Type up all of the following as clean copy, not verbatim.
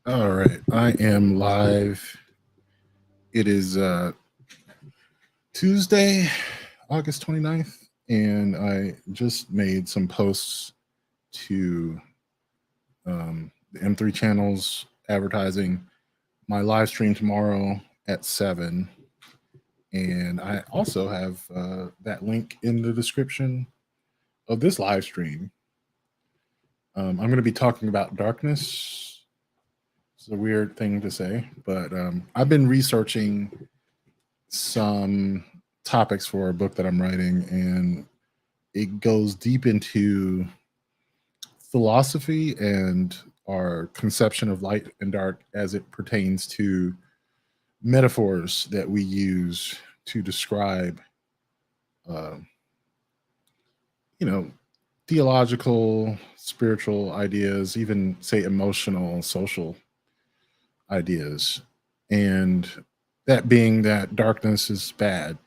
All right, I am live. It is Tuesday, August 29th, and I just made some posts to the M3 channels advertising my live stream tomorrow at 7. And I also have that link in the description of this live stream. I'm going to be talking about darkness. It's a weird thing to say, but I've been researching some topics for a book that I'm writing, and it goes deep into philosophy and our conception of light and dark as it pertains to metaphors that we use to describe, uh, you know, theological, spiritual ideas, even say emotional, social ideas. And that being that darkness is bad.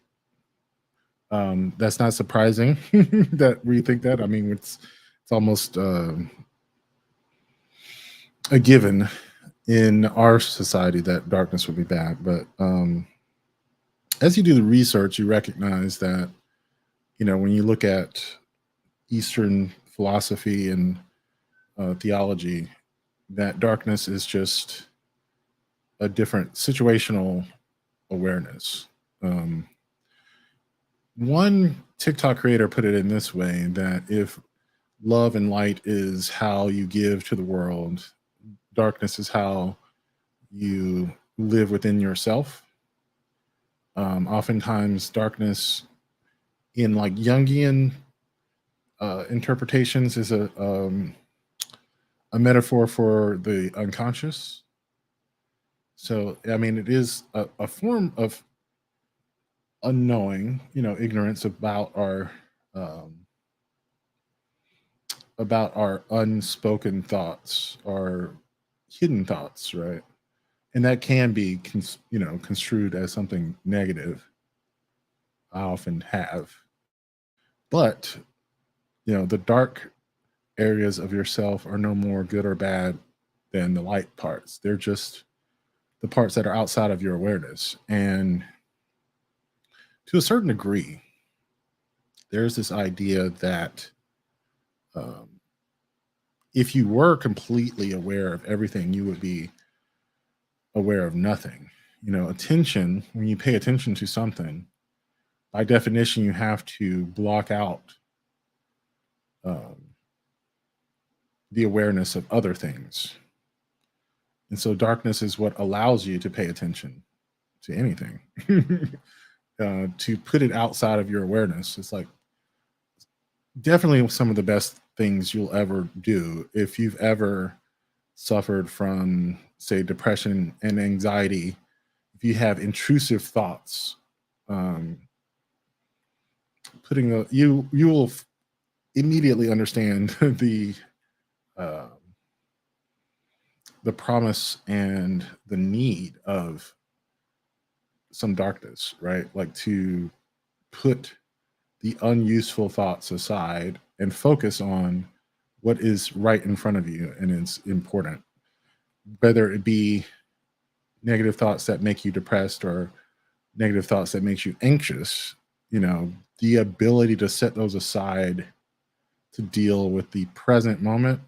That's not surprising that we think that. I mean, it's almost a given in our society that darkness would be bad. But as you do the research, you recognize that when you look at Eastern philosophy and theology, that darkness is just a different situational awareness. Um, One TikTok creator put it in this way that if love and light is how you give to the world, darkness is how you live within yourself. Oftentimes, darkness in like Jungian interpretations is a metaphor for the unconscious. So, I mean, it is a form of unknowing, ignorance um, about our unspoken thoughts, our hidden thoughts, right? And that can be, construed as something negative. I often have, but the dark areas of yourself are no more good or bad than the light parts. They're just the parts that are outside of your awareness. And to a certain degree, there's this idea that um, if you were completely aware of everything, you would be aware of nothing. Attention, when you pay attention to something, by definition, you have to block out um, the awareness of other things. And so darkness is what allows you to pay attention to anything. To put it outside of your awareness, it's like definitely some of the best things you'll ever do if you've ever suffered from, say, depression and anxiety. If you have intrusive thoughts, um, you will immediately understand uh, the promise and the need of some darkness, right? Like to put the unuseful thoughts aside and focus on what is right in front of you and it's important, whether it be negative thoughts that make you depressed or negative thoughts that makes you anxious. The ability to set those aside to deal with the present moment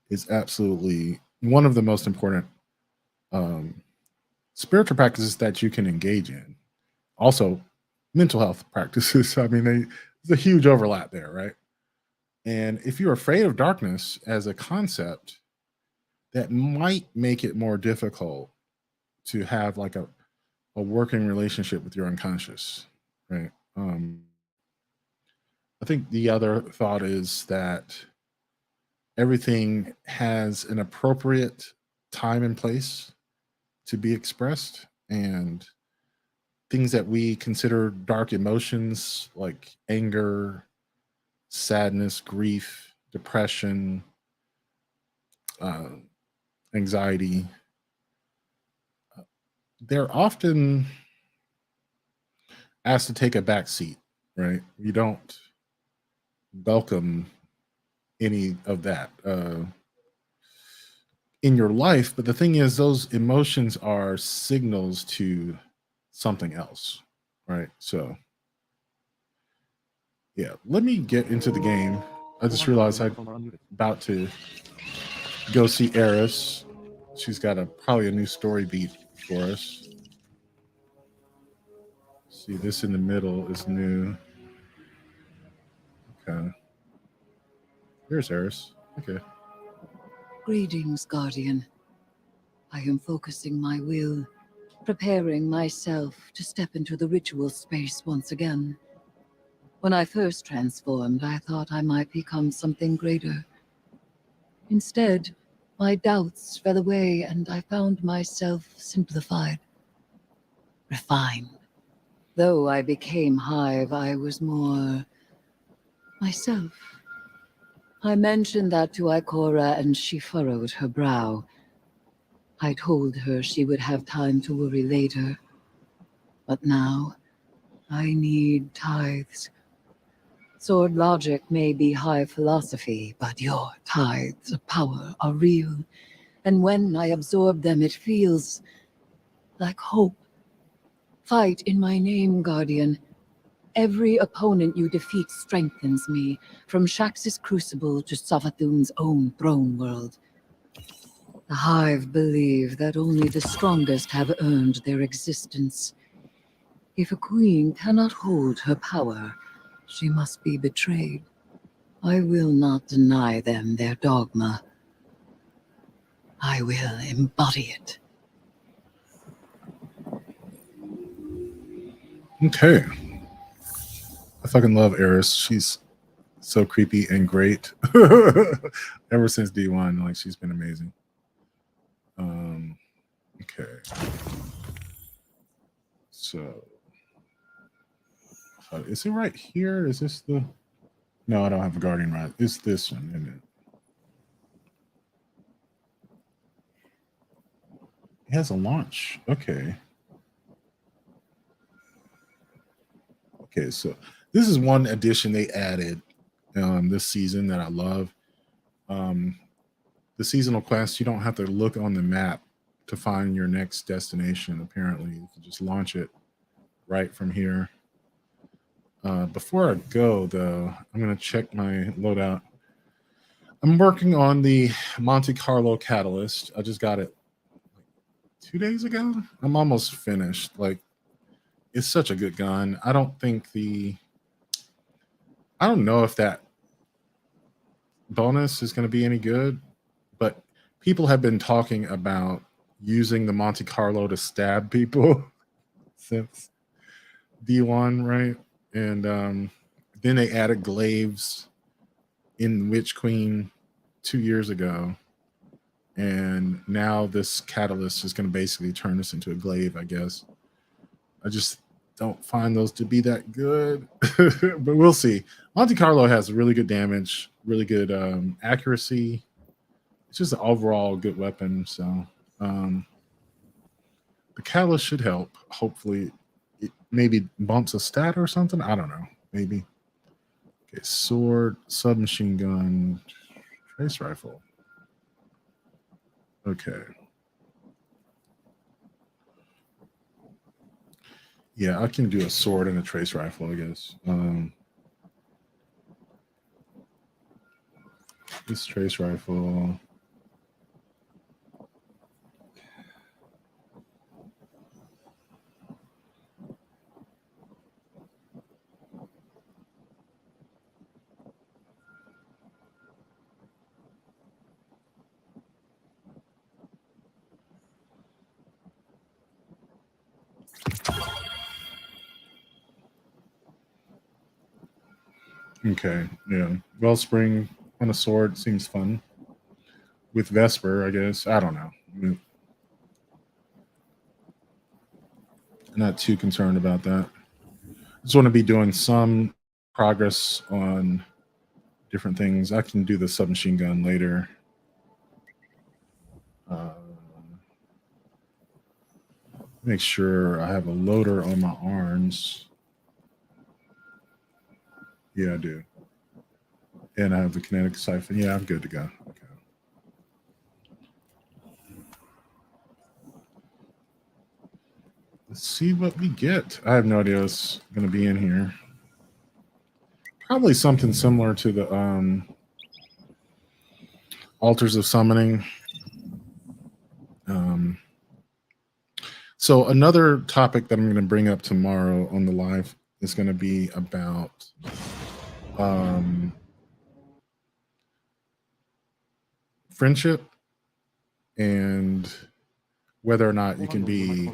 is absolutely one of the most important um, spiritual practices that you can engage in. Also, mental health practices. I mean, there's a huge overlap there, right? And if you're afraid of darkness as a concept, that might make it more difficult to have like a working relationship with your unconscious, right? I think the other thought is that everything has an appropriate time and place to be expressed, and things that we consider dark emotions like anger, sadness, grief, depression, uh, anxiety, they're often asked to take a back seat, right? You don't welcome any of that. in your life. But the thing is, those emotions are signals to something else, right? So, yeah, let me get into the game. I just realized I'm about to go see Eris. She's got probably a new story beat for us. See, this in the middle is new. Okay. Here's Eris. Okay. Greetings, Guardian. I am focusing my will, preparing myself to step into the ritual space once again. When I first transformed, I thought I might become something greater. Instead, my doubts fell away and I found myself simplified, refined. Though I became Hive, I was more myself. I mentioned that to Ikora and she furrowed her brow. I told her she would have time to worry later. But now, I need tithes. Sword logic may be high philosophy, but your tithes of power are real. And when I absorb them, it feels like hope. Fight in my name, Guardian. Every opponent you defeat strengthens me, from Shax's crucible to Savathun's own throne world. The Hive believe that only the strongest have earned their existence. If a queen cannot hold her power, she must be betrayed. I will not deny them their dogma. I will embody it. Okay. I fucking love Eris. She's so creepy and great. Ever since D1, like she's been amazing. Okay. So is it right here? Is this the No, I don't have a guardian right. It's this one, isn't it? It has a launch. Okay. Okay, so this is one addition they added this season that I love. The seasonal quest, you don't have to look on the map to find your next destination. Apparently, you can just launch it right from here. Before I go, though, I'm going to check my loadout. I'm working on the Monte Carlo Catalyst. I just got it 2 days ago. I'm almost finished. Like, it's such a good gun. I don't know if that bonus is going to be any good, but people have been talking about using the Monte Carlo to stab people since D1, right? And then they added glaives in Witch Queen 2 years ago. And now this catalyst is going to basically turn this into a glaive, I guess. I just don't find those to be that good, but we'll see. Monte Carlo has really good damage, really good accuracy. It's just an overall good weapon. So the catalyst should help. Hopefully, it maybe bumps a stat or something. I don't know. Maybe. Okay, sword, submachine gun, trace rifle. Okay. Yeah, I can do a sword and a trace rifle, I guess. This trace rifle. Okay, yeah. Wellspring on a sword seems fun. With Vesper, I guess. I don't know. I'm not too concerned about that. I just want to be doing some progress on different things. I can do the submachine gun later. Make sure I have a loader on my arms. Yeah, I do. And I have the kinetic siphon. Yeah, I'm good to go. Okay. Let's see what we get. I have no idea what's going to be in here. Probably something similar to the Altars of Summoning. So another topic that I'm going to bring up tomorrow on the live is going to be about friendship and whether or not you can be,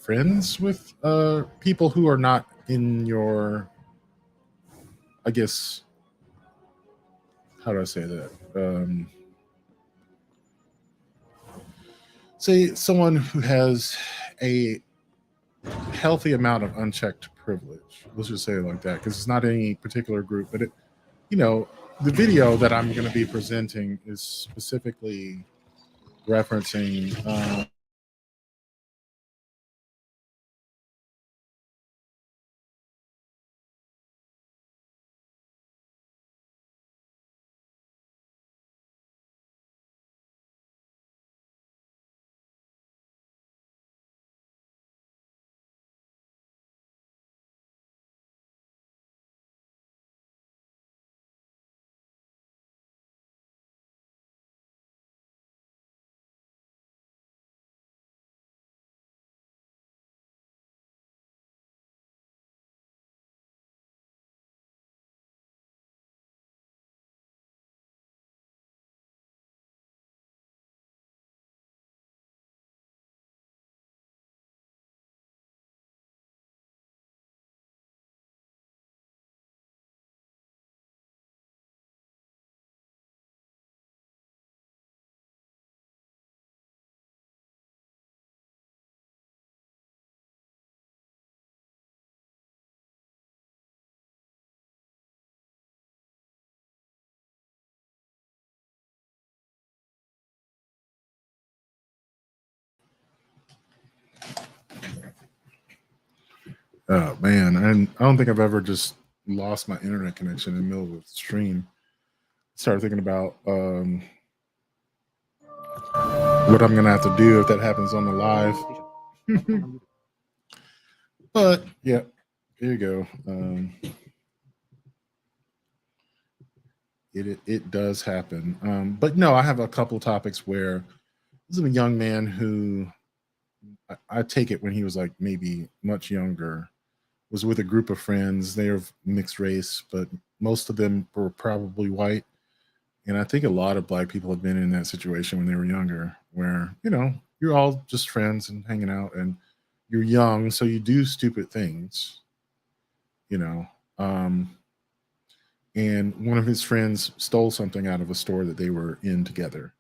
friends with people who are not in your, I guess, how do I say that? Say someone who has a healthy amount of unchecked privilege. Let's just say it like that, because it's not any particular group, but the video that I'm going to be presenting is specifically referencing oh man, and I don't think I've ever just lost my internet connection in the middle of the stream. Started thinking about what I'm gonna have to do if that happens on the live. But yeah, here you go. It does happen. But no, I have a couple topics where this is a young man who I take it when he was like maybe much younger, was with a group of friends. They are mixed race, but most of them were probably white. And I think a lot of black people have been in that situation when they were younger, where, you're all just friends and hanging out and you're young. So you do stupid things, and one of his friends stole something out of a store that they were in together.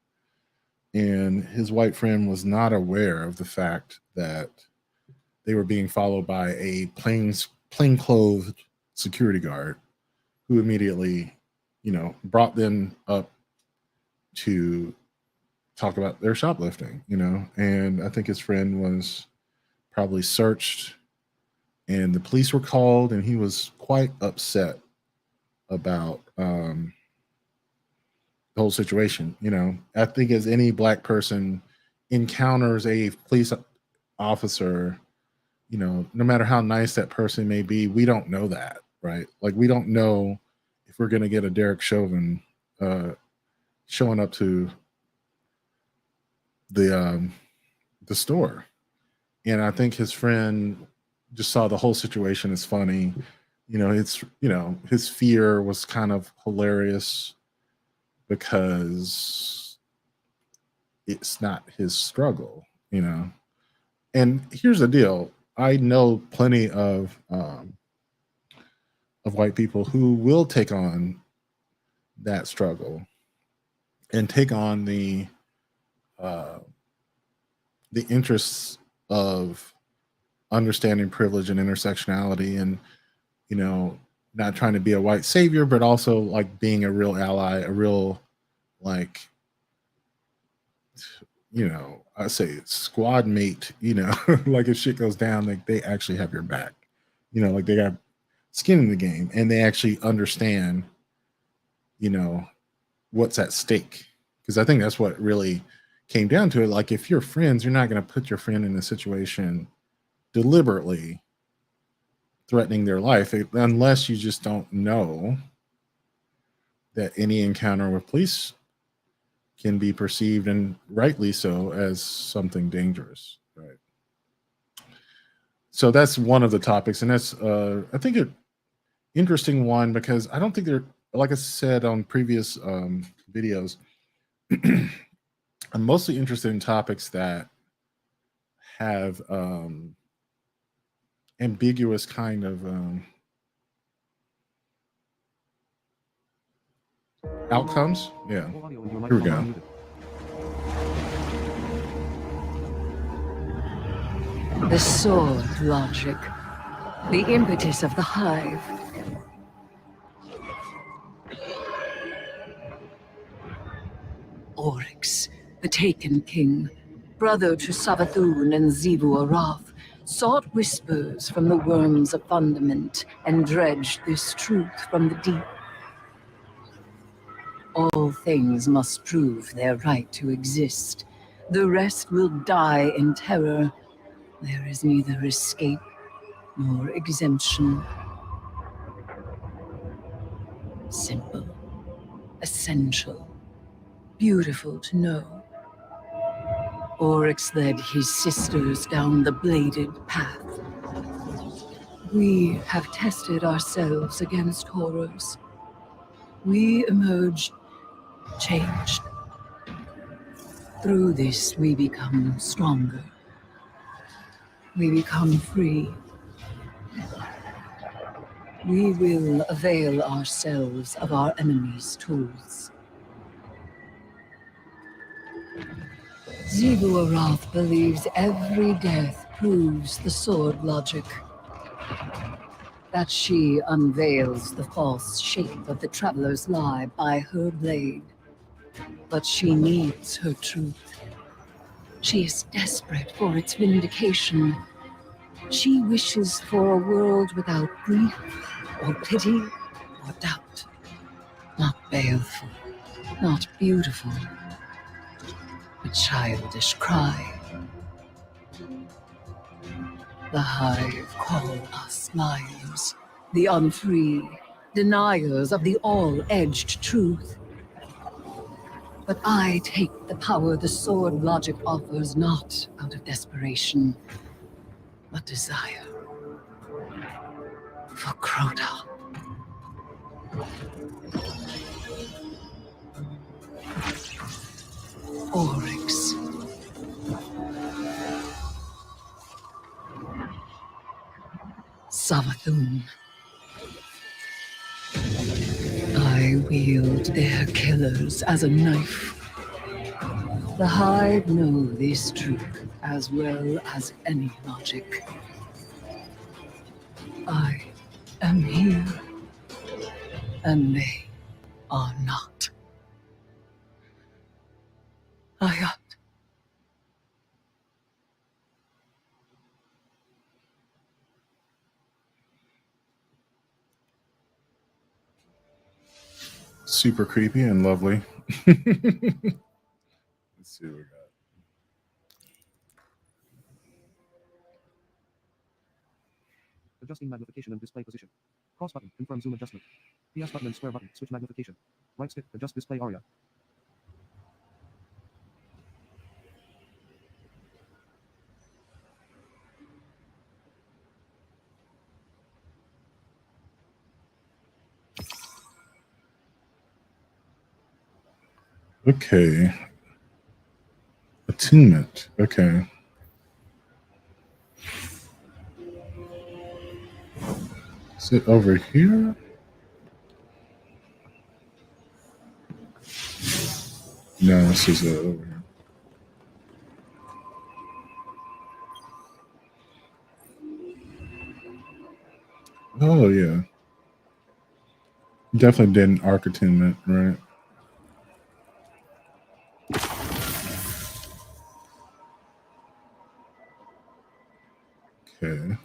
And his white friend was not aware of the fact that they were being followed by a plainclothed security guard who immediately, brought them up to talk about their shoplifting, and I think his friend was probably searched and the police were called, and he was quite upset about the whole situation. I think as any black person encounters a police officer, no matter how nice that person may be, we don't know that, right? Like, we don't know if we're going to get a Derek Chauvin showing up to the store. And I think his friend just saw the whole situation as funny. His fear was kind of hilarious because it's not his struggle, And here's the deal. I know plenty of white people who will take on that struggle and take on the interests of understanding privilege and intersectionality, and not trying to be a white savior, but also like being a real ally, a real, like, I say squad mate, like if shit goes down, like they actually have your back, like they got skin in the game and they actually understand, what's at stake. Because I think that's what really came down to it. Like, if you're friends, you're not going to put your friend in a situation deliberately threatening their life unless you just don't know that any encounter with police can be perceived, and rightly so, as something dangerous, right? So that's one of the topics, and that's I think an interesting one, because I don't think they're, like I said on previous videos, I'm mostly interested in topics that have ambiguous kind of outcomes. Yeah, here we go. The sword logic, the impetus of the hive. Oryx, the Taken King, brother to Savathun and Xivu Arath, sought whispers from the worms of fundament and dredged this truth from the deep. All things must prove their right to exist. The rest will die in terror. There is neither escape nor exemption. Simple, essential, beautiful to know. Oryx led his sisters down the bladed path. We have tested ourselves against horrors. We emerged changed. Through this, we become stronger. We become free. We will avail ourselves of our enemy's tools. Xivu Arath believes every death proves the sword logic. That she unveils the false shape of the Traveler's lie by her blade. But she needs her truth. She is desperate for its vindication. She wishes for a world without grief, or pity, or doubt. Not baleful, not beautiful. A childish cry. The Hive call us liars, the unfree, deniers of the all-edged truth. But I take the power the sword logic offers not out of desperation, but desire. For Crota. Oryx. Savathun. I wield their killers as a knife. The Hive know this truth as well as any logic. I am here, and they are not. Ayat. Super creepy and lovely. Let's see what we got. Adjusting magnification and display position. Cross button, confirm zoom adjustment. PS button and square button, switch magnification. Right stick, adjust display area. Okay. Attunement. Okay. Is it over here? No, this is over here. Oh, yeah. Definitely did an arc attunement, right? Okay.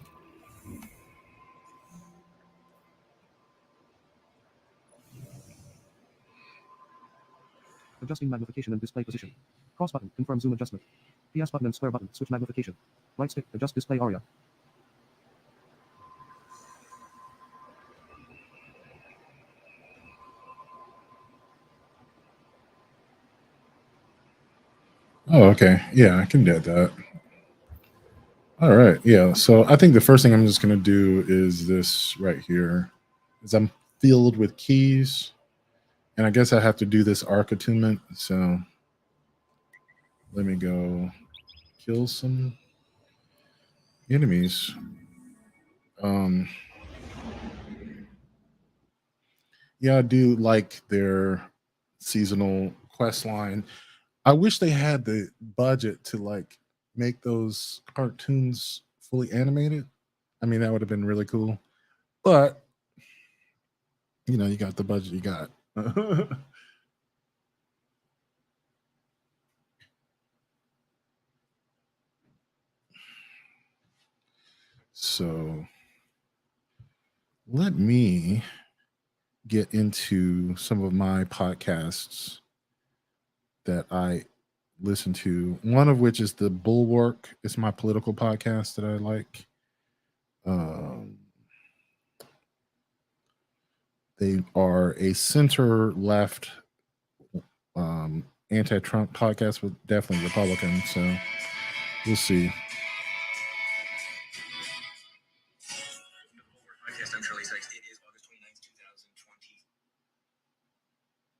Adjusting magnification and display position. Cross button, confirm zoom adjustment. PS button and square button, switch magnification. Right stick, adjust display area. Oh, okay. Yeah, I can get that. All right. Yeah. So I think the first thing I'm just going to do is this right here. Is I'm filled with keys. And I guess I have to do this arc attunement. So let me go kill some enemies. Yeah, I do like their seasonal quest line. I wish they had the budget to like make those cartoons fully animated. I mean, that would have been really cool. But you know, you got the budget you got. So let me get into some of my podcasts that I listen to. One of which is the Bulwark. It's my political podcast that I like. They are a center left anti-Trump podcast, but definitely Republican. So we'll see. I'm Shirley Sykes. It is August 29th, 2020.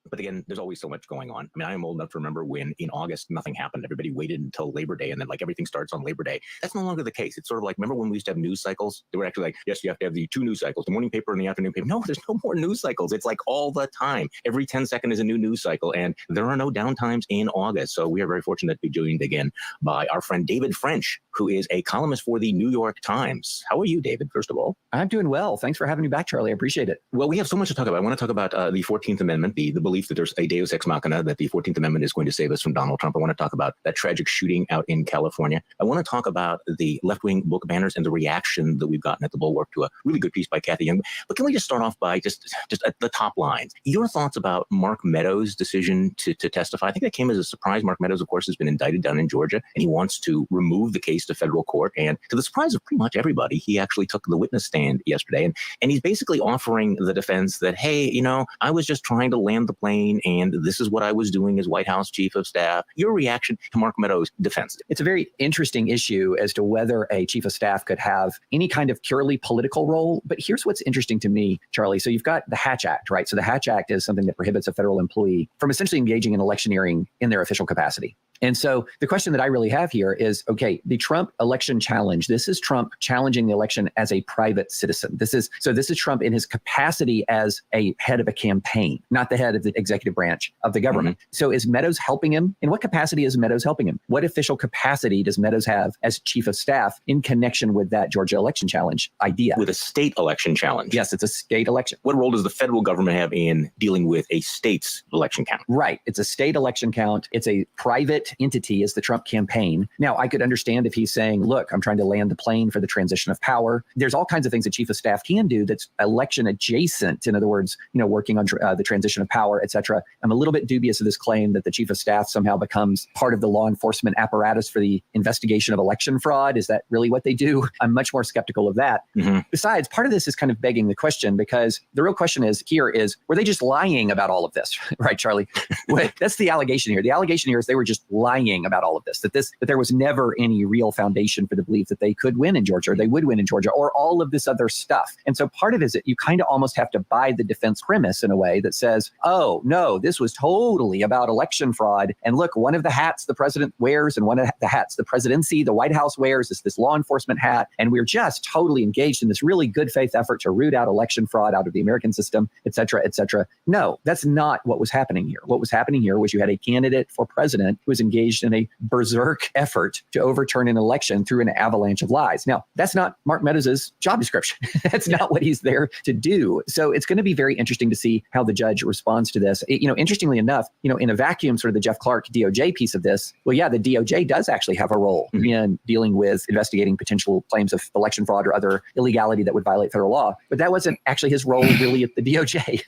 But again, there's always so much going on. I mean, I am old enough to remember when in August nothing happened. Everybody waited until Labor Day, and then like everything starts on Labor Day. That's no longer the case. It's sort of like, remember when we used to have news cycles? They were actually like, yes, you have to have the 2 news cycles, the morning paper and the afternoon paper. No, there's no more news cycles. It's like all the time. Every 10 seconds is a new news cycle, and there are no downtimes in August. So we are very fortunate to be joined again by our friend David French, who is a columnist for the New York Times. How are you, David, first of all? I'm doing well. Thanks for having me back, Charlie. I appreciate it. Well, we have so much to talk about. I want to talk about the 14th Amendment, the belief that there's a deus ex machina, that the 14th Amendment is going to save us from Donald Trump. I want to talk about that tragic shooting out in California. I want to talk about the left-wing book banners and the reaction that we've gotten at the Bulwark to a really good piece by Kathy Young. But can we just start off by just at the top lines? Your thoughts about Mark Meadows' decision to testify? I think that came as a surprise. Mark Meadows, of course, has been indicted down in Georgia, and he wants to remove the case to federal court. And to the surprise of pretty much everybody, he actually took the witness stand yesterday. And he's basically offering the defense that, hey, you know, I was just trying to land the plane, and this is what I was doing as White House chief of staff. Your reaction to Mark Meadows' defense? It's a very interesting issue as to whether a chief of staff could have any kind of purely political role. But here's what's interesting to me, Charlie. So you've got the Hatch Act, right? So the Hatch Act is something that prohibits a federal employee from essentially engaging in electioneering in their official capacity. And so the question that I really have here is, okay, the Trump election challenge, this is Trump challenging the election as a private citizen. This is Trump in his capacity as a head of a campaign, not the head of the executive branch of the government. Mm-hmm. So is Meadows helping him? In what capacity is Meadows helping him? What official capacity does Meadows have as chief of staff in connection with that Georgia election challenge idea? With a state election challenge. Yes, it's a state election. What role does the federal government have in dealing with a state's election count? Right. It's a state election count. It's a private entity as the Trump campaign. Now, I could understand if he's saying, look, I'm trying to land the plane for the transition of power. There's all kinds of things a chief of staff can do that's election adjacent. In other words, you know, working on the transition of power, et cetera. I'm a little bit dubious of this claim that the chief of staff somehow becomes part of the law enforcement apparatus for the investigation of election fraud. Is that really what they do? I'm much more skeptical of that. Mm-hmm. Besides, part of this is kind of begging the question, because the real question is, were they just lying about all of this? Right, Charlie? That's the allegation here. The allegation here is they were just lying about all of this, that there was never any real foundation for the belief that they could win in Georgia, or they would win in Georgia, or all of this other stuff. And so part of it is that you kind of almost have to buy the defense premise in a way that says, oh, no, this was totally about election fraud. And look, one of the hats the president wears and one of the hats the presidency, the White House wears, is this law enforcement hat. And we're just totally engaged in this really good faith effort to root out election fraud out of the American system, et cetera, et cetera. No, that's not what was happening here. What was happening here was you had a candidate for president who was engaged in a berserk effort to overturn an election through an avalanche of lies. Now, that's not Mark Meadows' job description. That's not what he's there to do. So it's going to be very interesting to see how the judge responds to this. Interestingly enough, in a vacuum, sort of the Jeff Clark DOJ piece of this, well, yeah, the DOJ does actually have a role in dealing with investigating potential claims of election fraud or other illegality that would violate federal law. But that wasn't actually his role really at the DOJ.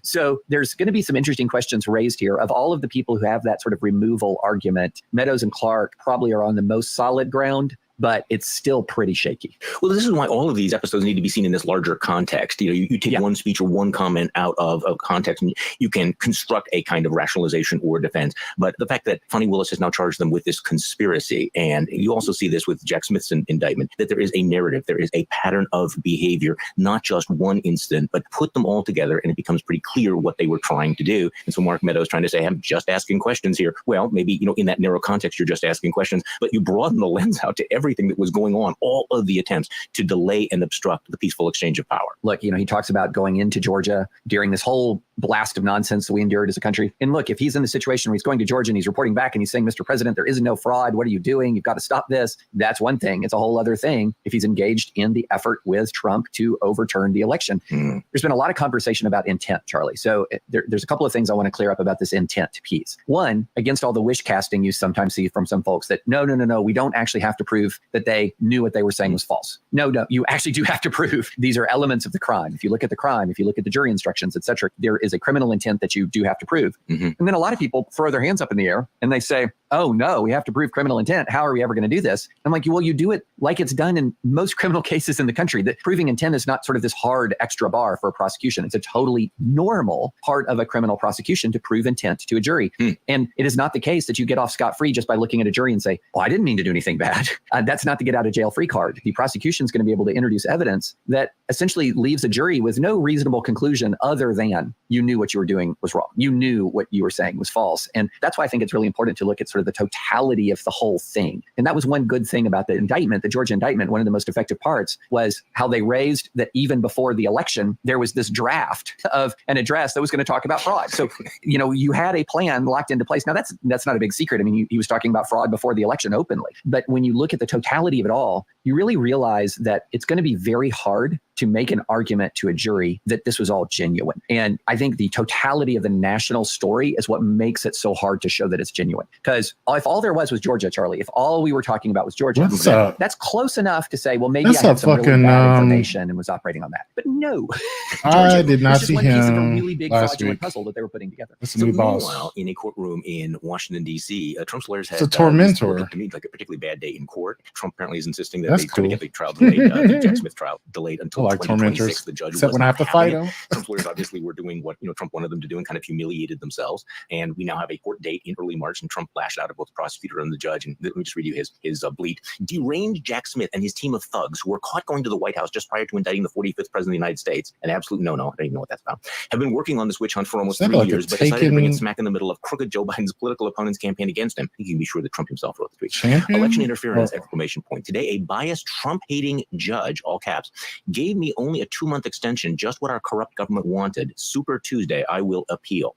So there's going to be some interesting questions raised here. Of all of the people who have that sort of removal argument, Meadows and Clark probably are on the most solid ground, but it's still pretty shaky. Well, this is why all of these episodes need to be seen in this larger context. You take one speech or one comment out of context, and you can construct a kind of rationalization or defense. But the fact that Fani Willis has now charged them with this conspiracy, and you also see this with Jack Smith's indictment, that there is a narrative, there is a pattern of behavior, not just one incident, but put them all together, and it becomes pretty clear what they were trying to do. And so Mark Meadows trying to say, I'm just asking questions here. Well, maybe, in that narrow context, you're just asking questions, but you broaden the lens out to everything that was going on, all of the attempts to delay and obstruct the peaceful exchange of power. Look, he talks about going into Georgia during this whole blast of nonsense that we endured as a country. And look, if he's in the situation where he's going to Georgia and he's reporting back and he's saying, Mr. President, there is no fraud. What are you doing? You've got to stop this. That's one thing. It's a whole other thing if he's engaged in the effort with Trump to overturn the election. There's been a lot of conversation about intent, Charlie. So there's a couple of things I want to clear up about this intent piece. One, against all the wish casting you sometimes see from some folks that no, we don't actually have to prove that they knew what they were saying was false. No, you actually do have to prove these are elements of the crime. If you look at the crime, if you look at the jury instructions, et cetera, there is a criminal intent that you do have to prove. And then a lot of people throw their hands up in the air and they say, oh no, we have to prove criminal intent. How are we ever going to do this? I'm like, well, you do it like it's done in most criminal cases in the country. That proving intent is not sort of this hard extra bar for a prosecution. It's a totally normal part of a criminal prosecution to prove intent to a jury. And it is not the case that you get off scot-free just by looking at a jury and say, well, I didn't mean to do anything bad. That's not the get out of jail free card. The prosecution is going to be able to introduce evidence that essentially leaves a jury with no reasonable conclusion other than you knew what you were doing was wrong. You knew what you were saying was false. And that's why I think it's really important to look at sort of the totality of the whole thing. And that was one good thing about the indictment, the Georgia indictment. One of the most effective parts was how they raised that even before the election, there was this draft of an address that was going to talk about fraud. So, you had a plan locked into place. Now, that's not a big secret. I mean, he was talking about fraud before the election openly. But when you look at the totality of it all, you really realize that it's going to be very hard to make an argument to a jury that this was all genuine. And I think the totality of the national story is what makes it so hard to show that it's genuine. Because if all there was Georgia, Charlie, if all we were talking about was Georgia, that's close enough to say, well, maybe I had some really bad information and was operating on that. But no, I did not see one piece of a him really big last fraudulent week. puzzle that they were putting together. That's a new boss. Meanwhile, in a courtroom in Washington, D.C., Trump's lawyers had It's a tormentor. reported to me like a particularly bad day in court. Trump apparently is insisting that That's they try to cool. get the trial delayed, the Jack Smith trial delayed until I like 2026. tormentors, The judge except was when I have to not fight having it. him. Trump's lawyers obviously were doing what Trump wanted them to do and kind of humiliated themselves. And we now have a court date in early March, and Trump lashed out at both the prosecutor and the judge. And let me just read you his bleat. Deranged Jack Smith and his team of thugs who were caught going to the White House just prior to indicting the 45th president of the United States, an absolute no-no, I don't even know what that's about, have been working on this witch hunt for almost Sounded 3 like a years, but decided to bring it Taken- smack in the middle of crooked Joe Biden's political opponent's campaign against him. I think you can be sure that Trump himself wrote the tweet. Champion? Election interference, Oh. exclamation point. Today, a biased Trump-hating judge, all caps, gave me only a 2-month extension, just what our corrupt government wanted. Super Tuesday, I will appeal.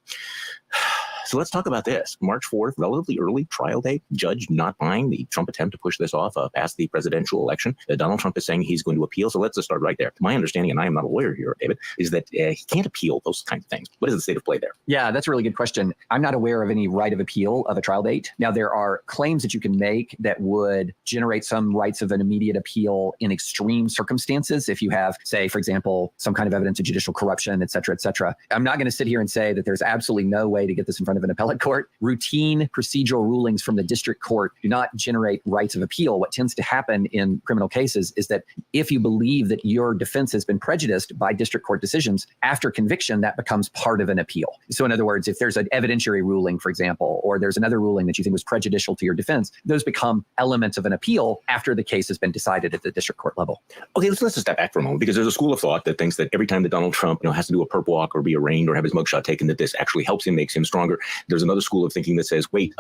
So let's talk about this. March 4th, relatively early trial date. Judge not buying the Trump attempt to push this off past the presidential election. Donald Trump is saying he's going to appeal. So let's just start right there. My understanding, and I am not a lawyer here, David, is that he can't appeal those kinds of things. What is the state of play there? Yeah, that's a really good question. I'm not aware of any right of appeal of a trial date. Now, there are claims that you can make that would generate some rights of an immediate appeal in extreme circumstances. If you have, say, for example, some kind of evidence of judicial corruption, et cetera, et cetera. I'm not going to sit here and say that there's absolutely no way to get this in front of an appellate court. Routine procedural rulings from the district court do not generate rights of appeal. What tends to happen in criminal cases is that if you believe that your defense has been prejudiced by district court decisions, after conviction, that becomes part of an appeal. So in other words, if there's an evidentiary ruling, for example, or there's another ruling that you think was prejudicial to your defense, those become elements of an appeal after the case has been decided at the district court level. Okay, let's just step back for a moment, because there's a school of thought that thinks that every time that Donald Trump has to do a perp walk or be arraigned or have his mugshot taken, that this actually helps him, makes him stronger. There's another school of thinking that says, wait,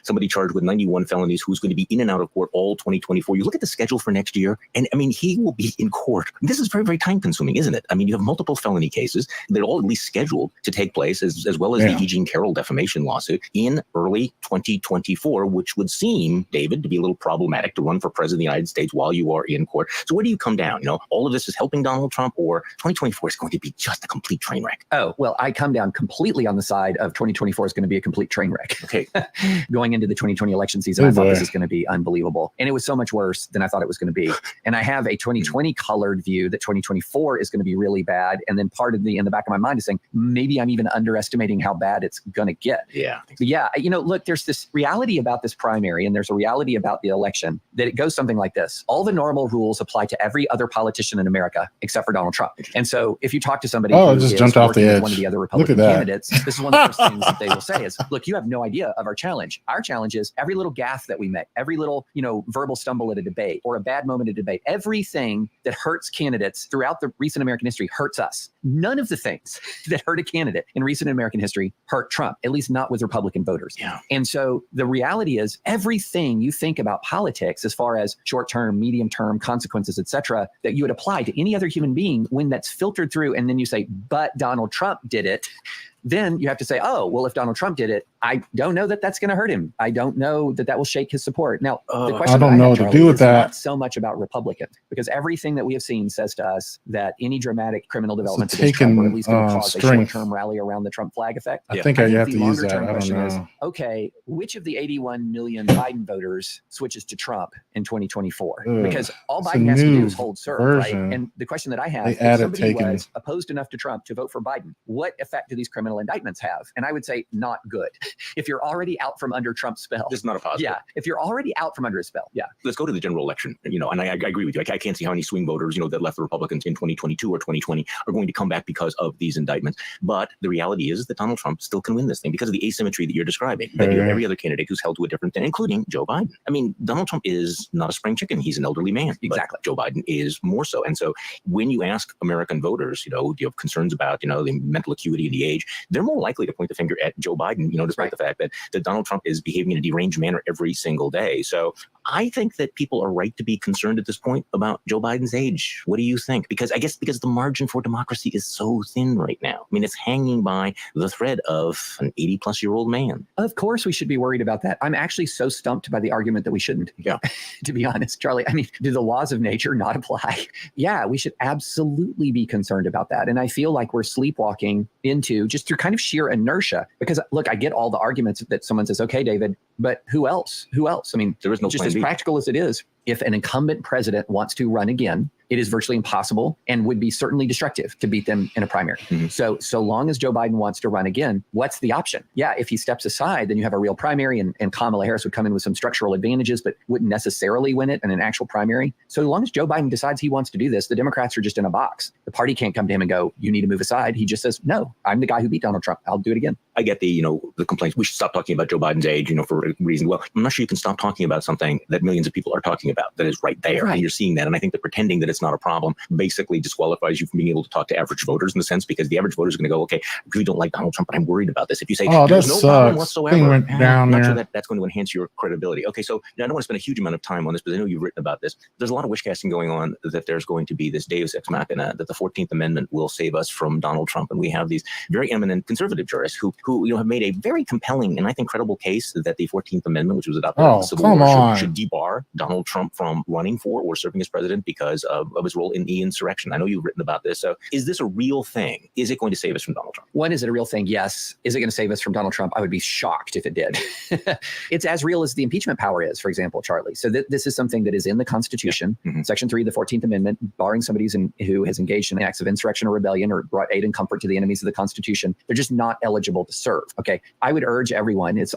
somebody charged with 91 felonies who's going to be in and out of court all 2024. You look at the schedule for next year, and I mean, he will be in court. This is very, very time consuming, isn't it? I mean, you have multiple felony cases. They're all at least scheduled to take place, as well as the E. Jean Carroll defamation lawsuit in early 2024, which would seem, David, to be a little problematic to run for president of the United States while you are in court. So where do you come down? You know, all of this is helping Donald Trump, or 2024 is going to be just a complete train wreck? Oh, well, I come down completely on the side of 2024 is going to be a complete train wreck. Okay. Going into the 2020 election season, I thought this is going to be unbelievable. And it was so much worse than I thought it was going to be. And I have a 2020 colored view that 2024 is going to be really bad. And then part of in the back of my mind is saying, maybe I'm even underestimating how bad it's going to get. Yeah. Yeah. You know, look, there's this reality about this primary, and there's a reality about the election that it goes something like this. All the normal rules apply to every other politician in America except for Donald Trump. And so if you talk to somebody who just is jumped off the working with edge. one of the other Look at Republican that. candidates, this is one of the first things that they will say is, look, you have no idea of our challenge. Our challenge is every little gaffe that we make, every little, verbal stumble at a debate or a bad moment at a debate, everything that hurts candidates throughout the recent American history hurts us. None of the things that hurt a candidate in recent American history hurt Trump, at least not with Republican voters. Yeah. And so the reality is everything you think about politics as far as short-term, medium-term consequences, et cetera, that you would apply to any other human being, when that's filtered through and then you say, but Donald Trump did it, then you have to say, oh, well, if Donald Trump did it, I don't know that that's going to hurt him. I don't know that that will shake his support. Now, the question I don't know what to do with that. Not so much about Republicans, because everything that we have seen says to us that any dramatic criminal developments against Trump are at least going to cause a short-term rally around the Trump flag effect. I think you have to the use that. longer-term I don't question is, know. okay, which of the 81 million Biden voters switches to Trump in 2024? Because all it's a Biden has to do new is hold serve, right? version. And the question that I have They is, added somebody taken. was opposed enough to Trump to vote for Biden, what effect do these criminal indictments have? And I would say not good. If you're already out from under Trump's spell. This is not a positive. Yeah. If you're already out from under his spell. Yeah. Let's go to the general election, and I agree with you. I can't see how many swing voters, that left the Republicans in 2022 or 2020 are going to come back because of these indictments. But the reality is that Donald Trump still can win this thing because of the asymmetry that you're describing, that you have every other candidate who's held to a different thing, including Joe Biden. I mean, Donald Trump is not a spring chicken. He's an elderly man. Exactly. Joe Biden is more so. And so when you ask American voters, do you have concerns about, the mental acuity and the age, they're more likely to point the finger at Joe Biden, despite the fact that Donald Trump is behaving in a deranged manner every single day. So I think that people are right to be concerned at this point about Joe Biden's age. What do you think? Because the margin for democracy is so thin right now. I mean, it's hanging by the thread of an 80-plus-year-old man. Of course, we should be worried about that. I'm actually so stumped by the argument that we shouldn't. Yeah. To be honest, Charlie, I mean, do the laws of nature not apply? Yeah, we should absolutely be concerned about that. And I feel like we're sleepwalking into just through kind of sheer inertia. Because look, I get all the arguments that someone says, okay, David, but who else? Who else? I mean, there is no just plan as B. practical as it is, if an incumbent president wants to run again, it is virtually impossible and would be certainly destructive to beat them in a primary. Mm-hmm. So long as Joe Biden wants to run again, what's the option? Yeah, if he steps aside, then you have a real primary, and Kamala Harris would come in with some structural advantages, but wouldn't necessarily win it in an actual primary. So long as Joe Biden decides he wants to do this, the Democrats are just in a box. The party can't come to him and go, you need to move aside. He just says, no, I'm the guy who beat Donald Trump. I'll do it again. I get the complaints. We should stop talking about Joe Biden's age, for a reason. Well, I'm not sure you can stop talking about something that millions of people are talking about that is right there. Right. And you're seeing that. And I think that pretending that it's not a problem basically disqualifies you from being able to talk to average voters in the sense, because the average voters are going to go, okay, I really don't like Donald Trump, but I'm worried about this. If you say, there's no problem whatsoever, Thing went down I'm not there. sure that that's going to enhance your credibility. Okay, so I don't want to spend a huge amount of time on this, but I know you've written about this. There's a lot of wish casting going on that there's going to be this deus ex machina, that the 14th Amendment will save us from Donald Trump. And we have these very eminent conservative jurists who have made a very compelling and I think credible case that the 14th Amendment, which was adopted in the Civil War, should debar Donald Trump from running for or serving as president because of his role in the insurrection. I know you've written about this. So is this a real thing? Is it going to save us from Donald Trump? One, is it a real thing? Yes. Is it going to save us from Donald Trump? I would be shocked if it did. It's as real as the impeachment power is, for example, Charlie. So this is something that is in the Constitution, Section 3 of the 14th Amendment, barring somebody who has engaged in acts of insurrection or rebellion or brought aid and comfort to the enemies of the Constitution. They're just not eligible to serve. Okay. I would urge everyone, it's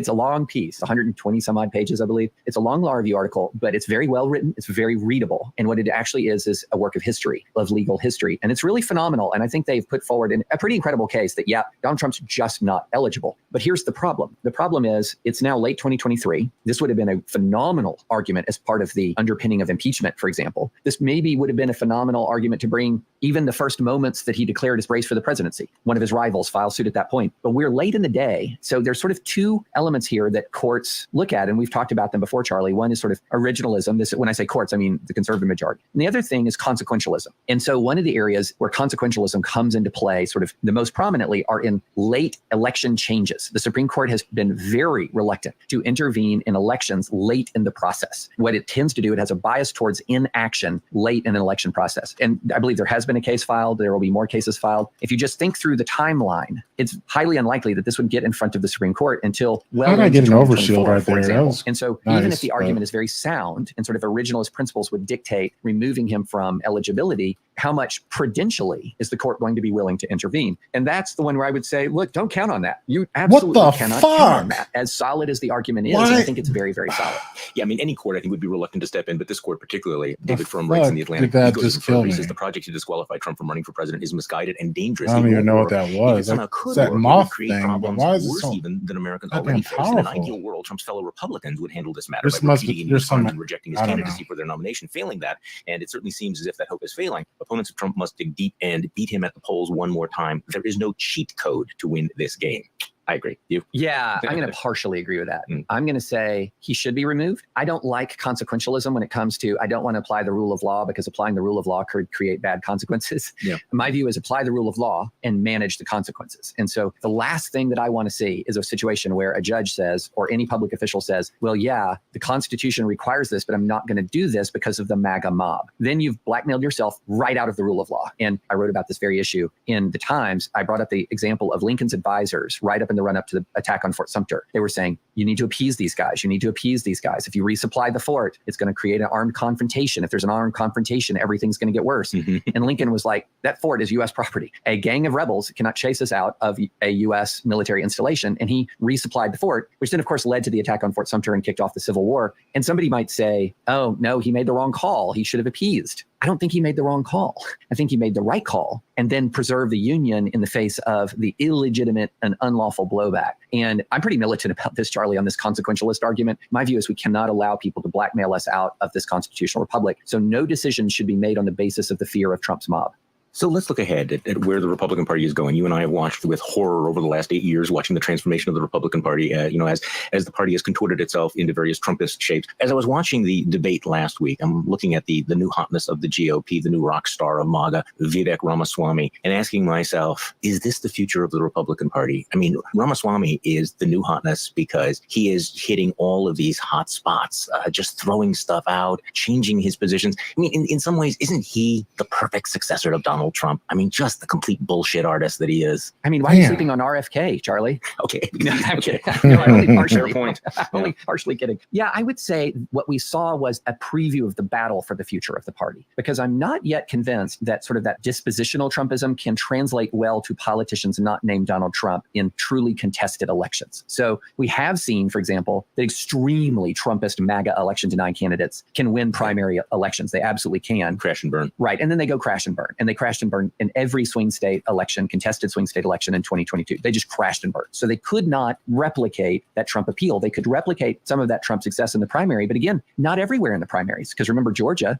a long piece, 120 some odd pages, I believe. It's a long law review article, but It's very well written. It's very readable. And what it actually is a work of history, of legal history. And it's really phenomenal. And I think they've put forward a pretty incredible case that, yeah, Donald Trump's just not eligible. But here's the problem. The problem is it's now late 2023. This would have been a phenomenal argument as part of the underpinning of impeachment, for example. This maybe would have been a phenomenal argument to bring even the first moments that he declared his race for the presidency. One of his rivals filed suit at that point. But we're late in the day. So there's sort of two elements here that courts look at, and we've talked about them before, Charlie. One is sort of originalism. This, when I say courts, I mean the conservative majority. And the other thing is consequentialism. And so one of the areas where consequentialism comes into play sort of the most prominently are in late election changes. The Supreme Court has been very reluctant to intervene in elections late in the process. What it tends to do, it has a bias towards inaction late in an election process. And I believe there has been a case filed. There will be more cases filed. If you just think through the timeline, it's highly unlikely that this would get in front of the Supreme Court until well How'd I into get an 2024, overshield right for there? That example. was And so nice, even if the but- argument is very sound and sort of originalist principles would dictate removing him from eligibility, how much prudentially is the court going to be willing to intervene? And that's the one where I would say, look, don't count on that. You absolutely the cannot count on fuck? that. As solid as the argument is, Why? I think it's very, very solid. Yeah, I mean, any court I think would be reluctant to step in, but this court particularly, The David Frum writes in the fuck Atlantic, did that he goes just even further. kill He me? says the project to disqualify Trump from running for president is misguided and dangerous. I don't It even won't know work. what that If it was. somehow could That work, it would moth create thing, but problems why is it worse so even than Americans goddamn already face. In an powerful? ideal world, Trump's fellow Republicans would handle this matter This by must be- repeating there's his funds some- and rejecting his I don't candidacy for their nomination. Failing that, and it certainly seems as if that hope is failing, opponents of Trump must dig deep and beat him at the polls one more time. There is no cheat code to win this game. I agree. You? Yeah, I'm going to partially agree with that. Mm. I'm going to say he should be removed. I don't like consequentialism when it comes to, I don't want to apply the rule of law because applying the rule of law could create bad consequences. Yeah. My view is apply the rule of law and manage the consequences. And so the last thing that I want to see is a situation where a judge says, or any public official says, well, yeah, the Constitution requires this, but I'm not going to do this because of the MAGA mob. Then you've blackmailed yourself right out of the rule of law. And I wrote about this very issue in the Times. I brought up the example of Lincoln's advisors right up in the run up to the attack on Fort Sumter. They were saying, you need to appease these guys. You need to appease these guys. If you resupply the fort, it's going to create an armed confrontation. If there's an armed confrontation, everything's going to get worse. Mhm. And Lincoln was like, that fort is U.S. property. A gang of rebels cannot chase us out of a U.S. military installation. And he resupplied the fort, which then, of course, led to the attack on Fort Sumter and kicked off the Civil War. And somebody might say, oh, no, he made the wrong call. He should have appeased. I don't think he made the wrong call. I think he made the right call and then preserved the Union in the face of the illegitimate and unlawful blowback. And I'm pretty militant about this, Charlie, on this consequentialist argument. My view is we cannot allow people to blackmail us out of this constitutional republic. So no decision should be made on the basis of the fear of Trump's mob. So let's look ahead at where the Republican Party is going. You and I have watched with horror over the last 8 years, watching the transformation of the Republican Party, as the party has contorted itself into various Trumpist shapes. As I was watching the debate last week, I'm looking at the new hotness of the GOP, the new rock star of MAGA, Vivek Ramaswamy, and asking myself, is this the future of the Republican Party? I mean, Ramaswamy is the new hotness because he is hitting all of these hot spots, just throwing stuff out, changing his positions. I mean, in some ways, isn't he the perfect successor of Donald Trump? I mean, just the complete bullshit artist that he is. I mean, why are you Yeah. sleeping on RFK, Charlie? Okay. No, I'm kidding. No, I'm only partially, Fair point. only partially kidding. Yeah, I would say what we saw was a preview of the battle for the future of the party, because I'm not yet convinced that sort of that dispositional Trumpism can translate well to politicians not named Donald Trump in truly contested elections. So we have seen, for example, that extremely Trumpist MAGA election denying candidates can win primary elections. They absolutely can. Crash and burn. Right. And then they go crash and burn. And they crashed and burned in every swing state election, contested swing state election in 2022. They just crashed and burned. So they could not replicate that Trump appeal. They could replicate some of that Trump success in the primary, but again, not everywhere in the primaries. Because remember, Georgia,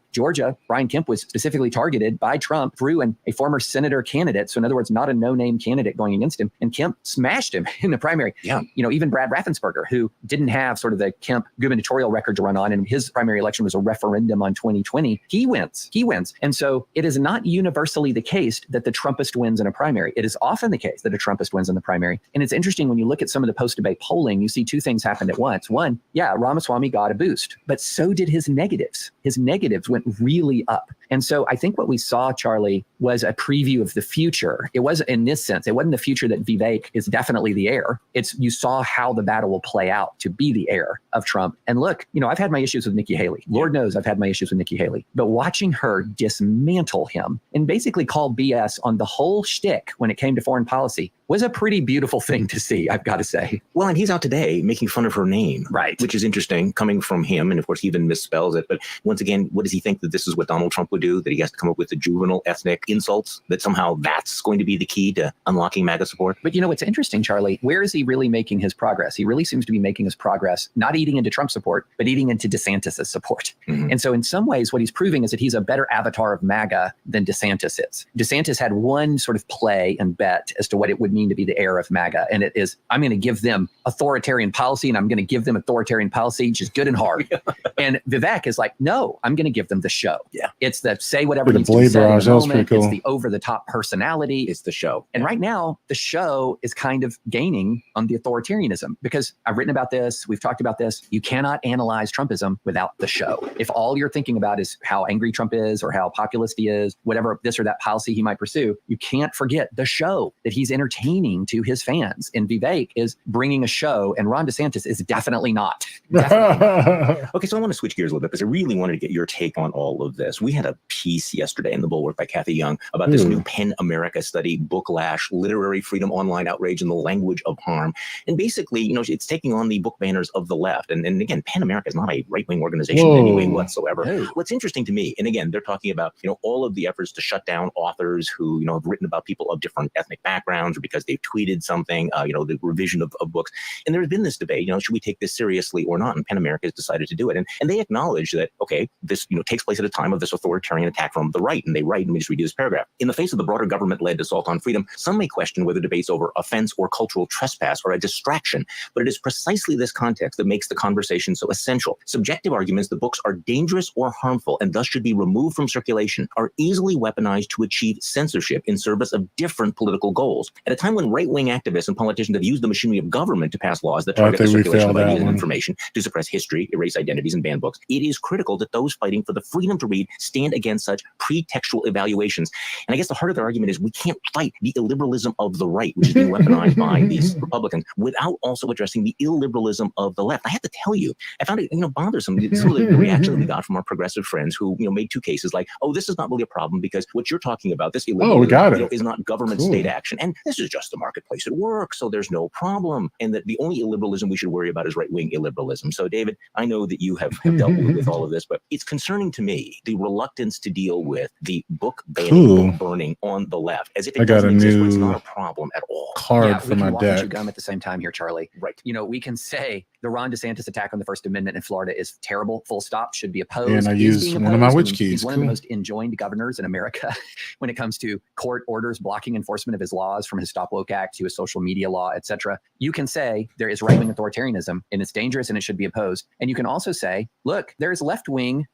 Brian Kemp was specifically targeted by Trump through a former senator candidate. So in other words, not a no-name candidate going against him. And Kemp smashed him in the primary. Yeah. You know, even Brad Raffensperger, who didn't have sort of the Kemp gubernatorial record to run on, and his primary election was a referendum on 2020, he wins. And so it is not universally the case that the Trumpist wins in a primary. It is often the case that a Trumpist wins in the primary. And it's interesting when you look at some of the post-debate polling, you see two things happen at once. One, yeah, Ramaswamy got a boost, but so did his negatives. His negatives went really up. And so I think what we saw, Charlie, was a preview of the future. It was, in this sense, it wasn't the future that Vivek is definitely the heir. It's, you saw how the battle will play out to be the heir of Trump. And look, I've had my issues with Nikki Haley. Lord knows I've had my issues with Nikki Haley. But watching her dismantle him and basically call BS on the whole shtick when it came to foreign policy was a pretty beautiful thing to see, I've got to say. Well, and he's out today making fun of her name, Right. which is interesting coming from him. And of course, he even misspells it. But once again, what does he think that this is what Donald Trump would do? That he has to come up with the juvenile ethnic insults? That somehow that's going to be the key to unlocking MAGA support? But what's interesting, Charlie, where is he really making his progress? He really seems to be making his progress, not eating into Trump support, but eating into DeSantis' support. Mm-hmm. And so in some ways, what he's proving is that he's a better avatar of MAGA than DeSantis is. DeSantis had one sort of play and bet as to what it would mean to be the heir of MAGA. And it is, I'm going to give them authoritarian policy, and I'm going to give them authoritarian policy, just good and hard. And Vivek is like, no, I'm going to give them the show. Yeah. It's the say whatever The needs to be Blade said in Barrage, the that was pretty moment. cool. It's the over-the-top personality. It's the show. And right now, the show is kind of gaining on the authoritarianism, because I've written about this. We've talked about this. You cannot analyze Trumpism without the show. If all you're thinking about is how angry Trump is or how populist he is, whatever this or that policy he might pursue, you can't forget the show that he's entertaining to his fans. And Vivek is bringing a show, and Ron DeSantis is definitely not. Definitely. Okay, so I want to switch gears a little bit because I really wanted to get your take on all of this. We had a piece yesterday in the Bulwark by Kathy Young about this new PEN America study, Booklash, Literary Freedom, Online Outrage, and the Language of Harm. And basically, it's taking on the book banners of the left. And again, PEN America is not a right-wing organization in any way whatsoever. No. What's interesting to me, and again, they're talking about, all of the efforts to shut down authors who, have written about people of different ethnic backgrounds or because they've tweeted something, the revision of books. And there's been this debate, should we take this seriously or not? And PEN America has decided to do it. And they acknowledge that, okay, this, takes place at a time of this authoritarian attack from the right. And they write, let me just read you this paragraph. In the face of the broader government-led assault on freedom, some may question whether debates over offense or cultural trespass are a distraction, but it is precisely this context that makes the conversation so essential. Subjective arguments that books are dangerous or harmful and thus should be removed from circulation are easily weaponized to achieve censorship in service of different political goals. At a time when right-wing activists and politicians have used the machinery of government to pass laws that target the circulation of ideas and information, to suppress history, erase identities, and ban books, it is critical that those fighting for the freedom to read stand against such pretextual evaluations. And I guess the heart of their argument is we can't fight the illiberalism of the right, which is being weaponized by these Republicans, without also addressing the illiberalism of the left. I have to tell you, I found it bothersome, some of the reaction that we got from our progressive friends who made two cases like, oh, this is not really a problem because what you're talking about, this illiberalism is not government state action. And this is just the marketplace at work, so there's no problem. And that the only illiberalism we should worry about is right-wing illiberalism. So, David, I know that you have dealt with all of this, but it's concerning to me, the reluctance to deal with the book banning, book burning on the left, as if it doesn't exist, where it's not a problem at all. Yeah, for we my can walk and chew deck. gum at the same time here, Charlie. Right. We can say the Ron DeSantis attack on the First Amendment in Florida is terrible, full stop, should be opposed. And I Is used being one of my opposed. witch I mean, keys. He's one of Cool. the most enjoined governors in America when it comes to court orders blocking enforcement of his laws, from his Stop Woke Act to his social media law, etc. You can say there is right-wing authoritarianism and it's dangerous and it should be opposed. And you can also say, look, there's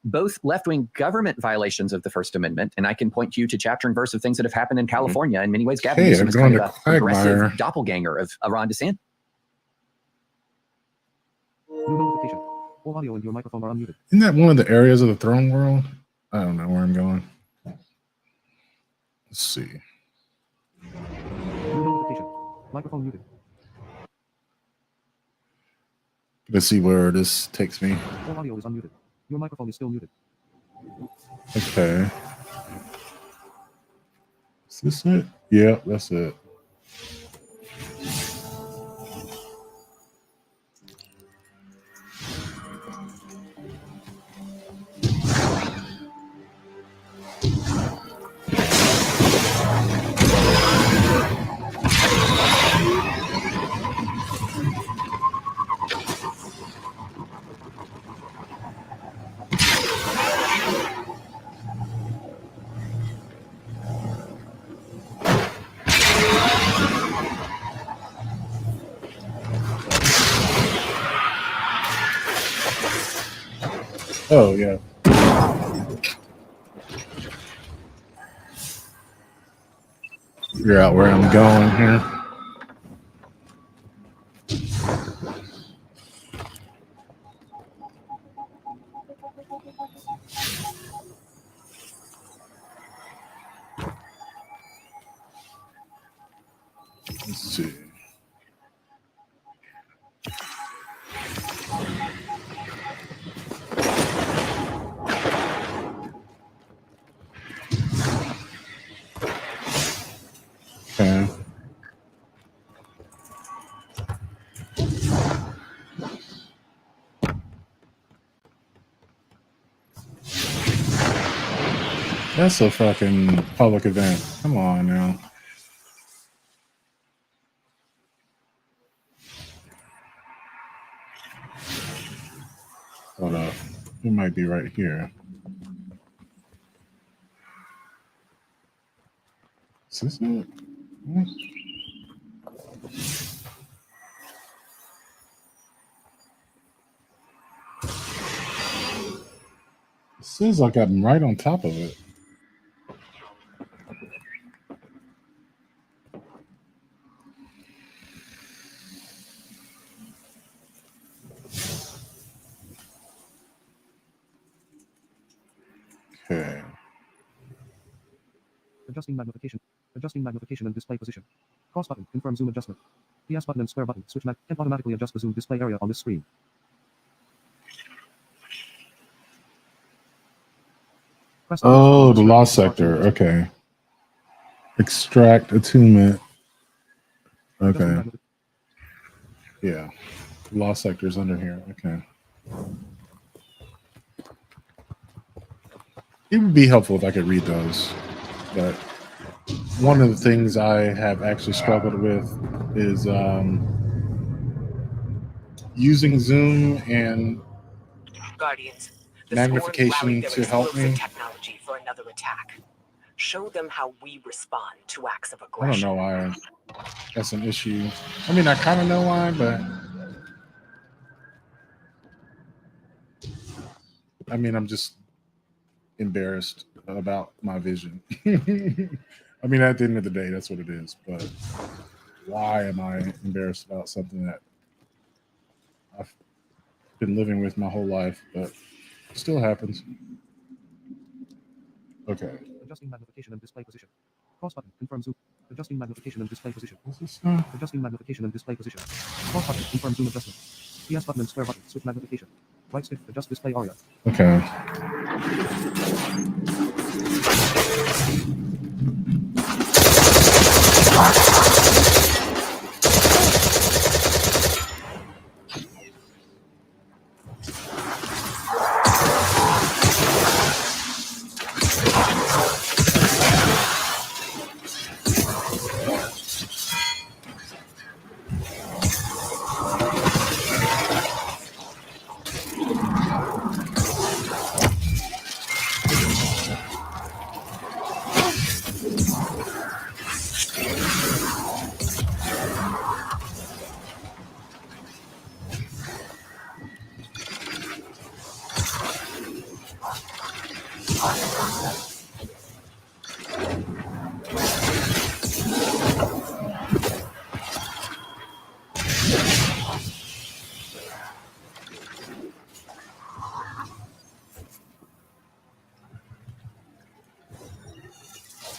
both left-wing government violations of the First Amendment. And I can point you to chapter and verse of things that have happened in California. In many ways, Gavin Hey, Newsom I'm is going kind to of a progressive Quagmire. doppelganger of Ron DeSantis. New notification. All audio and your microphone are unmuted. Isn't that one of the areas of the throne world? I don't know where I'm going. Let's see. New notification. Microphone muted. Let's see where this takes me. All audio is unmuted. Your microphone is still muted. Okay. Is this it? Yeah, that's it. Oh, yeah. Figure out where I'm going here. Let's see. Okay. That's a fucking public event. Come on now. Hold up. It might be right here. Is this it? It says like I'm right on top of it. Okay. Adjusting magnification. Adjusting magnification and display position. Cross button. Confirm zoom adjustment. PS button and square button. Switch mag. Can automatically adjust the zoom display area on this screen. Press Oh, the zoom law display sector. area. Okay. Extract attunement. Adjusting Okay. magnification. Yeah. Law sector is under here. Okay. It would be helpful if I could read those. But one of the things I have actually struggled with is using Zoom and Guardians, the magnification Sworn rallied their to help explosive me. technology for another attack. Show them how we respond to acts of I don't aggression. know why that's an issue. I mean, I kind of know why, but I mean, I'm just embarrassed about my vision. I mean, at the end of the day, that's what it is. But why am I embarrassed about something that I've been living with my whole life, but it still happens? Okay. Adjusting magnification and display position. Cross button. Confirm zoom. Adjusting magnification and display position. What's this? Adjusting magnification and display position. Cross button. Confirm zoom adjustment. PS button and square button. Switch magnification. Right stick. Adjust display area. Okay.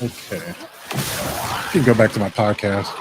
Okay. I can go back to my podcast.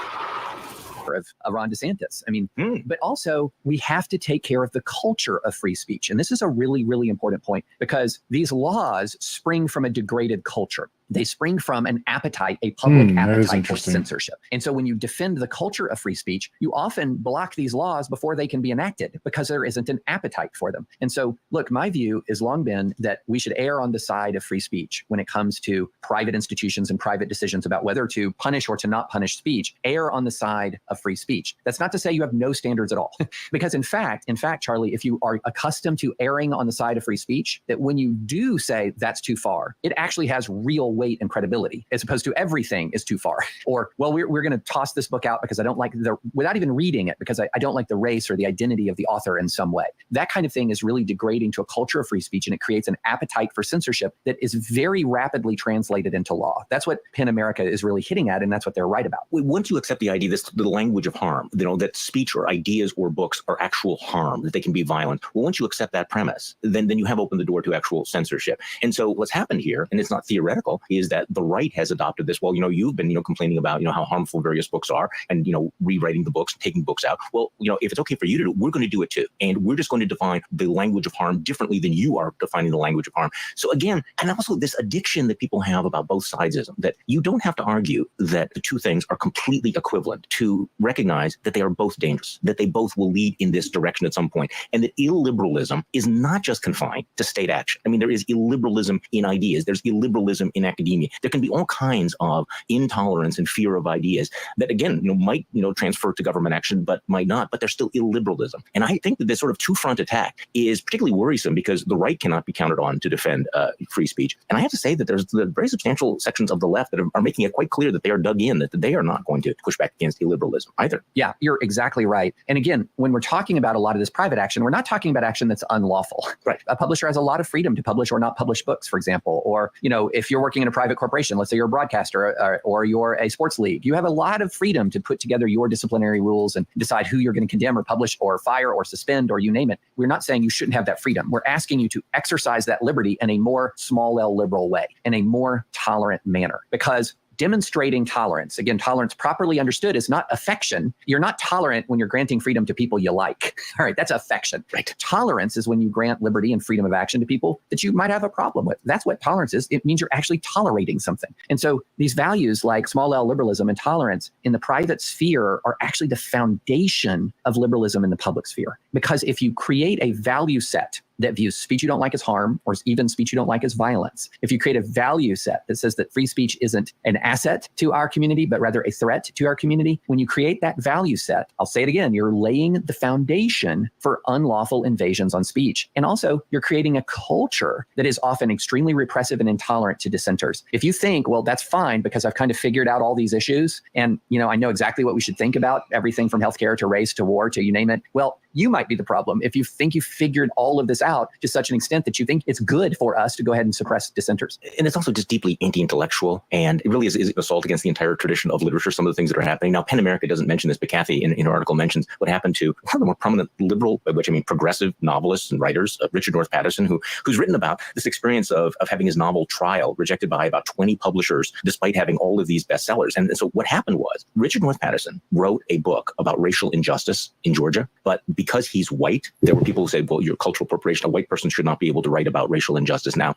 Of Ron DeSantis. I mean, Hmm. but also we have to take care of the culture of free speech. And this is a really, really important point because these laws spring from a degraded culture. They spring from an appetite, a public That is appetite for interesting. censorship. And so when you defend the culture of free speech, you often block these laws before they can be enacted because there isn't an appetite for them. And so, look, my view has long been that we should err on the side of free speech when it comes to private institutions and private decisions about whether to punish or to not punish speech. Err on the side of free speech. That's not to say you have no standards at all. Because in fact, Charlie, if you are accustomed to erring on the side of free speech, that when you do say that's too far, it actually has real weight and credibility, as opposed to everything is too far. Or, well, we're going to toss this book out because I don't like without even reading it, because I don't like the race or the identity of the author in some way. That kind of thing is really degrading to a culture of free speech, and it creates an appetite for censorship that is very rapidly translated into law. That's what PEN America is really hitting at, and that's what they're right about. Once you accept the idea, the language of harm, that speech or ideas or books are actual harm, that they can be violent. Well, once you accept that premise, then you have opened the door to actual censorship. And so what's happened here, and it's not theoretical, is that the right has adopted this. Well, you've been, complaining about, how harmful various books are and, rewriting the books, taking books out. Well, if it's okay for you to do it, we're going to do it too. And we're just going to define the language of harm differently than you are defining the language of harm. So again, and also this addiction that people have about both sidesism, that you don't have to argue that the two things are completely equivalent to recognize that they are both dangerous, that they both will lead in this direction at some point, and that illiberalism is not just confined to state action. I mean, there is illiberalism in ideas. There's illiberalism in academia. There can be all kinds of intolerance and fear of ideas that, again, might, transfer to government action, but might not, but there's still illiberalism. And I think that this sort of two-front attack is particularly worrisome because the right cannot be counted on to defend free speech. And I have to say that there's the very substantial sections of the left that are making it quite clear that they are dug in, that they are not going to push back against illiberalism either. Yeah, you're exactly right. And again, when we're talking about a lot of this private action, we're not talking about action that's unlawful. Right. A publisher has a lot of freedom to publish or not publish books, for example. Or, if you're working in a private corporation, let's say you're a broadcaster or you're a sports league, you have a lot of freedom to put together your disciplinary rules and decide who you're going to condemn or publish or fire or suspend or you name it. We're not saying you shouldn't have that freedom. We're asking you to exercise that liberty in a more small L liberal way, in a more tolerant manner, because demonstrating tolerance, again, tolerance properly understood is not affection. You're not tolerant when you're granting freedom to people you like. All right, that's affection. Right. Tolerance is when you grant liberty and freedom of action to people that you might have a problem with. That's what tolerance is. It means you're actually tolerating something. And so these values like small L liberalism and tolerance in the private sphere are actually the foundation of liberalism in the public sphere. Because if you create a value set that views speech you don't like as harm, or even speech you don't like as violence, if you create a value set that says that free speech isn't an asset to our community, but rather a threat to our community, when you create that value set, I'll say it again, you're laying the foundation for unlawful invasions on speech. And also, you're creating a culture that is often extremely repressive and intolerant to dissenters. If you think, well, that's fine because I've kind of figured out all these issues, and I know exactly what we should think about, everything from healthcare to race to war to you name it, well, you might be the problem if you think you figured all of this out to such an extent that you think it's good for us to go ahead and suppress dissenters. And it's also just deeply anti-intellectual, and it really is an assault against the entire tradition of literature, some of the things that are happening. Now, PEN America doesn't mention this, but Kathy in her article mentions what happened to one of the more prominent liberal, by which I mean progressive novelists and writers, Richard North Patterson, who's written about this experience of having his novel Trial rejected by about 20 publishers, despite having all of these bestsellers. And so what happened was Richard North Patterson wrote a book about racial injustice in Georgia, but because he's white, there were people who said, well, you're cultural appropriation. A white person should not be able to write about racial injustice. Now,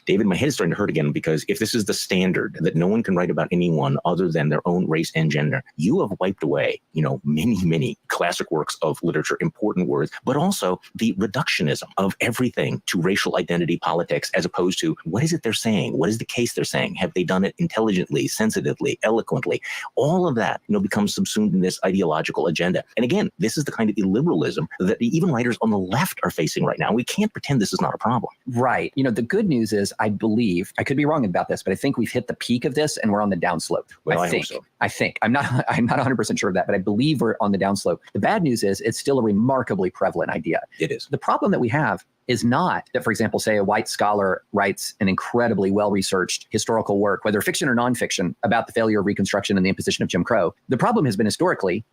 David, my head is starting to hurt again, because if this is the standard that no one can write about anyone other than their own race and gender, you have wiped away, many, many classic works of literature, important words, but also the reductionism of everything to racial identity politics, as opposed to what is it they're saying? What is the case they're saying? Have they done it intelligently, sensitively, eloquently? All of that, becomes subsumed in this ideological agenda. And again, this is the kind of illiberalism that even writers on the left are facing right now. We can't pretend this is not a problem. Right. The good news is, I believe, I could be wrong about this, but I think we've hit the peak of this and we're on the downslope. Well, I hope so. I think. I'm not 100% sure of that, but I believe we're on the downslope. The bad news is it's still a remarkably prevalent idea. It is. The problem that we have is not that, for example, say a white scholar writes an incredibly well-researched historical work, whether fiction or nonfiction, about the failure of Reconstruction and the imposition of Jim Crow. The problem has been historically,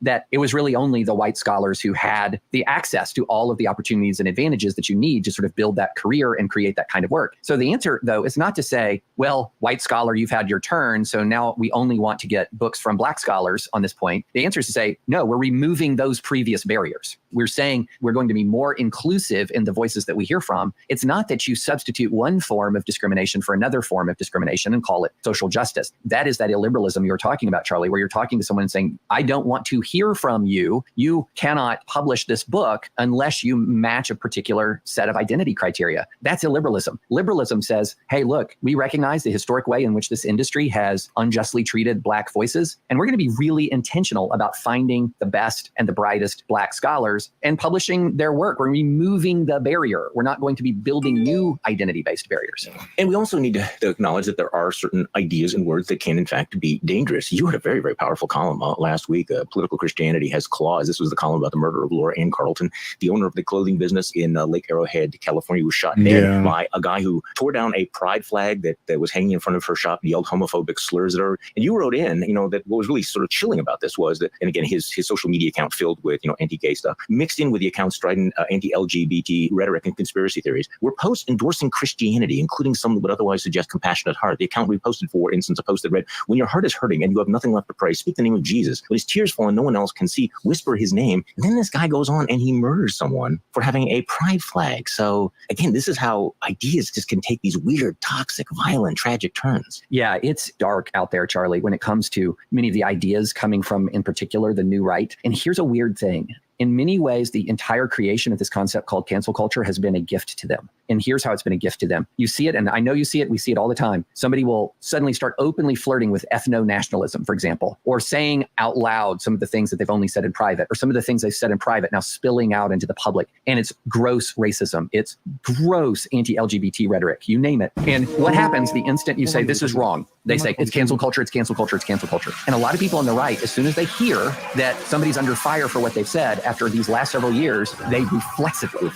that it was really only the white scholars who had the access to all of the opportunities and advantages that you need to sort of build that career and create that kind of work. So the answer, though, is not to say, well, white scholar, you've had your turn, so now we only want to get books from black scholars on this point. The answer is to say, no, we're removing those previous barriers. We're saying we're going to be more inclusive in the voices that we hear from. It's not that you substitute one form of discrimination for another form of discrimination and call it social justice. That is that illiberalism you're talking about, Charlie, where you're talking to someone and saying, I don't want to hear from you. You cannot publish this book unless you match a particular set of identity criteria. That's illiberalism. Liberalism says, hey, look, we recognize the historic way in which this industry has unjustly treated black voices, and we're going to be really intentional about finding the best and the brightest black scholars and publishing their work. We're removing the barrier. We're not going to be building new identity-based barriers. And we also need to acknowledge that there are certain ideas and words that can, in fact, be dangerous. You had a very, very powerful column last week. Political Christianity Has Claws. This was the column about the murder of Laura Ann Carlton, the owner of the clothing business in Lake Arrowhead, California, who was shot dead by a guy who tore down a pride flag that was hanging in front of her shop, yelled homophobic slurs at her. And you wrote in, that what was really sort of chilling about this was that, and again, his social media account filled with, anti-gay stuff, mixed in with the account strident anti-LGBT LGBT rhetoric and conspiracy theories were posts endorsing Christianity, including some that would otherwise suggest compassionate heart. The account we posted, for instance, a post that read, "When your heart is hurting and you have nothing left to pray, speak the name of Jesus. When his tears fall and no one else can see, whisper his name." And then this guy goes on and he murders someone for having a pride flag. So again, this is how ideas just can take these weird, toxic, violent, tragic turns. Yeah, it's dark out there, Charlie, when it comes to many of the ideas coming from, in particular, the new right. And here's a weird thing. In many ways, the entire creation of this concept called cancel culture has been a gift to them. And here's how it's been a gift to them. You see it, and I know you see it, we see it all the time. Somebody will suddenly start openly flirting with ethno-nationalism, for example, or saying out loud some of the things that they've only said in private, or some of the things they've said in private now spilling out into the public. And it's gross racism. It's gross anti-LGBT rhetoric, you name it. And what happens the instant you say, this is wrong? They say, it's cancel culture, it's cancel culture, it's cancel culture. And a lot of people on the right, as soon as they hear that somebody's under fire for what they've said after these last several years, they reflexively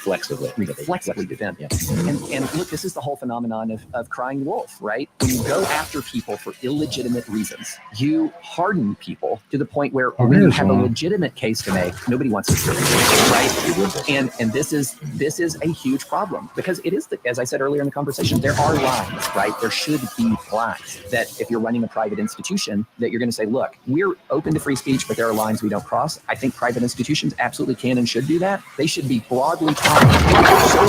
defend. Yeah. And look, this is the whole phenomenon of crying wolf, right? When you go after people for illegitimate reasons, you harden people to the point where when you have a legitimate case to make, nobody wants to hear it, right? And this is a huge problem because it is, as I said earlier in the conversation, there are lines, right? There should be lines that if you're running a private institution, that you're going to say, look, we're open to free speech, but there are lines we don't cross. I think private institutions absolutely can and should do that. They should be broadly tolerant. So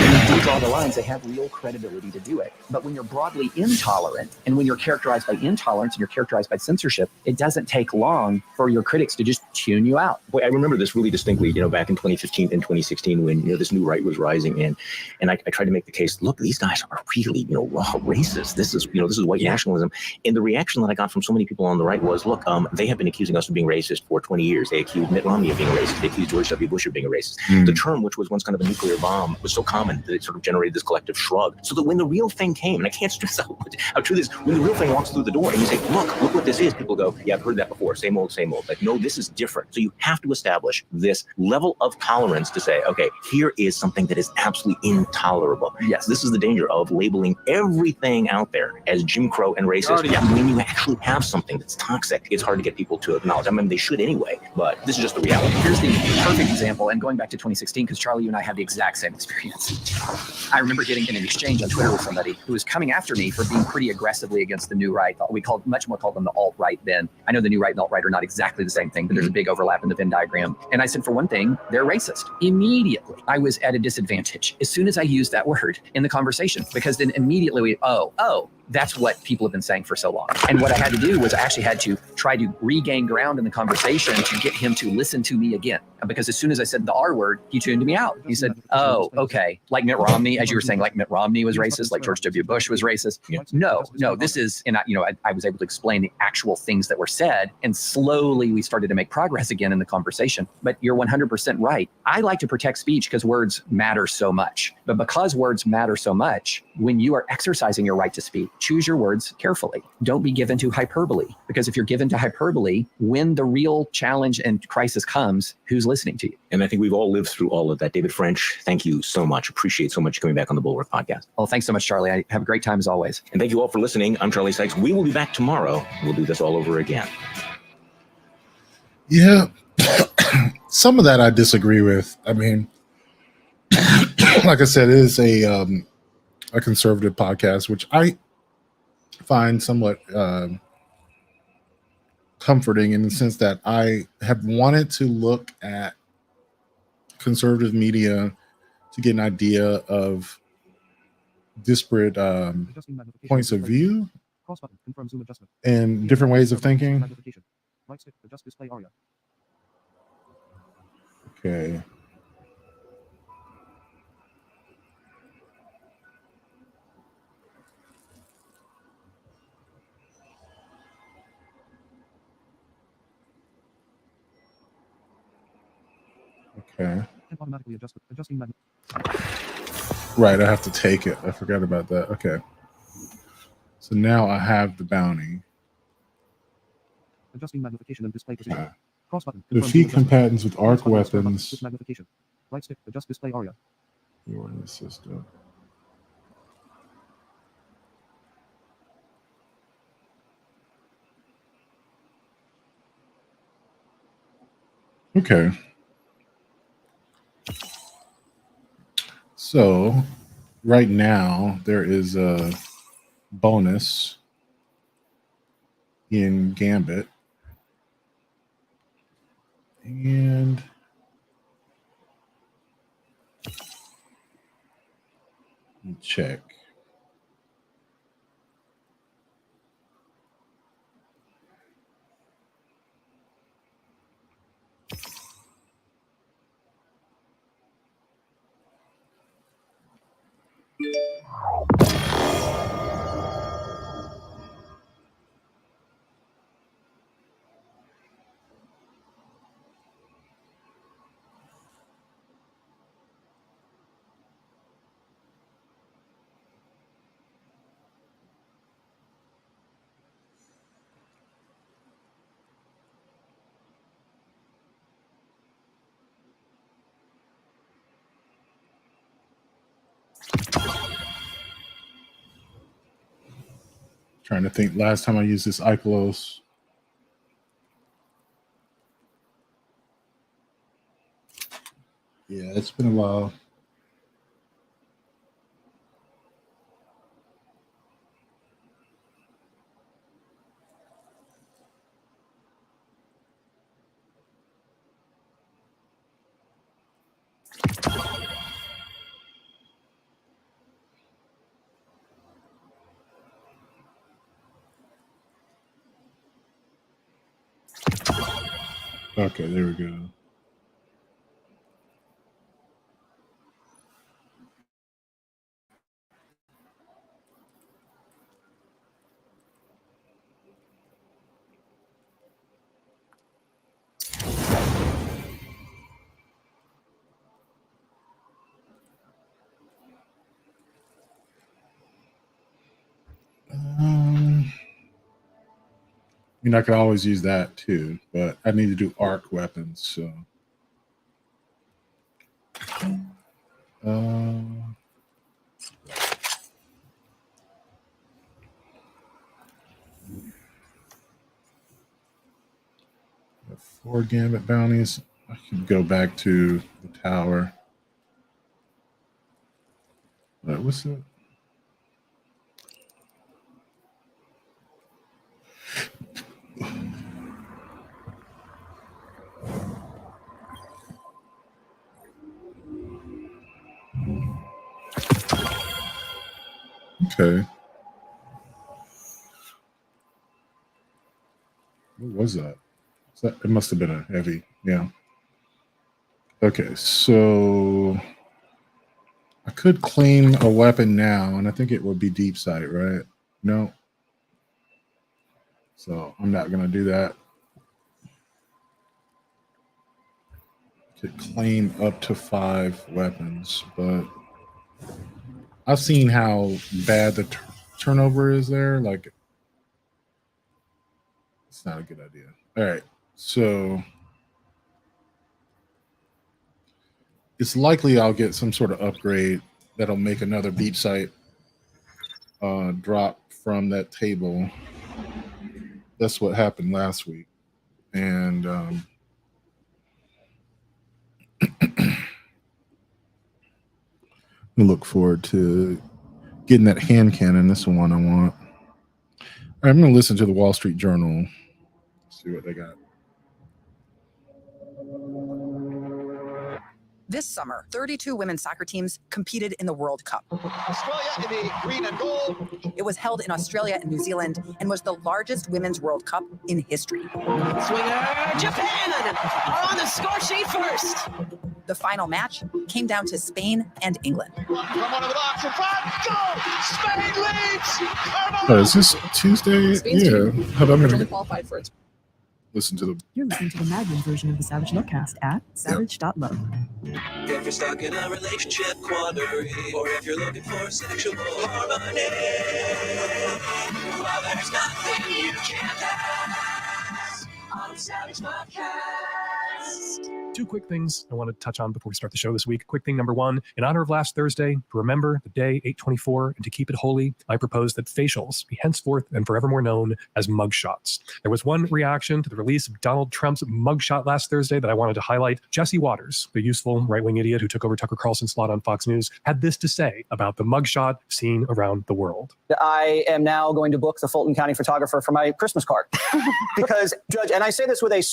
when you do draw the lines, they have real credibility to do it. But when you're broadly intolerant, and when you're characterized by intolerance and you're characterized by censorship, it doesn't take long for your critics to just tune you out. Boy, I remember this really distinctly, back in 2015 and 2016 when, this new right was rising in. And I tried to make the case, look, these guys are really, raw racist. This is white nationalism. And the reaction that I got from so many people on the right was, look, they have been accusing us of being racist for 20 years. They accused Mitt Romney of being a racist. They accused George W. Bush of being a racist. The term, which was once kind of a nuclear bomb, was so common that it sort of generated this collective shrug. So that when the real thing came, and I can't stress how true this is, when the real thing walks through the door and you say, look what this is, people go, yeah, I've heard that before. Same old, same old. Like, no, this is different. So you have to establish this level of tolerance to say, okay, here is something that is absolutely intolerable. Yes. This is the danger of labeling everything out there as Jim Crow and racist. When you actually have something that's toxic, it's hard to get people to acknowledge. I mean, they should anyway, but this is just the reality. Here's the perfect example, and going back to 2016, because Charlie, you and I have the exact same experience. I remember getting in an exchange on Twitter with somebody who was coming after me for being pretty aggressively against the new right. We much more called them the alt-right then. I know the new right and alt-right are not exactly the same thing, but there's a big overlap in the Venn diagram. And I said, for one thing, they're racist. Immediately, I was at a disadvantage as soon as I used that word in the conversation, because then immediately that's what people have been saying for so long. And what I had to do was I actually had to try to regain ground in the conversation to get him to listen to me again. Because as soon as I said the R word, he tuned me out. He said, oh, okay. Like Mitt Romney, as you were saying, like Mitt Romney was racist, like George W. Bush was racist. No, this is, and I was able to explain the actual things that were said. And slowly we started to make progress again in the conversation. But you're 100% right. I like to protect speech because words matter so much. But because words matter so much, when you are exercising your right to speak, choose your words carefully. Don't be given to hyperbole, because if you're given to hyperbole, when the real challenge and crisis comes, who's listening to you? And I think we've all lived through all of that. David French, thank you so much. Appreciate so much coming back on the Bulwark podcast. Well, thanks so much, Charlie. I have a great time as always. And thank you all for listening. I'm Charlie Sykes. We will be back tomorrow. We'll do this all over again. Yeah. Some of that I disagree with. I mean, like I said, it is a conservative podcast, which I find somewhat comforting in the sense that I have wanted to look at conservative media to get an idea of disparate points of view Cross button, confirm zoom adjustment. and different ways of thinking. Magnification. Right stick, adjust display area. Okay. Okay. And automatically adjusting Right, I have to take it. I forgot about that. Okay. So now I have the bounty. adjusting magnification and display position. Cross button. confirm zoom Defeat adjustment. combatants with arc Cross button, square button, weapons. switch magnification. Right stick, adjust display area. You are in the system. Okay. So right now there is a bonus in Gambit. And let me check. Trying to think last time I used this Ikelos. Yeah, it's been a while. Okay, there we go. I mean, I could always use that too, but I need to do arc weapons. So, got 4 Gambit bounties. I can go back to the tower. What's that? Okay. What was that? It must have been a heavy. Yeah. Okay, so I could claim a weapon now, and I think it would be deep sight, right? No. So I'm not going to do that. Could claim up to 5 weapons, but I've seen how bad the turnover is there. Like, it's not a good idea. All right, so it's likely I'll get some sort of upgrade that'll make another beach site drop from that table. That's what happened last week, and I look forward to getting that hand cannon. This one I want. All right, I'm going to listen to the Wall Street Journal. See what they got. This summer, 32 women's soccer teams competed in the World Cup. Australia in the green and gold. It was held in Australia and New Zealand and was the largest women's World Cup in history. Swinger, Japan are on the score sheet first. The final match came down to Spain and England. From one of the box in front, goal! Spain leads! Come on! Oh, is this Tuesday? Spain's Yeah. team I'm going only to qualified for its. listen to the. You're listening to the Magnum version of the Savage Lookcast at savage.love. If you're stuck in a relationship quandary, or if you're looking for sexual harmony, well, there's nothing you can't ask on Savage Podcast. Two quick things I want to touch on before we start the show this week. Quick thing number one, in honor of last Thursday, to remember the day 8/24 and to keep it holy, I propose that facials be henceforth and forevermore known as mugshots. There was one reaction to the release of Donald Trump's mugshot last Thursday that I wanted to highlight. Jesse Waters, the useful right-wing idiot who took over Tucker Carlson's slot on Fox News, had this to say about the mugshot seen around the world. I am now going to book the Fulton County photographer for my Christmas card. Because, Judge, and I say this with a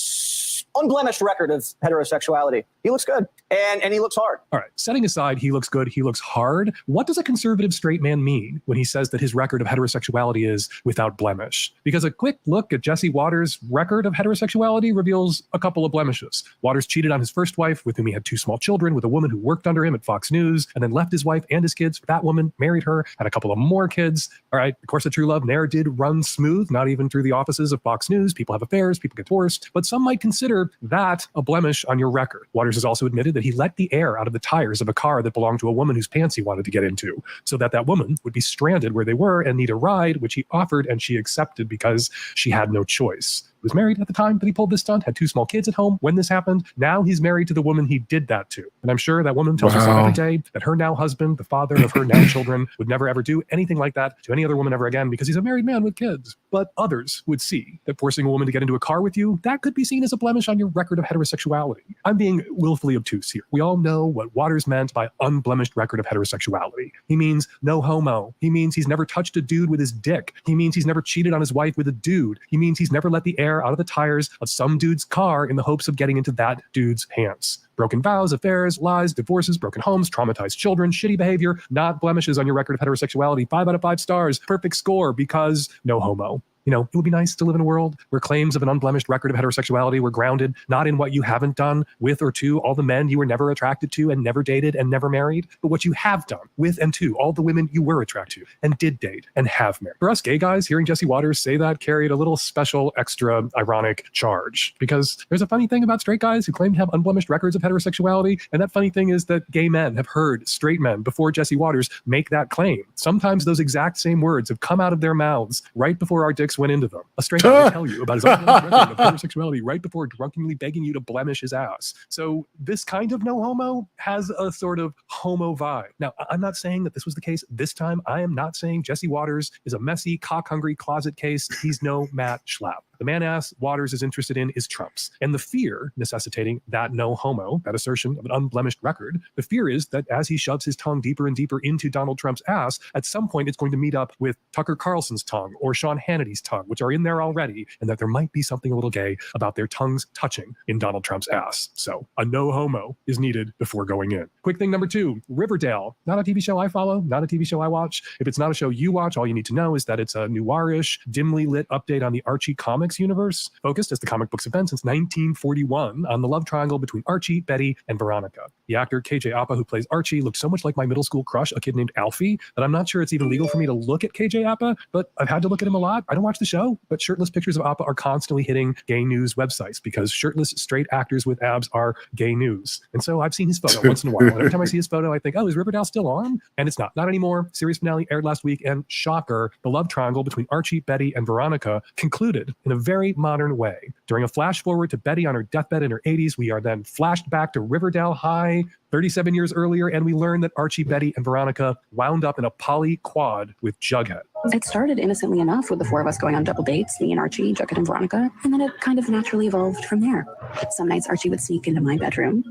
unblemished record of heterosexuality, he looks good and he looks hard. All right, setting aside he looks good, he looks hard, what does a conservative straight man mean when he says that his record of heterosexuality is without blemish? Because a quick look at Jesse Waters' record of heterosexuality reveals a couple of blemishes. Waters cheated on his first wife, with whom he had 2 small children, with a woman who worked under him at Fox News, and then left his wife and his kids for that woman, married her, had a couple of more kids. All right, of course, the true love ne'er did run smooth, not even through the offices of Fox News. People have affairs, people get divorced, but some might consider that a blemish on your record. Waters has also admitted that he let the air out of the tires of a car that belonged to a woman whose pants he wanted to get into, so that that woman would be stranded where they were and need a ride, which he offered and she accepted because she had no choice. He was married at the time that he pulled this stunt, had 2 small kids at home when this happened. Now he's married to the woman he did that to. And I'm sure that woman tells herself every day that her now husband, the father of her now children, would never ever do anything like that to any other woman ever again because he's a married man with kids. But others would see that forcing a woman to get into a car with you, that could be seen as a blemish on your record of heterosexuality. I'm being willfully obtuse here. We all know what Waters meant by unblemished record of heterosexuality. He means no homo. He means he's never touched a dude with his dick. He means he's never cheated on his wife with a dude. He means he's never let the air out of the tires of some dude's car in the hopes of getting into that dude's hands. Broken vows, affairs, lies, divorces, broken homes, traumatized children, shitty behavior, not blemishes on your record of heterosexuality. 5 out of 5 stars, perfect score because no homo. You know, it would be nice to live in a world where claims of an unblemished record of heterosexuality were grounded not in what you haven't done with or to all the men you were never attracted to and never dated and never married, but what you have done with and to all the women you were attracted to and did date and have married. For us gay guys, hearing Jesse Waters say that carried a little special, extra ironic charge, because there's a funny thing about straight guys who claim to have unblemished records of heterosexuality, and that funny thing is that gay men have heard straight men before Jesse Waters make that claim. Sometimes those exact same words have come out of their mouths right before our dicks went into them. A straight man will tell you about his unblemished record of heterosexuality right before drunkenly begging you to blemish his ass. So this kind of no homo has a sort of homo vibe. Now, I'm not saying that this was the case this time. I am not saying Jesse Waters is a messy, cock-hungry closet case. He's no Matt Schlapp. The man-ass Waters is interested in is Trump's. And the fear necessitating that no homo, that assertion of an unblemished record, the fear is that as he shoves his tongue deeper and deeper into Donald Trump's ass, at some point it's going to meet up with Tucker Carlson's tongue or Sean Hannity's tongue, which are in there already, and that there might be something a little gay about their tongues touching in Donald Trump's ass. So a no homo is needed before going in. Quick thing number 2, Riverdale. Not a TV show I follow, not a TV show I watch. If it's not a show you watch, all you need to know is that it's a noirish, dimly lit update on the Archie comics universe, focused as the comic books have been since 1941 on the love triangle between Archie, Betty, and Veronica. The actor KJ Apa, who plays Archie, looks so much like my middle school crush, a kid named Alfie, that I'm not sure it's even legal for me to look at KJ Apa, but I've had to look at him a lot. I don't watch the show, but shirtless pictures of Apa are constantly hitting gay news websites because shirtless straight actors with abs are gay news. And so I've seen his photo once in a while. And every time I see his photo, I think, oh, is Riverdale still on? And it's not anymore. Series finale aired last week, and shocker, the love triangle between Archie, Betty, and Veronica concluded in a very modern way. During a flash forward to Betty on her deathbed in her 80s, we are then flashed back to Riverdale High 37 years earlier, and we learn that Archie, Betty, and Veronica wound up in a poly quad with Jughead. It started innocently enough with the 4 of us going on double dates, me and Archie, Jughead, and Veronica, and then it kind of naturally evolved from there. Some nights Archie would sneak into my bedroom,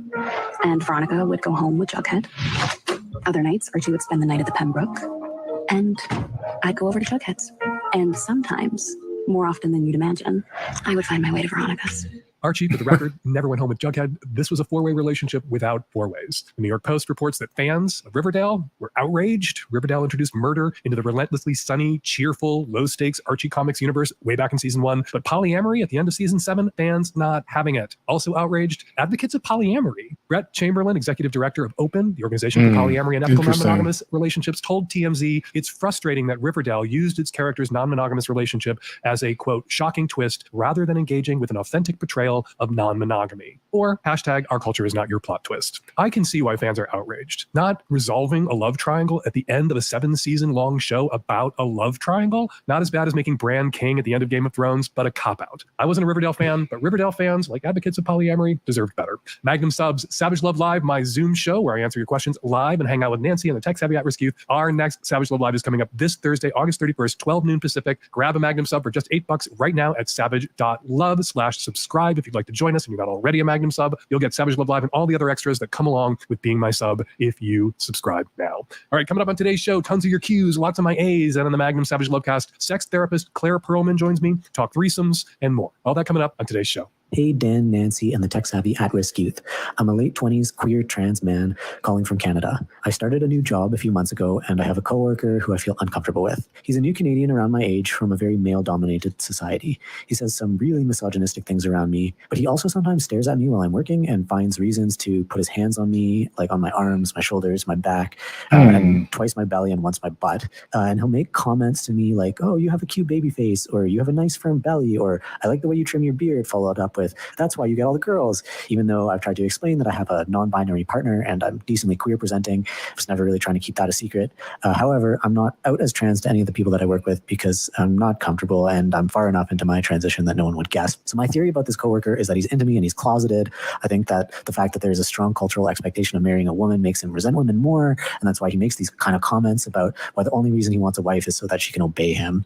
and Veronica would go home with Jughead. Other nights Archie would spend the night at the Pembroke, and I'd go over to Jughead's. And sometimes, more often than you'd imagine, I would find my way to Veronica's. Archie, for the record, never went home with Jughead. This was a 4-way relationship without 4 ways. The New York Post reports that fans of Riverdale were outraged. Riverdale introduced murder into the relentlessly sunny, cheerful, low-stakes Archie comics universe way back in season 1. But polyamory at the end of season 7, fans not having it. Also outraged, advocates of polyamory. Brett Chamberlain, executive director of OPEN, the Organization for Polyamory and Ethical Non-Monogamous Relationships, told TMZ it's frustrating that Riverdale used its character's non-monogamous relationship as a, quote, shocking twist rather than engaging with an authentic portrayal tale of non-monogamy. Or hashtag our culture is not your plot twist. I can see why fans are outraged. Not resolving a love triangle at the end of a 7-season-long show about a love triangle, not as bad as making Bran king at the end of Game of Thrones, but a cop-out. I wasn't a Riverdale fan, but Riverdale fans, like advocates of polyamory, deserved better. Magnum subs, Savage Love Live, my Zoom show where I answer your questions live and hang out with Nancy and the tech-savvy at-risk youth. Our next Savage Love Live is coming up this Thursday, August 31st, 12 noon Pacific. Grab a Magnum sub for just $8 right now at savage.love/subscribe. If you'd like to join us and you're not already a Magnum sub, you'll get Savage Love Live and all the other extras that come along with being my sub if you subscribe now. All right, coming up on today's show, tons of your Q's, lots of my A's, and on the Magnum Savage Lovecast, sex therapist Claire Perlman joins me, talk threesomes, and more. All that coming up on today's show. Hey, Dan, Nancy, and the tech-savvy at-risk youth. I'm a late 20s queer trans man calling from Canada. I started a new job a few months ago, and I have a coworker who I feel uncomfortable with. He's a new Canadian around my age from a very male-dominated society. He says some really misogynistic things around me, but he also sometimes stares at me while I'm working and finds reasons to put his hands on me, like on my arms, my shoulders, my back, and twice my belly and once my butt. And he'll make comments to me like, oh, you have a cute baby face, or you have a nice firm belly, or I like the way you trim your beard, followed up with, that's why you get all the girls. Even though I've tried to explain that I have a non-binary partner and I'm decently queer presenting, I was never really trying to keep that a secret. However, I'm not out as trans to any of the people that I work with because I'm not comfortable and I'm far enough into my transition that no one would guess. So my theory about this coworker is that he's into me and he's closeted. I think that the fact that there's a strong cultural expectation of marrying a woman makes him resent women more, and that's why he makes these kind of comments about why the only reason he wants a wife is so that she can obey him.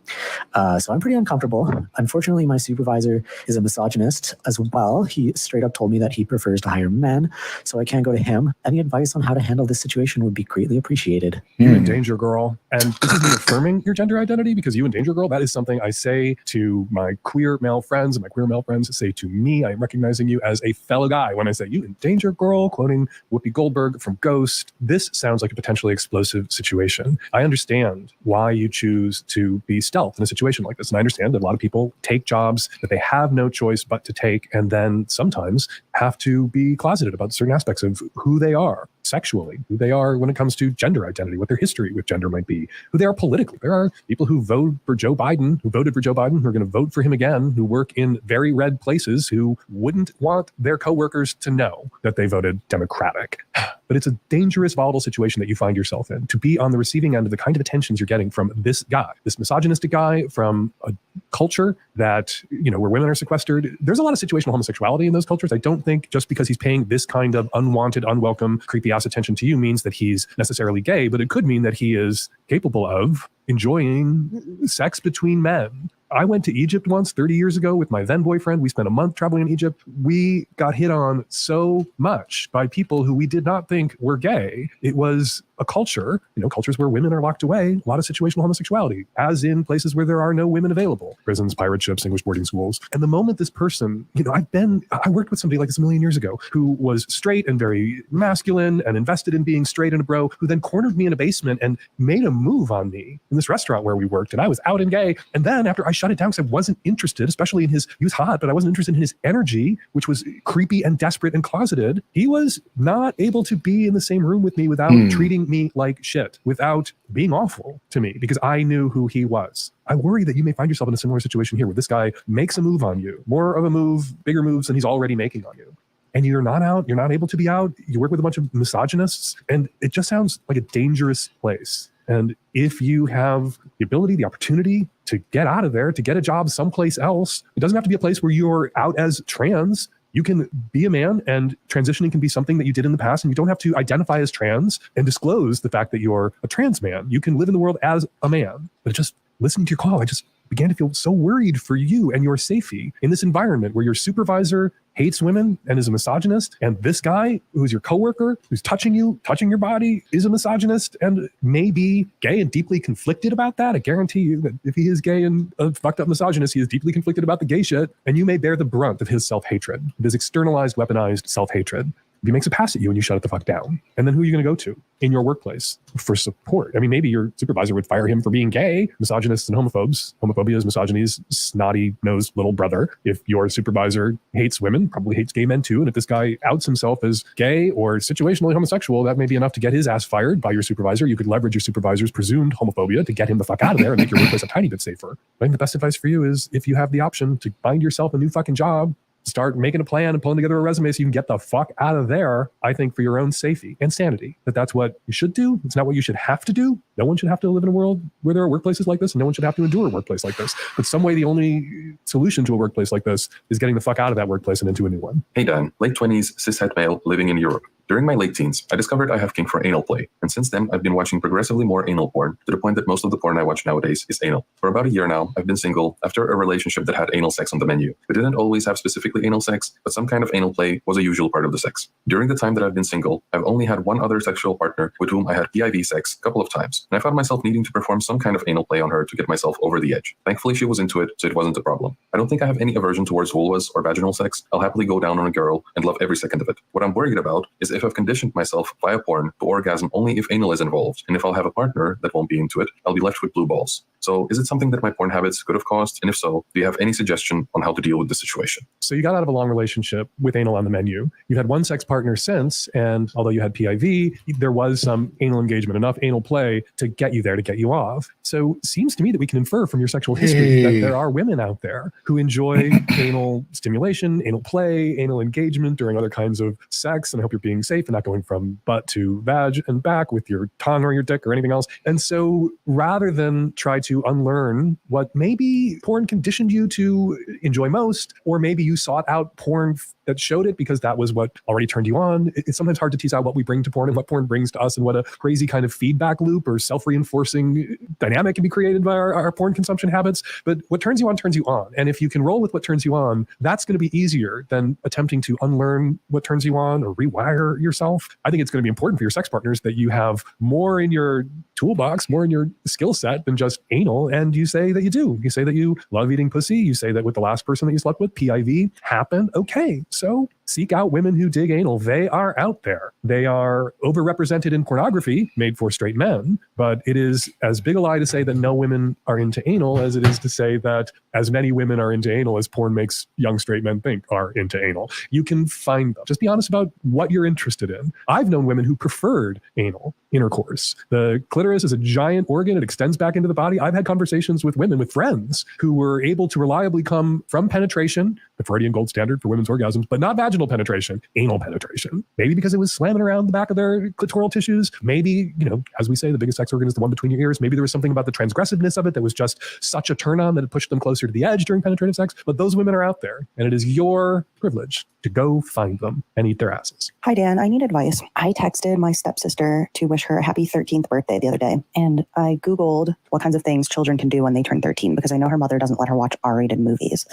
So I'm pretty uncomfortable. Unfortunately, my supervisor is a misogynist as well. He straight up told me that he prefers to hire men, so I can't go to him. Any advice on how to handle this situation would be greatly appreciated. You in danger, girl. And this is me affirming your gender identity, because you in danger, girl, that is something I say to my queer male friends, and my queer male friends say to me. I am recognizing you as a fellow guy when I say you in danger, girl, quoting Whoopi Goldberg from Ghost. This sounds like a potentially explosive situation. I understand why you choose to be stealth in a situation like this. And I understand that a lot of people take jobs that they have no choice but to take, and then sometimes have to be closeted about certain aspects of who they are sexually, who they are when it comes to gender identity, what their history with gender might be, who they are politically. There are people who vote for Joe Biden, who voted for Joe Biden, who are going to vote for him again, who work in very red places, who wouldn't want their coworkers to know that they voted Democratic. But it's a dangerous, volatile situation that you find yourself in, to be on the receiving end of the kind of attentions you're getting from this guy, this misogynistic guy from a culture that, you know, where women are sequestered. There's a lot of situational homosexuality in those cultures. I don't think just because he's paying this kind of unwanted, unwelcome, creepy ass attention to you means that he's necessarily gay, but it could mean that he is capable of enjoying sex between men. I went to Egypt once 30 years ago with my then boyfriend. We spent a month traveling in Egypt. We got hit on so much by people who we did not think were gay. It was a culture, you know, cultures where women are locked away, a lot of situational homosexuality, as in places where there are no women available, prisons, pirate ships, English boarding schools. And the moment this person, you know, I worked with somebody like this a million years ago who was straight and very masculine and invested in being straight and a bro, who then cornered me in a basement and made a move on me in this restaurant where we worked. And I was out and gay. And then after I shut it down because I wasn't interested, especially in he was hot, but I wasn't interested in his energy, which was creepy and desperate and closeted. He was not able to be in the same room with me without treating me like shit, without being awful to me, because I knew who he was. I worry that you may find yourself in a similar situation here where this guy makes a move on you, more of a move, bigger moves than he's already making on you. And you're not out, you're not able to be out, you work with a bunch of misogynists, and it just sounds like a dangerous place. And if you have the ability, the opportunity to get out of there, to get a job someplace else, it doesn't have to be a place where you're out as trans. You can be a man, and transitioning can be something that you did in the past, and you don't have to identify as trans and disclose the fact that you're a trans man. You can live in the world as a man. But just listening to your call, I just began to feel so worried for you and your safety in this environment where your supervisor hates women and is a misogynist, and this guy who's your coworker, who's touching you, touching your body, is a misogynist and may be gay and deeply conflicted about that. I guarantee you that if he is gay and a fucked up misogynist, he is deeply conflicted about the gay shit, and you may bear the brunt of his self-hatred, his externalized, weaponized self-hatred. He makes a pass at you and you shut it the fuck down. And then who are you going to go to in your workplace for support? I mean, maybe your supervisor would fire him for being gay. Misogynists and homophobes. Homophobia is misogyny's snotty-nosed little brother. If your supervisor hates women, probably hates gay men too. And if this guy outs himself as gay or situationally homosexual, that may be enough to get his ass fired by your supervisor. You could leverage your supervisor's presumed homophobia to get him the fuck out of there and make your workplace a tiny bit safer. I think the best advice for you is, if you have the option to find yourself a new fucking job, start making a plan and pulling together a resume so you can get the fuck out of there, I think for your own safety and sanity, that's what you should do. It's not what you should have to do. No one should have to live in a world where there are workplaces like this, and no one should have to endure a workplace like this. But some way, the only solution to a workplace like this is getting the fuck out of that workplace and into a new one. Hey Dan, late 20s, cishet male living in Europe. During my late teens, I discovered I have kink for anal play, and since then, I've been watching progressively more anal porn, to the point that most of the porn I watch nowadays is anal. For about a year now, I've been single after a relationship that had anal sex on the menu. We didn't always have specifically anal sex, but some kind of anal play was a usual part of the sex. During the time that I've been single, I've only had one other sexual partner with whom I had PIV sex a couple of times, and I found myself needing to perform some kind of anal play on her to get myself over the edge. Thankfully, she was into it, so it wasn't a problem. I don't think I have any aversion towards vulvas or vaginal sex. I'll happily go down on a girl and love every second of it. What I'm worried about is if I've conditioned myself via porn to orgasm only if anal is involved, and if I'll have a partner that won't be into it, I'll be left with blue balls. So is it something that my porn habits could have caused? And if so, do you have any suggestion on how to deal with the situation? So you got out of a long relationship with anal on the menu. You've had one sex partner since, and although you had PIV, there was some anal engagement, enough anal play to get you there, to get you off. So it seems to me that we can infer from your sexual history that there are women out there who enjoy anal stimulation, anal play, anal engagement during other kinds of sex, and I hope you're being safe and not going from butt to vag and back with your tongue or your dick or anything else. And so rather than try to unlearn what maybe porn conditioned you to enjoy most, or maybe you sought out porn that showed it because that was what already turned you on. It's sometimes hard to tease out what we bring to porn and what porn brings to us, and what a crazy kind of feedback loop or self-reinforcing dynamic can be created by our porn consumption habits. But what turns you on turns you on. And if you can roll with what turns you on, that's going to be easier than attempting to unlearn what turns you on or rewire yourself. I think it's going to be important for your sex partners that you have more in your toolbox, more in your skill set than just anal. And you say that you do. You say that you love eating pussy. You say that with the last person that you slept with, PIV happened. Okay. So seek out women who dig anal. They are out there. They are overrepresented in pornography made for straight men, but it is as big a lie to say that no women are into anal as it is to say that as many women are into anal as porn makes young straight men think are into anal. You can find them. Just be honest about what you're interested in. I've known women who preferred anal intercourse. The clitoris is a giant organ. It extends back into the body. I've had conversations with women, with friends, who were able to reliably come from penetration, the Freudian gold standard for women's orgasms, but not vaginal penetration, anal penetration. Maybe because it was slamming around the back of their clitoral tissues. Maybe, as we say, the biggest sex organ is the one between your ears. Maybe there was something about the transgressiveness of it that was just such a turn on that it pushed them closer to the edge during penetrative sex. But those women are out there, and it is your privilege to go find them and eat their asses. Hi, Dan. I need advice. I texted my stepsister to wish her a happy 13th birthday the other day, and I Googled what kinds of things children can do when they turn 13, because I know her mother doesn't let her watch R-rated movies.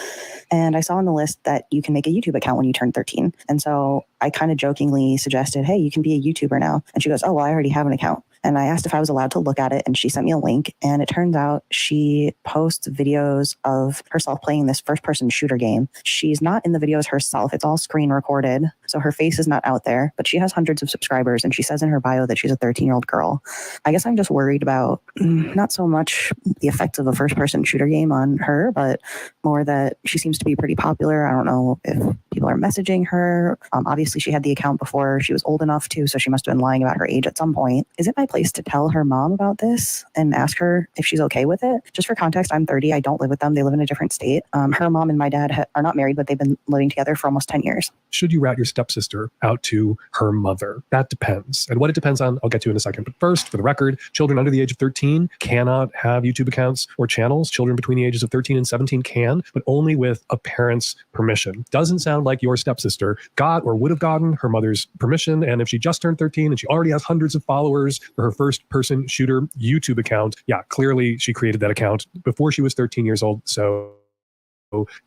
And I saw on the list that you can make a YouTube account when you turn 13. And so I kind of jokingly suggested, hey, you can be a YouTuber now. And she goes, oh, well, I already have an account. And I asked if I was allowed to look at it, and she sent me a link. And it turns out she posts videos of herself playing this first-person shooter game. She's not in the videos herself. It's all screen recorded, so her face is not out there. But she has hundreds of subscribers, and she says in her bio that she's a 13-year-old girl. I guess I'm just worried about not so much the effects of a first-person shooter game on her, but more that she seems to be pretty popular. I don't know if people are messaging her. Obviously, she had the account before she was old enough to, so she must have been lying about her age at some point. Is it my place to tell her mom about this and ask her if she's okay with it? Just for context, I'm 30. I don't live with them. They live in a different state. Her mom and my dad are not married, but they've been living together for almost 10 years. Should you rat your stepsister out to her mother? That depends. And what it depends on, I'll get to in a second. But first, for the record, children under the age of 13 cannot have YouTube accounts or channels. Children between the ages of 13 and 17 can, but only with a parent's permission. Doesn't sound like your stepsister got or would have gotten her mother's permission. And if she just turned 13 and she already has hundreds of followers for her first-person shooter YouTube account, yeah, clearly she created that account before she was 13 years old. So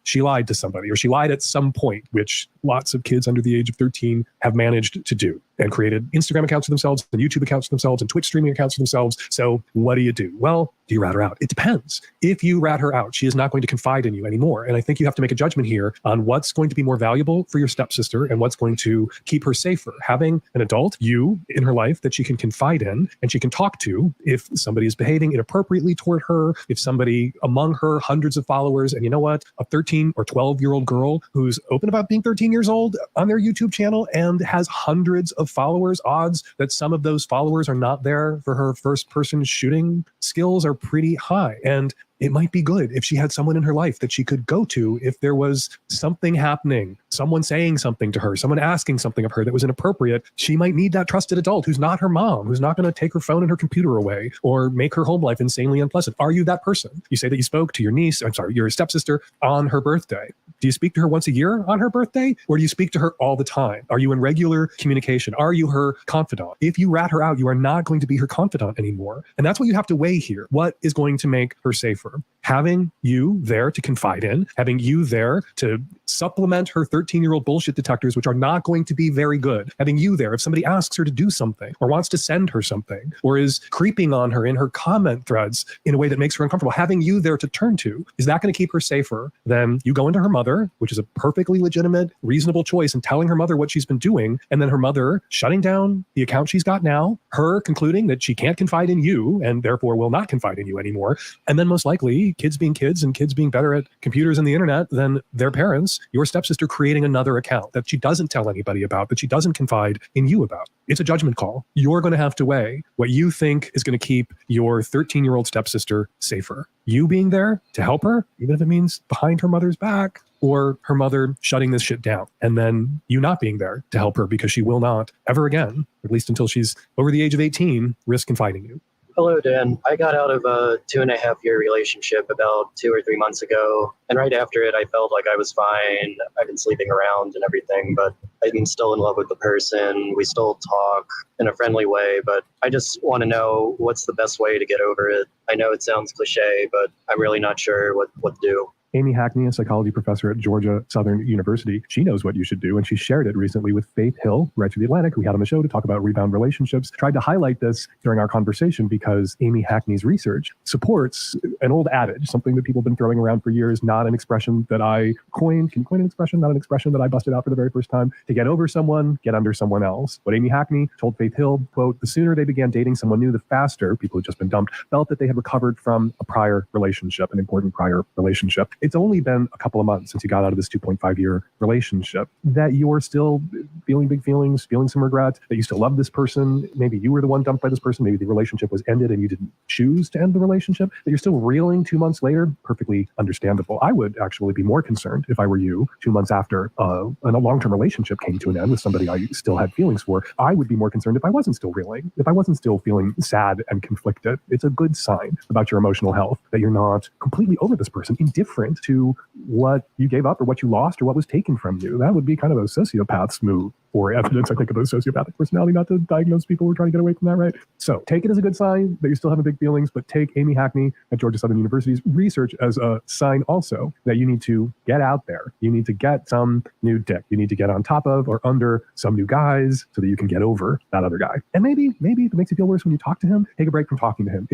she lied to somebody, or she lied at some point, which lots of kids under the age of 13 have managed to do, and created Instagram accounts for themselves and YouTube accounts for themselves and Twitch streaming accounts for themselves. So what do you do? Well, do you rat her out? It depends. If you rat her out, she is not going to confide in you anymore. And I think you have to make a judgment here on what's going to be more valuable for your stepsister and what's going to keep her safer. Having an adult, you, in her life that she can confide in and she can talk to if somebody is behaving inappropriately toward her, if somebody among her hundreds of followers, and you know what? A 13 or 12-year-old girl who's open about being 13 years old on their YouTube channel and has hundreds of followers, odds that some of those followers are not there for her first-person shooting skills are pretty high. And it might be good if she had someone in her life that she could go to if there was something happening, someone saying something to her, someone asking something of her that was inappropriate. She might need that trusted adult who's not her mom, who's not going to take her phone and her computer away or make her home life insanely unpleasant. Are you that person? You say that you spoke to your stepsister on her birthday. Do you speak to her once a year on her birthday? Or do you speak to her all the time? Are you in regular communication? Are you her confidant? If you rat her out, you are not going to be her confidant anymore. And that's what you have to weigh here. What is going to make her safer? Having you there to confide in, having you there to supplement her 13-year-old bullshit detectors, which are not going to be very good. Having you there if somebody asks her to do something or wants to send her something or is creeping on her in her comment threads in a way that makes her uncomfortable. Having you there to turn to, is that going to keep her safer than you going to her mother, which is a perfectly legitimate, reasonable choice, and telling her mother what she's been doing, and then her mother shutting down the account she's got now, her concluding that she can't confide in you and therefore will not confide in you anymore, and then most likely kids being kids and kids being better at computers and the internet than their parents, your stepsister creating another account that she doesn't tell anybody about, that she doesn't confide in you about. It's a judgment call. You're going to have to weigh what you think is going to keep your 13-year-old stepsister safer. You being there to help her, even if it means behind her mother's back, or her mother shutting this shit down, and then you not being there to help her because she will not ever again, at least until she's over the age of 18, risk confiding you. Hello, Dan. I got out of a 2.5-year relationship about 2 or 3 months ago. And right after it, I felt like I was fine. I've been sleeping around and everything, but I'm still in love with the person. We still talk in a friendly way, but I just want to know what's the best way to get over it. I know it sounds cliche, but I'm really not sure what to do. Amy Hackney, a psychology professor at Georgia Southern University, she knows what you should do, and she shared it recently with Faith Hill, right through the Atlantic, who we had on the show to talk about rebound relationships. Tried to highlight this during our conversation because Amy Hackney's research supports an old adage, something that people have been throwing around for years, not an expression that I coined. Can you coin an expression? Not an expression that I busted out for the very first time. To get over someone, get under someone else. What Amy Hackney told Faith Hill, quote, the sooner they began dating someone new, the faster people who'd just been dumped felt that they had recovered from a prior relationship, an important prior relationship. It's only been a couple of months since you got out of this 2.5-year relationship that you're still feeling big feelings, feeling some regret, that you still love this person. Maybe you were the one dumped by this person. Maybe the relationship was ended and you didn't choose to end the relationship, that you're still reeling 2 months later. Perfectly understandable. I would actually be more concerned if I were you 2 months after a long-term relationship came to an end with somebody I still had feelings for. I would be more concerned if I wasn't still reeling, if I wasn't still feeling sad and conflicted. It's a good sign about your emotional health that you're not completely over this person, indifferent to what you gave up or what you lost or what was taken from you. That would be kind of a sociopath's move, or evidence, I think, of a sociopathic personality, not to diagnose people who are trying to get away from that, right? So take it as a good sign that you're still having big feelings, but take Amy Hackney at Georgia Southern University's research as a sign also that you need to get out there. You need to get some new dick. You need to get on top of or under some new guys so that you can get over that other guy. And maybe if it makes you feel worse when you talk to him, take a break from talking to him.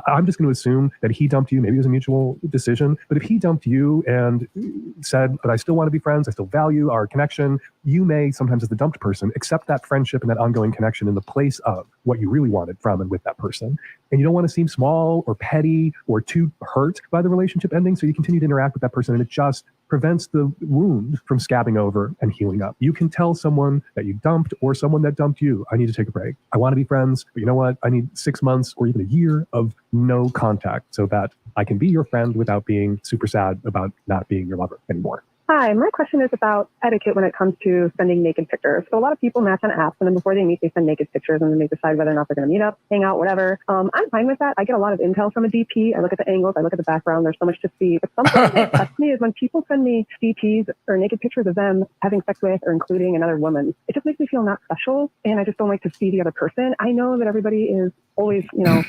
I'm just going to assume that he dumped you. Maybe it was a mutual decision, but if he dumped you and said, but I still want to be friends, I still value our connection, you may sometimes as the dumped person accept that friendship and that ongoing connection in the place of what you really wanted from and with that person. And you don't want to seem small or petty or too hurt by the relationship ending, so you continue to interact with that person, and it just prevents the wound from scabbing over and healing up. You can tell someone that you dumped or someone that dumped you, I need to take a break. I want to be friends, but you know what? I need 6 months or even a year of no contact so that I can be your friend without being super sad about not being your lover anymore. Hi, my question is about etiquette when it comes to sending naked pictures. So a lot of people match on apps, and then before they meet, they send naked pictures, and then they decide whether or not they're going to meet up, hang out, whatever. I'm fine with that. I get a lot of intel from a DP. I look at the angles, I look at the background. There's so much to see. But something that upsets me is when people send me DPs or naked pictures of them having sex with or including another woman. It just makes me feel not special, and I just don't like to see the other person. I know that everybody is always,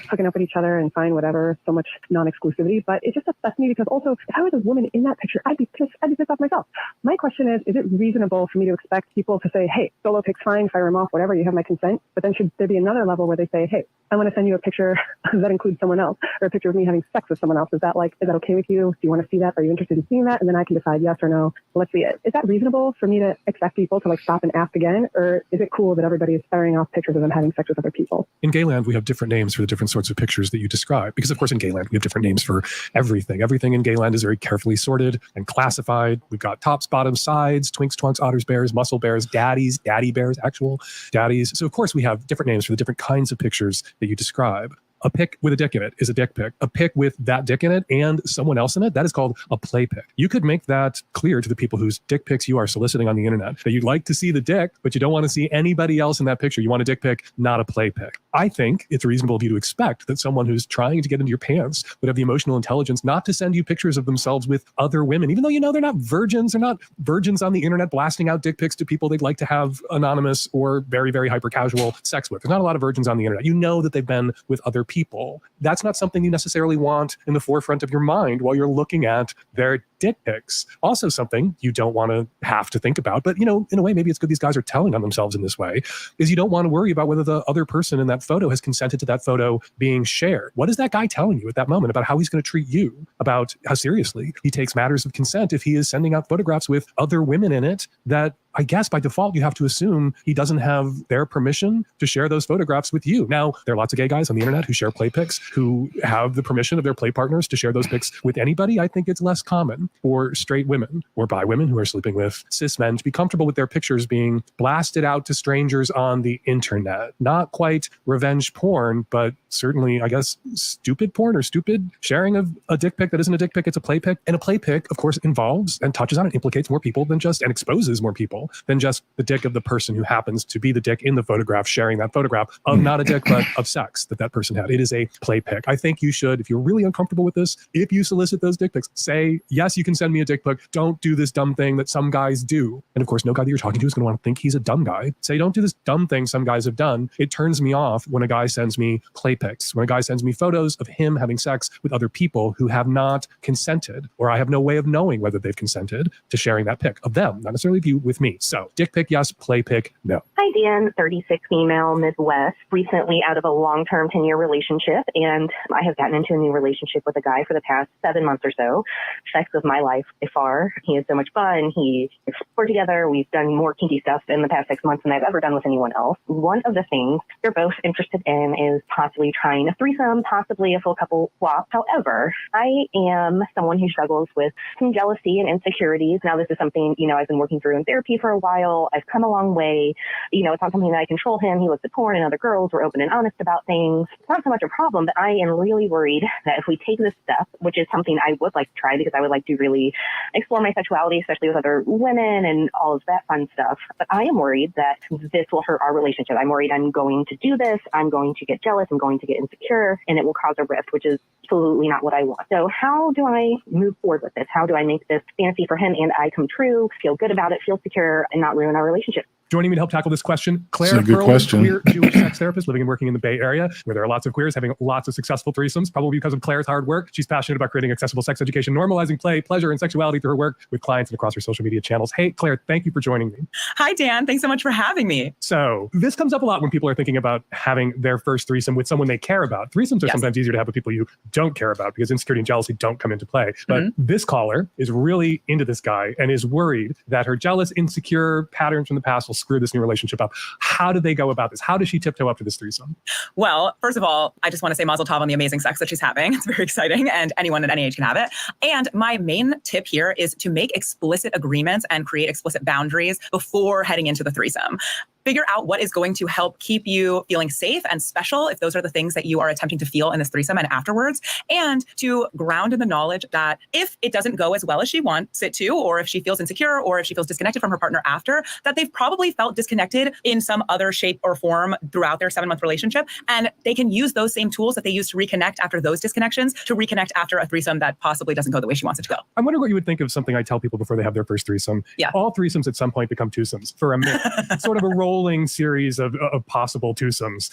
hooking up with each other and fine, whatever, so much non-exclusivity, but it just upsets me because also, if I was a woman in that picture, I'd be pissed off myself. My question is it reasonable for me to expect people to say, hey, solo pics fine, fire them off, whatever, you have my consent, but then should there be another level where they say, hey, I want to send you a picture that includes someone else, or a picture of me having sex with someone else. Is that okay with you? Do you want to see that? Are you interested in seeing that? And then I can decide yes or no. Let's see it. Is that reasonable for me to expect people to stop and ask again? Or is it cool that everybody is firing off pictures of them having sex with other people? In Gayland, we have different names for the different sorts of pictures that you describe. Because, of course, in Gayland, we have different names for everything. Everything in Gayland is very carefully sorted and classified. We've got tops, bottoms, sides, twinks, twunks, otters, bears, muscle bears, daddies, daddy bears, actual daddies. So, of course, we have different names for the different kinds of pictures that you describe. A pic with a dick in it is a dick pic. A pic with that dick in it and someone else in it, that is called a play pic. You could make that clear to the people whose dick pics you are soliciting on the internet, that you'd like to see the dick, but you don't want to see anybody else in that picture. You want a dick pic, not a play pic. I think it's reasonable of you to expect that someone who's trying to get into your pants would have the emotional intelligence not to send you pictures of themselves with other women, even though you know they're not virgins. They're not virgins on the internet blasting out dick pics to people they'd like to have anonymous or very, very hyper casual sex with. There's not a lot of virgins on the internet. You know that they've been with other people. That's not something you necessarily want in the forefront of your mind while you're looking at their dick pics. Also something you don't want to have to think about, but in a way, maybe it's good these guys are telling on themselves in this way, is you don't want to worry about whether the other person in that photo has consented to that photo being shared. What is that guy telling you at that moment about how he's going to treat you, about how seriously he takes matters of consent if he is sending out photographs with other women in it that I guess by default, you have to assume he doesn't have their permission to share those photographs with you. Now, there are lots of gay guys on the internet who share play pics, who have the permission of their play partners to share those pics with anybody. I think it's less common for straight women or bi women who are sleeping with cis men to be comfortable with their pictures being blasted out to strangers on the internet. Not quite revenge porn, but certainly, I guess, stupid porn or stupid sharing of a dick pic that isn't a dick pic, it's a play pic. And a play pic, of course, involves and touches on and implicates more people than just, and exposes more people than just the dick of the person who happens to be the dick in the photograph, sharing that photograph of not a dick, but of sex that person had. It is a play pic. I think you should, if you're really uncomfortable with this, if you solicit those dick pics, say, yes, you can send me a dick pic. Don't do this dumb thing that some guys do. And of course, no guy that you're talking to is going to want to think he's a dumb guy. Say, don't do this dumb thing some guys have done. It turns me off when a guy sends me play pics, when a guy sends me photos of him having sex with other people who have not consented, or I have no way of knowing whether they've consented to sharing that pic of them, not necessarily you with me. So dick pic, yes. Play pic, no. Hi, Dan, 36 female, Midwest, recently out of a long-term 10-year relationship, and I have gotten into a new relationship with a guy for the past 7 months or so. Sex of my life by far. He is so much fun. He explored together. We've done more kinky stuff in the past 6 months than I've ever done with anyone else. One of the things they're both interested in is possibly trying a threesome, possibly a full couple swap. However, I am someone who struggles with some jealousy and insecurities. Now, this is something, I've been working through in therapy for a while. I've come a long way. It's not something that I control him. He looks at porn and other girls. We're open and honest about things. It's not so much a problem, but I am really worried that if we take this step, which is something I would like to try because I would like to really explore my sexuality, especially with other women and all of that fun stuff. But I am worried that this will hurt our relationship. I'm worried I'm going to do this. I'm going to get jealous. I'm going to get insecure, and it will cause a rift, which is absolutely not what I want. So how do I move forward with this? How do I make this fantasy for him and I come true, feel good about it, feel secure, and not ruin our relationship? Joining me to help tackle this question, Claire That's a good Perlman, question. queer Jewish sex therapist living and working in the Bay Area, where there are lots of queers having lots of successful threesomes, probably because of Claire's hard work. She's passionate about creating accessible sex education, normalizing play, pleasure, and sexuality through her work with clients and across her social media channels. Hey, Claire, thank you for joining me. Hi, Dan. Thanks so much for having me. So this comes up a lot when people are thinking about having their first threesome with someone they care about. Threesomes are sometimes easier to have with people you don't care about because insecurity and jealousy don't come into play. But this caller is really into this guy and is worried that her jealous, insecure patterns from the past will screw this new relationship up. How do they go about this? How does she tiptoe up to this threesome? Well, first of all, I just want to say mazel tov on the amazing sex that she's having. It's very exciting, and anyone at any age can have it. And my main tip here is to make explicit agreements and create explicit boundaries before heading into the threesome. Figure out what is going to help keep you feeling safe and special if those are the things that you are attempting to feel in this threesome and afterwards, and to ground in the knowledge that if it doesn't go as well as she wants it to, or if she feels insecure, or if she feels disconnected from her partner after, that they've probably felt disconnected in some other shape or form throughout their 7-month relationship. And they can use those same tools that they use to reconnect after those disconnections to reconnect after a threesome that possibly doesn't go the way she wants it to go. I wonder what you would think of something I tell people before they have their first threesome. Yeah. All threesomes at some point become twosomes for a minute. Sort of a rolling series of possible twosomes.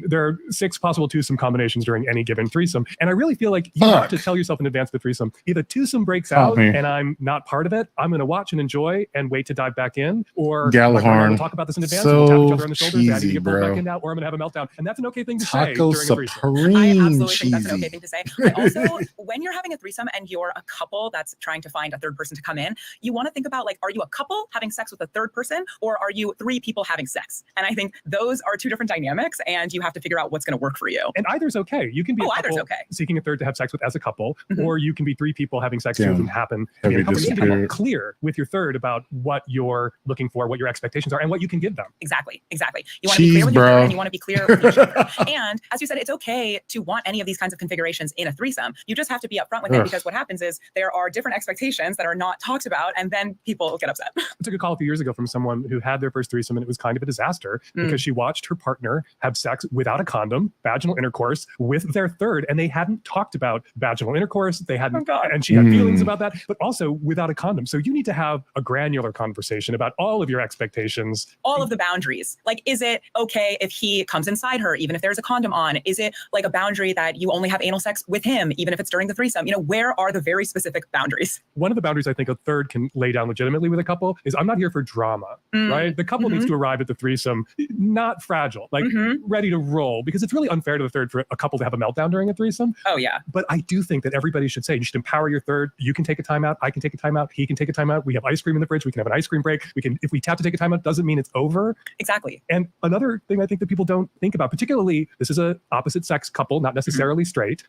There are 6 possible twosome combinations during any given threesome. And I really feel like you have to tell yourself in advance of the threesome, if a twosome breaks out and I'm not part of it, I'm going to watch and enjoy and wait to dive back in. Or Gallahorn, we'll talk about this in advance. And we'll tap each other on the shoulders. cheesy, I need to get pulled bro. back in now, or I'm going to have a meltdown. And that's an okay thing to Taco say during a threesome. Supreme I absolutely cheesy. think that's an okay thing to say. I also, when you're having a threesome and you're a couple that's trying to find a third person to come in, you want to think about, like, are you a couple having sex with a third person, or are you 3 people having having sex. And I think those are two different dynamics, and you have to figure out what's going to work for you. And either's okay. You can be a either's couple okay. seeking a third to have sex with as a couple, or you can be three people having sex, two of them happen to be Have in a couple. you You need to be disappeared? clear with your third about what you're looking for, what your expectations are, and what you can give them. Exactly. You want to be clear with your bro. third, and you want to be clear with each other. And as you said, it's okay to want any of these kinds of configurations in a threesome. You just have to be upfront with it, Ugh. because what happens is there are different expectations that are not talked about, and then people get upset. I took a call a few years ago from someone who had their first threesome, and it was kind of a disaster Mm. because she watched her partner have sex without a condom, vaginal intercourse with their third, and they hadn't talked about vaginal intercourse. They hadn't, and she had feelings about that, but also without a condom. So you need to have a granular conversation about all of your expectations. All of the boundaries. Like, is it okay if he comes inside her, even if there's a condom on? Is it like a boundary that you only have anal sex with him, even if it's during the threesome? You know, where are the very specific boundaries? One of the boundaries I think a third can lay down legitimately with a couple is I'm not here for drama, right? The couple needs to arrive at the threesome not fragile, like ready to roll, because it's really unfair to the third for a couple to have a meltdown during a threesome. Oh, yeah. But I do think that everybody should say, you should empower your third. You can take a timeout. I can take a timeout. He can take a timeout. We have ice cream in the fridge. We can have an ice cream break. We can, if we tap to take a timeout, doesn't mean it's over. Exactly. And another thing I think that people don't think about, particularly this is a opposite sex couple, not necessarily straight.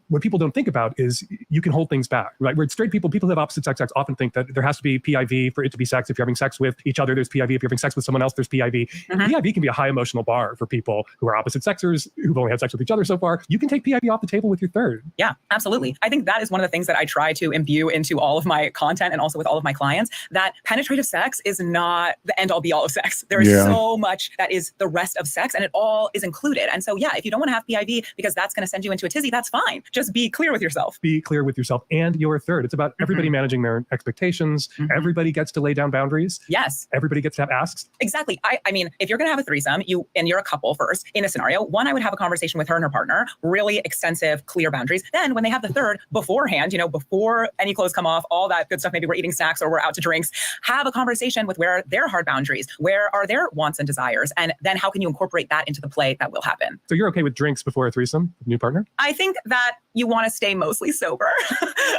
What people don't think about is you can hold things back, right? Where straight people who have opposite sex acts often think that there has to be PIV for it to be sex. If you're having sex with each other, there's PIV. If you're having sex with someone else, there's PIV. PIV can be a high emotional bar for people who are opposite sexers, who've only had sex with each other so far. You can take PIV off the table with your third. Yeah, absolutely. I think that is one of the things that I try to imbue into all of my content and also with all of my clients, that penetrative sex is not the end all be all of sex. There is so much that is the rest of sex, and it all is included. And so, yeah, if you don't want to have PIV because that's going to send you into a tizzy, that's fine. Just be clear with yourself. Be clear with yourself and your third. It's about everybody managing their expectations. Everybody gets to lay down boundaries. Yes. Everybody gets to have asks. Exactly. I mean, if you're going to have a threesome, you're a couple first in a scenario, one, I would have a conversation with her and her partner, really extensive, clear boundaries. Then when they have the third beforehand, before any clothes come off, all that good stuff, maybe we're eating snacks or we're out to drinks, have a conversation with where are their hard boundaries, where are their wants and desires, and then how can you incorporate that into the play that will happen. So you're okay with drinks before a threesome with a new partner? I think that you want to stay mostly sober.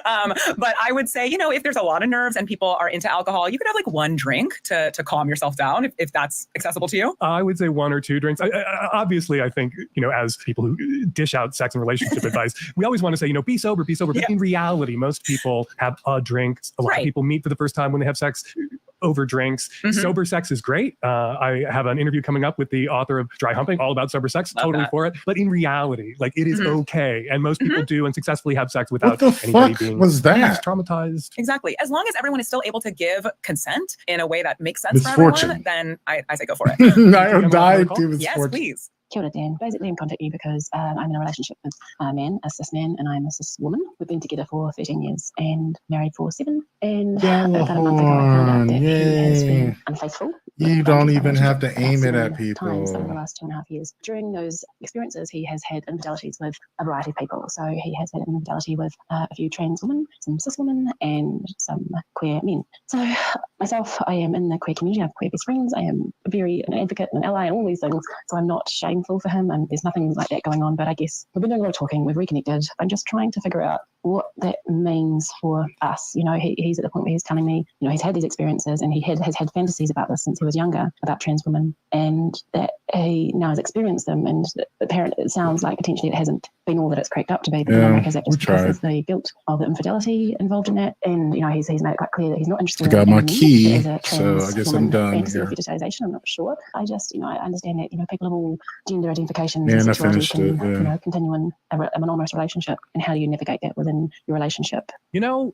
But I would say, if there's a lot of nerves and people are into alcohol, you could have like one drink to calm yourself down if that's accessible to you. I would say one or two drinks. Obviously, I think, as people who dish out sex and relationship advice, we always want to say, be sober, be sober. But in reality, most people have a drink. A lot of people meet for the first time when they have sex over drinks. Sober sex is great. I have an interview coming up with the author of Dry Humping, all about sober sex, totally for it. But in reality, it is okay. And most people do and successfely have sex without anybody being traumatized. Exactly. As long as everyone is still able to give consent in a way that makes sense for everyone, then I say go for it. Yes, please. Kia ora, Dan. Basically, I'm contacting you because I'm in a relationship with a man, a cis man, and I'm a cis woman. We've been together for 13 years and married for 7. And about a month ago, I found out that he has been unfaithful. You don't even have to aim it at people. Times over the last 2.5 years. During those experiences, he has had infidelities with a variety of people. So he has had an infidelity with a few trans women, some cis women, and some queer men. So myself, I am in the queer community. I have queer best friends. I am an advocate and an ally and all these things. So I'm not shameful for him, and there's nothing like that going on. But I guess we've been doing a lot of talking. We've reconnected. I'm just trying to figure out what that means for us. He's at the point where he's telling me, he's had these experiences and he has had fantasies about this since he was younger, about trans women, and that he now has experienced them. And apparently it sounds like potentially it hasn't been all that it's cracked up to be. But is that just because of the guilt of the infidelity involved in that? And, he's made it quite clear that he's not interested I got my in key, as a so trans I guess woman I'm done fantasy here. or fetishization. I'm not sure. I understand that, people of all gender identifications Yeah, and and I sexuality finished can, it, continue in a monogamous relationship. And how do you navigate that within your relationship?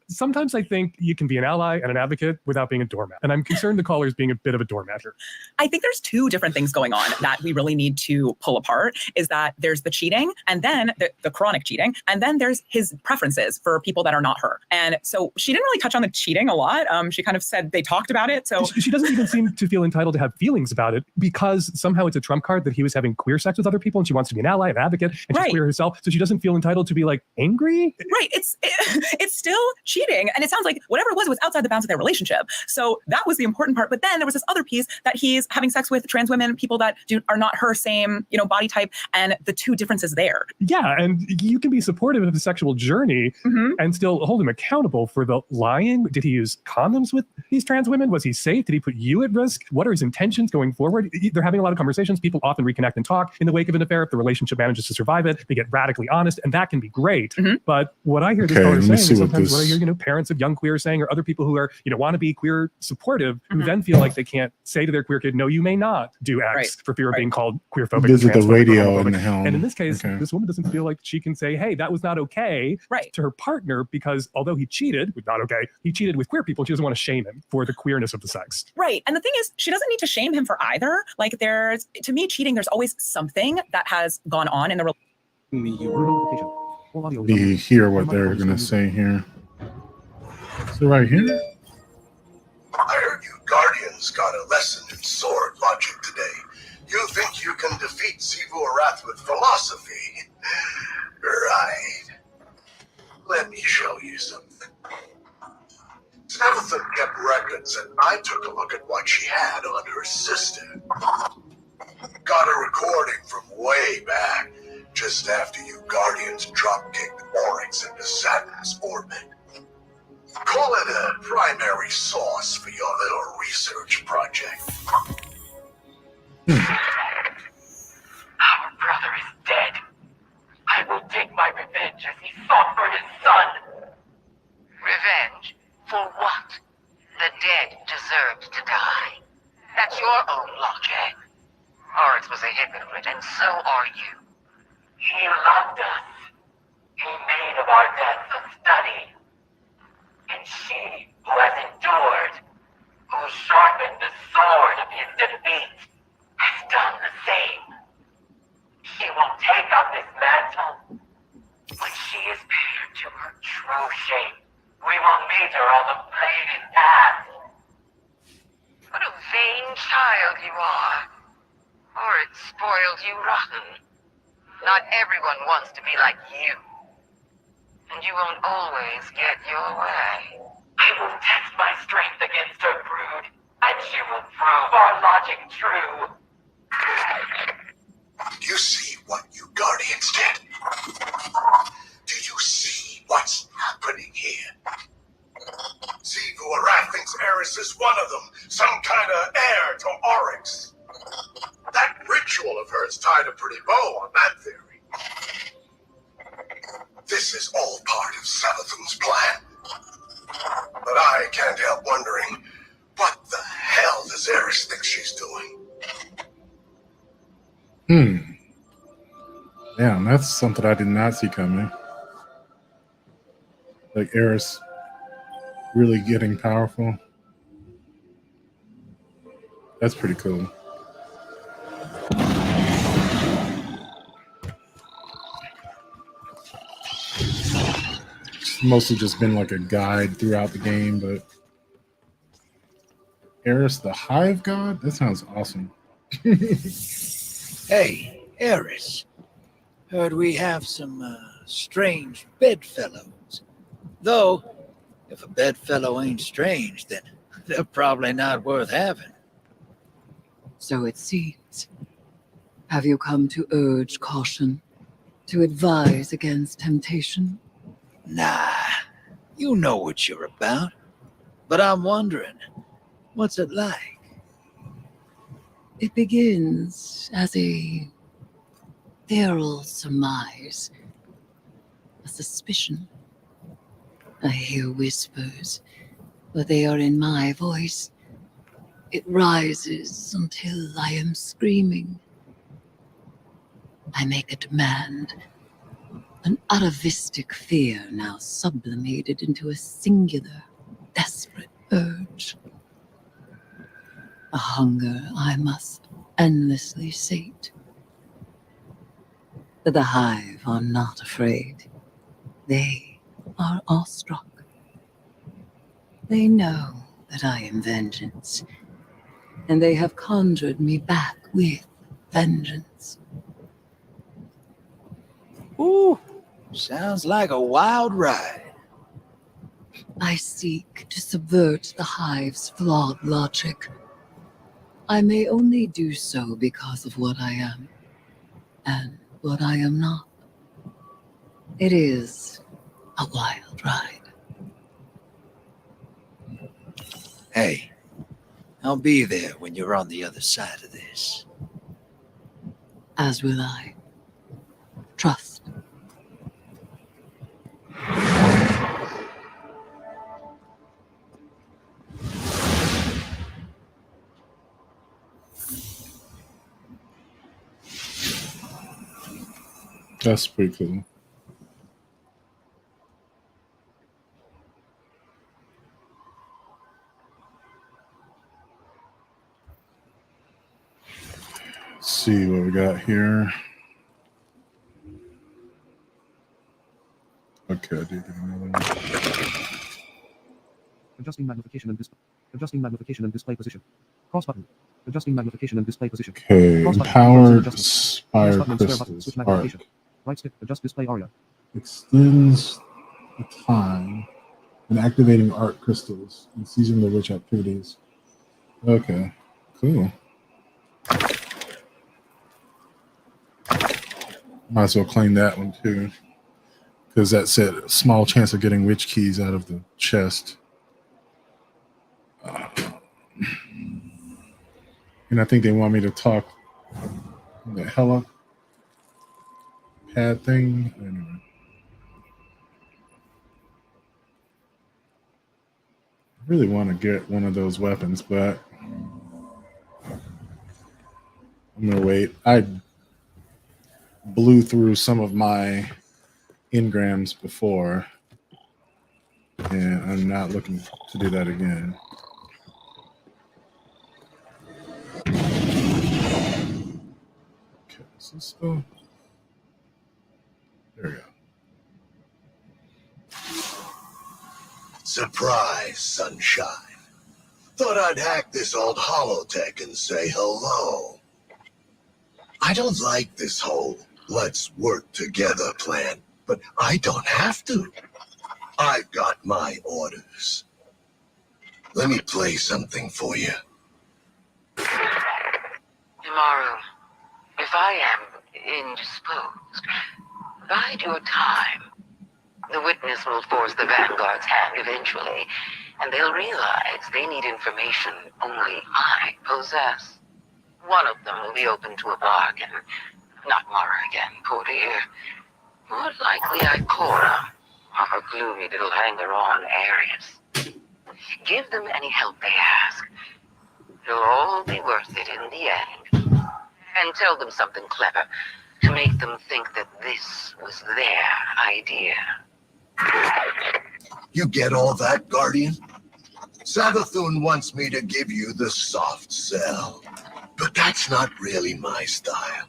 Sometimes I think you can be an ally and an advocate without being a doormat. And I'm concerned the caller is being a bit of a doormat here. I think there's two different things going on that we really need to pull apart. Is that there's the cheating, and then the chronic cheating, and then there's his preferences for people that are not her. And so she didn't really touch on the cheating a lot. She kind of said they talked about it. So she doesn't even seem to feel entitled to have feelings about it, because somehow it's a trump card that he was having queer sex with other people, and she wants to be an ally, an advocate, and she's queer herself. So she doesn't feel entitled to be angry. Right. It's still cheating. And it sounds like whatever it was outside the bounds of their relationship. So that was the important part. But then there was this other piece that he's having sex with trans women, people that are not her same, body type, and the two differences there. Yeah, and you can be supportive of the sexual journey and still hold him accountable for the lying. Did he use condoms with these trans women? Was he safe? Did he put you at risk? What are his intentions going forward? They're having a lot of conversations. People often reconnect and talk in the wake of an affair. If the relationship manages to survive it, they get radically honest, and that can be great. But what I hear these callers saying, is sometimes what I hear, parents of young queers saying, or other people who are, want to be queer supportive, who then feel like they can't say to their queer kid, no, you may not do X for fear of being called queerphobic. Visit the transphobic, or radio in homophobic. the helm. And in this case, this woman doesn't feel like she can say, hey, that was not okay to her partner, because although he cheated, not okay, he cheated with queer people, and she doesn't want to shame him for the queerness of the sex. Right. And the thing is, she doesn't need to shame him for either. Like, to me, cheating, there's always something that has gone on in the relationship. We hear what they're going to say here. So right here. I heard you Guardians got a lesson in sword logic today. You think you can defeat Xivu Arath with philosophy? Right. Let me show you something. Tabitha kept records, and I took a look at what she had on her sister. Got a recording from way back, just after you Guardians drop-kicked Oryx into Saturn's orbit. Call it a primary source for your little research project. Our brother is dead. I will take my revenge as he fought for his son. Revenge? For what? The dead deserved to die. That's your own logic. Oryx was a hypocrite, and so are you. He loved us. He made of our deaths a study. And she, who has endured, who sharpened the sword of his defeat, has done the same. She will take up this mantle. When she is paired to her true shape, we will meet her on the flaming path. What a vain child you are. Oryx spoiled you rotten. Not everyone wants to be like you. And you won't always get your way. I will test my strength against her brood, and she will prove our logic true. Do you see what you Guardians did? Do you see what's happening here? Xivu Arath thinks Eris is one of them, some kind of heir to Oryx. That ritual of hers tied a pretty bow on that theory. This is all part of Savathun's plan. But I can't help wondering, what the hell does Eris think she's doing? Damn, that's something I did not see coming. Like Eris really getting powerful. That's pretty cool. It's mostly just been like a guide throughout the game, but Eris the Hive God? That sounds awesome. Hey, Eris. Heard we have some strange bedfellows. Though, if a bedfellow ain't strange, then they're probably not worth having. So it seems. Have you come to urge caution? To advise against temptation? Nah, you know what you're about. But I'm wondering, what's it like? It begins as a feral surmise, a suspicion. I hear whispers, but they are in my voice. It rises until I am screaming. I make a demand, an atavistic fear now sublimated into a singular, desperate urge. A hunger I must endlessly sate. But the Hive are not afraid. They are awestruck. They know that I am vengeance, and they have conjured me back with vengeance. Ooh, sounds like a wild ride. I seek to subvert the Hive's flawed logic. I may only do so because of what I am and what I am not. It is a wild ride. Hey, I'll be there when you're on the other side of this. As will I. Trust. That's pretty cool. Let's see what we got here. Okay, I did another one. Adjusting magnification and display. Adjusting magnification and display position. Cross button. Adjusting magnification and display position. Okay, Cross button. empowered Adjustment. spire Plus button and square button. crystals. Switch Art magnification. Right stick. Adjust display area. extends the time and activating art crystals and seizing the witch activities. Okay, cool. Might as well claim that one too, because that said a small chance of getting witch keys out of the chest. And I think they want me to talk the hella pad thing. Anyway. I really want to get one of those weapons, but I'm gonna wait. I blew through some of my engrams before, and I'm not looking to do that again. Okay, is this still? There we go. Surprise, sunshine. Thought I'd hack this old holotech and say hello. I don't like this whole let's work together plan, but I don't have to. I've got my orders. Let me play something for you. Imaru, if I am indisposed, bide your time. The witness will force the Vanguard's hand eventually, and they'll realize they need information only I possess. One of them will be open to a bargain. Not Mara again, poor dear. More likely Ikora, or her gloomy little hanger-on Aries. Give them any help they ask. It'll all be worth it in the end. And tell them something clever to make them think that this was their idea. You get all that, Guardian? Savathun wants me to give you the soft sell, but that's not really my style.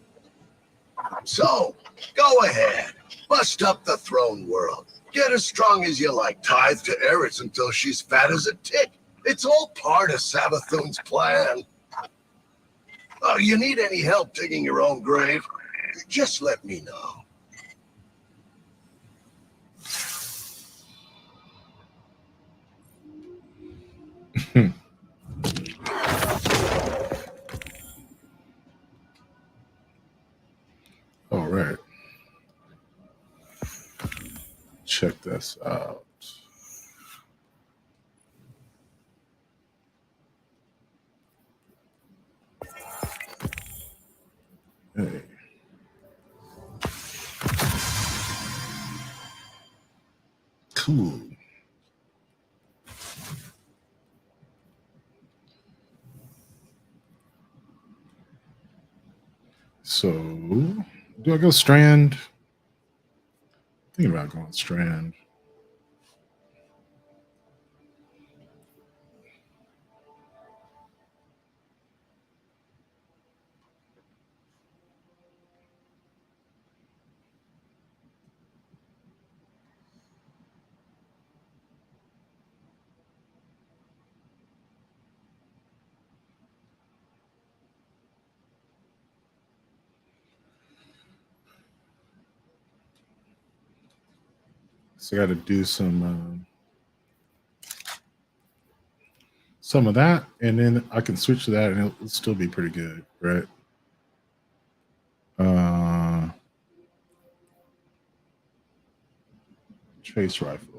So, go ahead, bust up the throne world. Get as strong as you like, tithe to Eris until she's fat as a tick. It's all part of Savathun's plan. You need any help digging your own grave? Just let me know. All right. Check this out. Hey. Cool. So, do I go Strand? Thinking about going Strand. So I got to do some some of that, and then I can switch to that, and it'll still be pretty good, right? Chase rifle.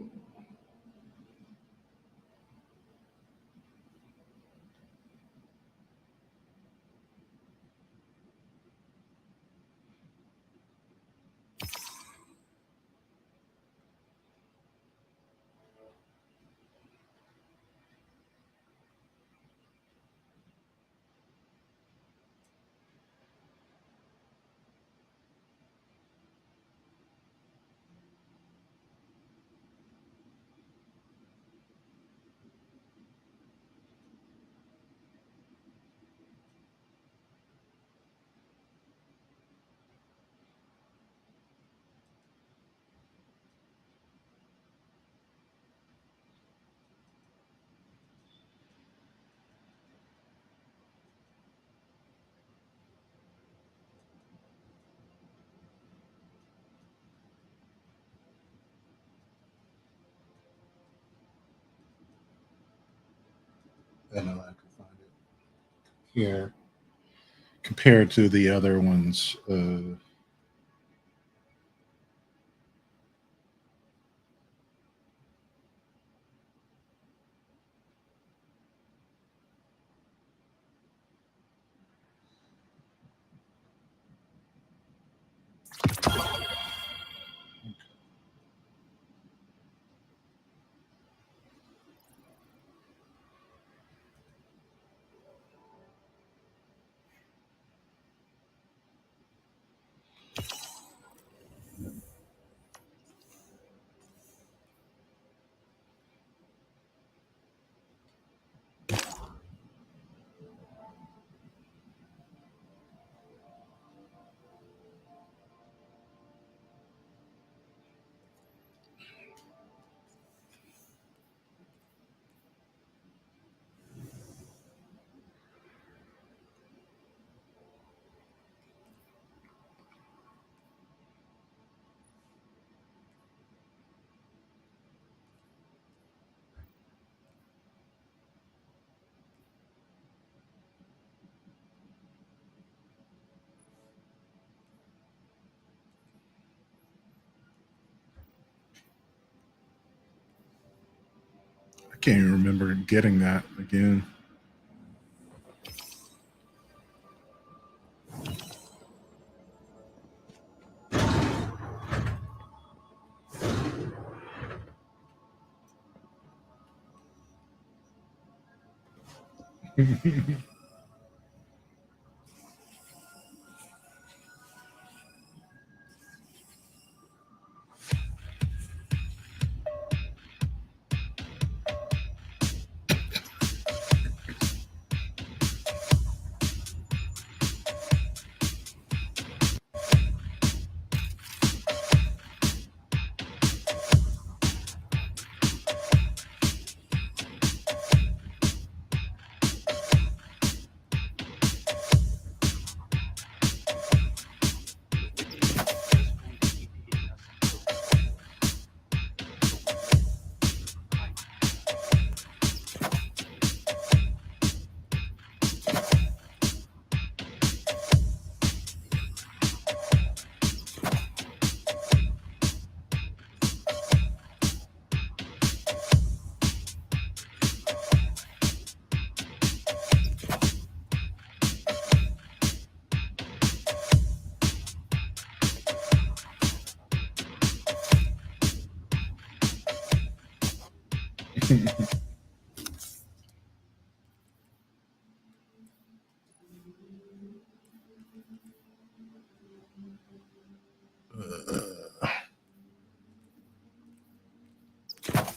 I know I can find it here compared to the other ones. I can't even remember getting that again.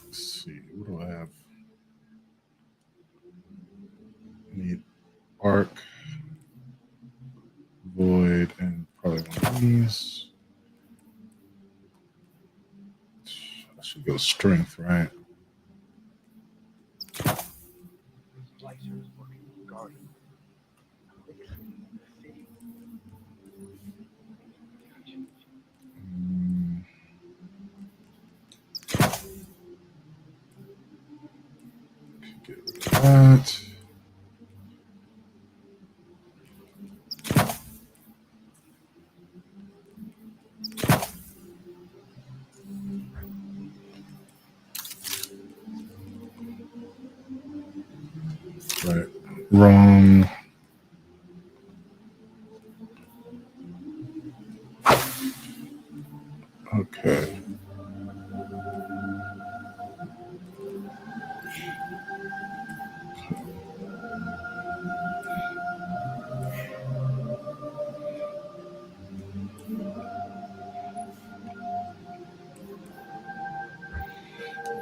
Let's see, what do I have? Need arc, void, and probably one of these. I should go strength, right? Get rid of that. Right. Wrong. Okay.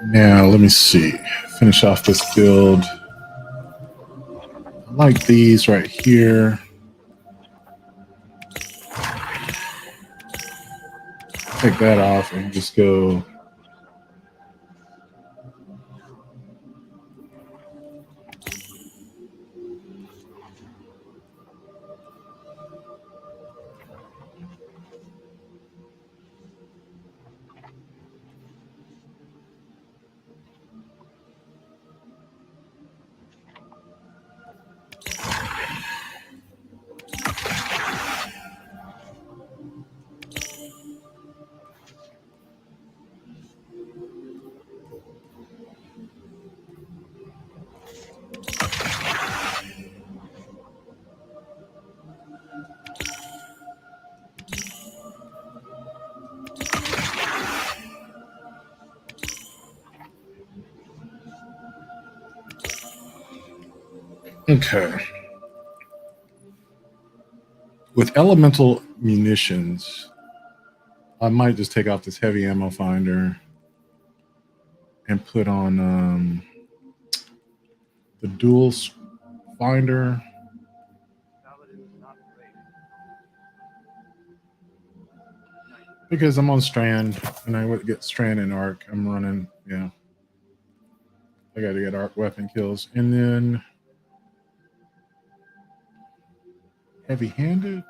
Now, let me see. Finish off this build. I like these right here. Take that off and just go. Okay. With elemental munitions, I might just take off this heavy ammo finder and put on the dual finder. Because I'm on Strand and I would get Strand and Arc. I'm running, yeah. I got to get Arc weapon kills. And then heavy-handed?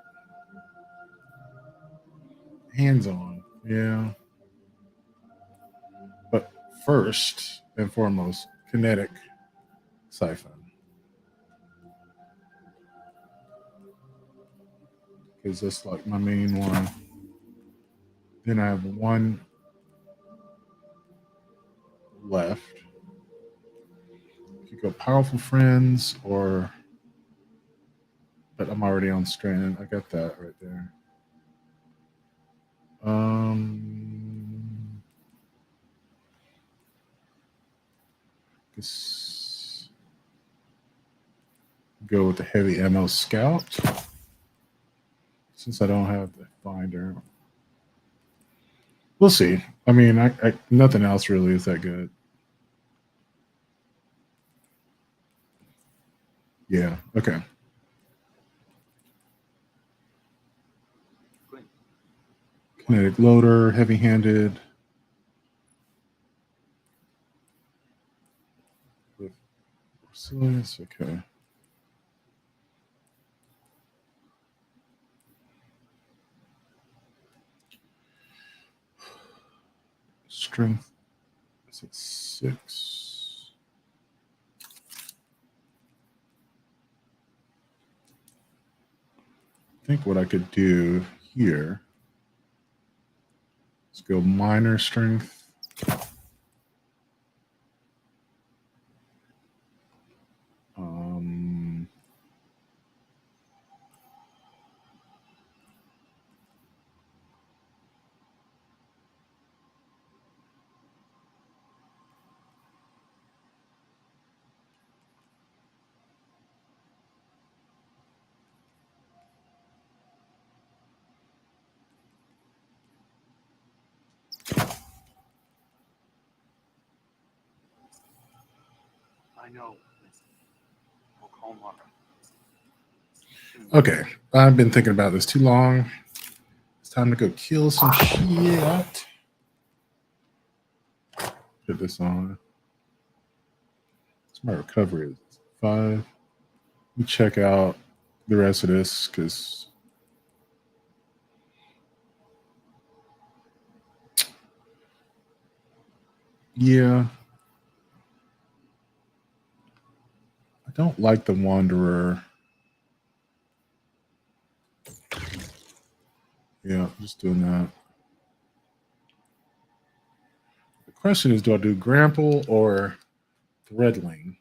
Hands-on, yeah. But first and foremost, kinetic siphon. Because that's like my main one. Then I have one left. You could go Powerful Friends or... But I'm already on Strand. I got that right there. Just go with the heavy ammo Scout. Since I don't have the finder. We'll see. I mean, I nothing else really is that good. Yeah, okay. Kinetic loader, heavy-handed. With resilience, okay. Strength is at 6. I think what I could do here is go minor strength. I know. Oklahoma. Okay, I've been thinking about this too long. It's time to go kill some shit. Put this on. What's my recovery? Is 5. Let me check out the rest of this because yeah. don't like the Wanderer. Yeah, just doing that. The question is, do I do Grample or Threadling?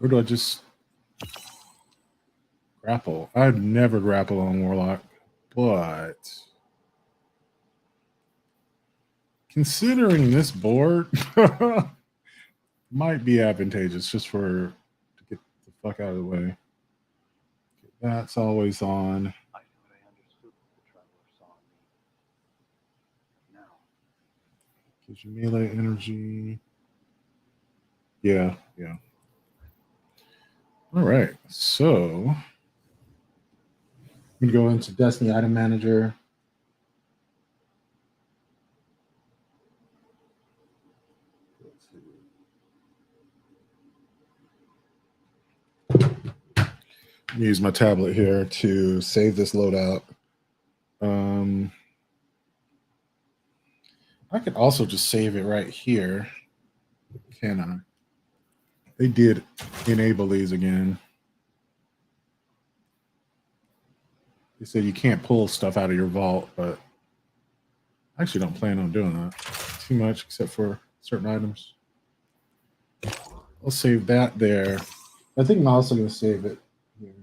Or do I just grapple? I'd never grapple on Warlock, but considering this board might be advantageous just to get the fuck out of the way. That's always on. Gives you melee energy. Yeah. All right, so I'm gonna go into Destiny Item Manager. Use my tablet here to save this loadout. I could also just save it right here. Can I? They did enable these again. They said you can't pull stuff out of your vault, but I actually don't plan on doing that too much except for certain items. I'll save that there. I think I'm also going to save it here.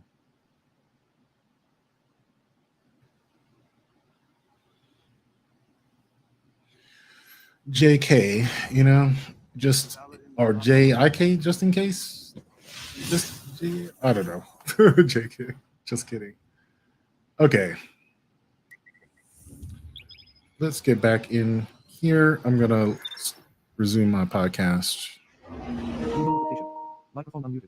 JK, you know, just, or JIK, just in case. Just J, I don't know. JK, just kidding. Okay. Let's get back in here. I'm going to resume my podcast. Microphone unmuted.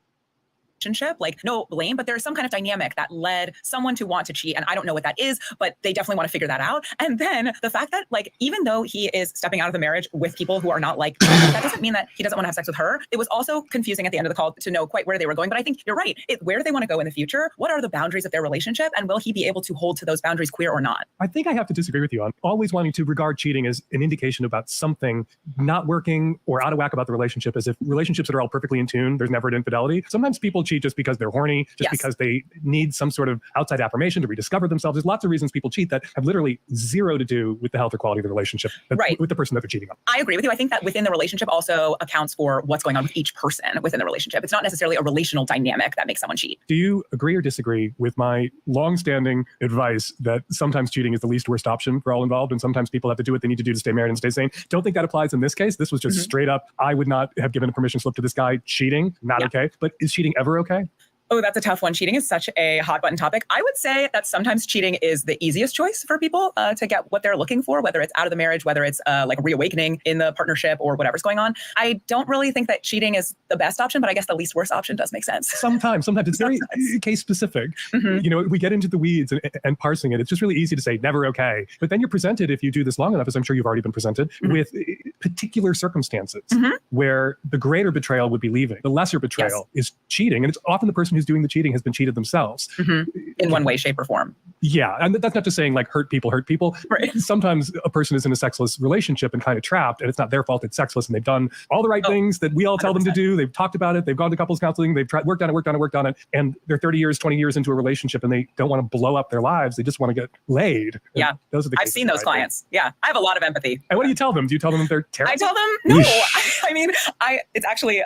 Relationship, like no blame, but there's some kind of dynamic that led someone to want to cheat, and I don't know what that is, but they definitely want to figure that out. And then the fact that, like, even though he is stepping out of the marriage with people who are not like that doesn't mean that he doesn't want to have sex with her. It was also confusing at the end of the call to know quite where they were going, but I think you're right. Where do they want to go in the future? What are the boundaries of their relationship, and will he be able to hold to those boundaries, queer or not? I think I have to disagree with you on always wanting to regard cheating as an indication about something not working or out of whack about the relationship, as if relationships that are all perfectly in tune, there's never an infidelity. Sometimes people cheat just because they're horny, just because they need some sort of outside affirmation to rediscover themselves. There's lots of reasons people cheat that have literally zero to do with the health or quality of the relationship, with the person that they're cheating on. I agree with you. I think that within the relationship also accounts for what's going on with each person within the relationship. It's not necessarily a relational dynamic that makes someone cheat. Do you agree or disagree with my longstanding advice that sometimes cheating is the least worst option for all involved, and sometimes people have to do what they need to do to stay married and stay sane? Don't think that applies in this case. This was just straight up, I would not have given a permission slip to this guy. Cheating, not okay. But is cheating ever okay? Oh, that's a tough one. Cheating is such a hot button topic. I would say that sometimes cheating is the easiest choice for people to get what they're looking for, whether it's out of the marriage, whether it's like a reawakening in the partnership or whatever's going on. I don't really think that cheating is the best option, but I guess the least worst option does make sense. Sometimes it's very case specific. You know, we get into the weeds and parsing it. It's just really easy to say never okay. But then you're presented, if you do this long enough, as I'm sure you've already been presented, with particular circumstances where the greater betrayal would be leaving. The lesser betrayal is cheating. And it's often the person who's doing the cheating has been cheated themselves. In one way, shape, or form. Yeah. And that's not just saying like hurt people. Right. Sometimes a person is in a sexless relationship and kind of trapped, and it's not their fault, it's sexless, and they've done all the right things that we all tell them to do. They've talked about it. They've gone to couples counseling. They've worked on it. And they're 30 years, 20 years into a relationship, and they don't want to blow up their lives. They just want to get laid. Yeah. And those are the I've seen those clients. Yeah. I have a lot of empathy. And what do you tell them? Do you tell them they're terrible? I tell them, no. I mean, it's actually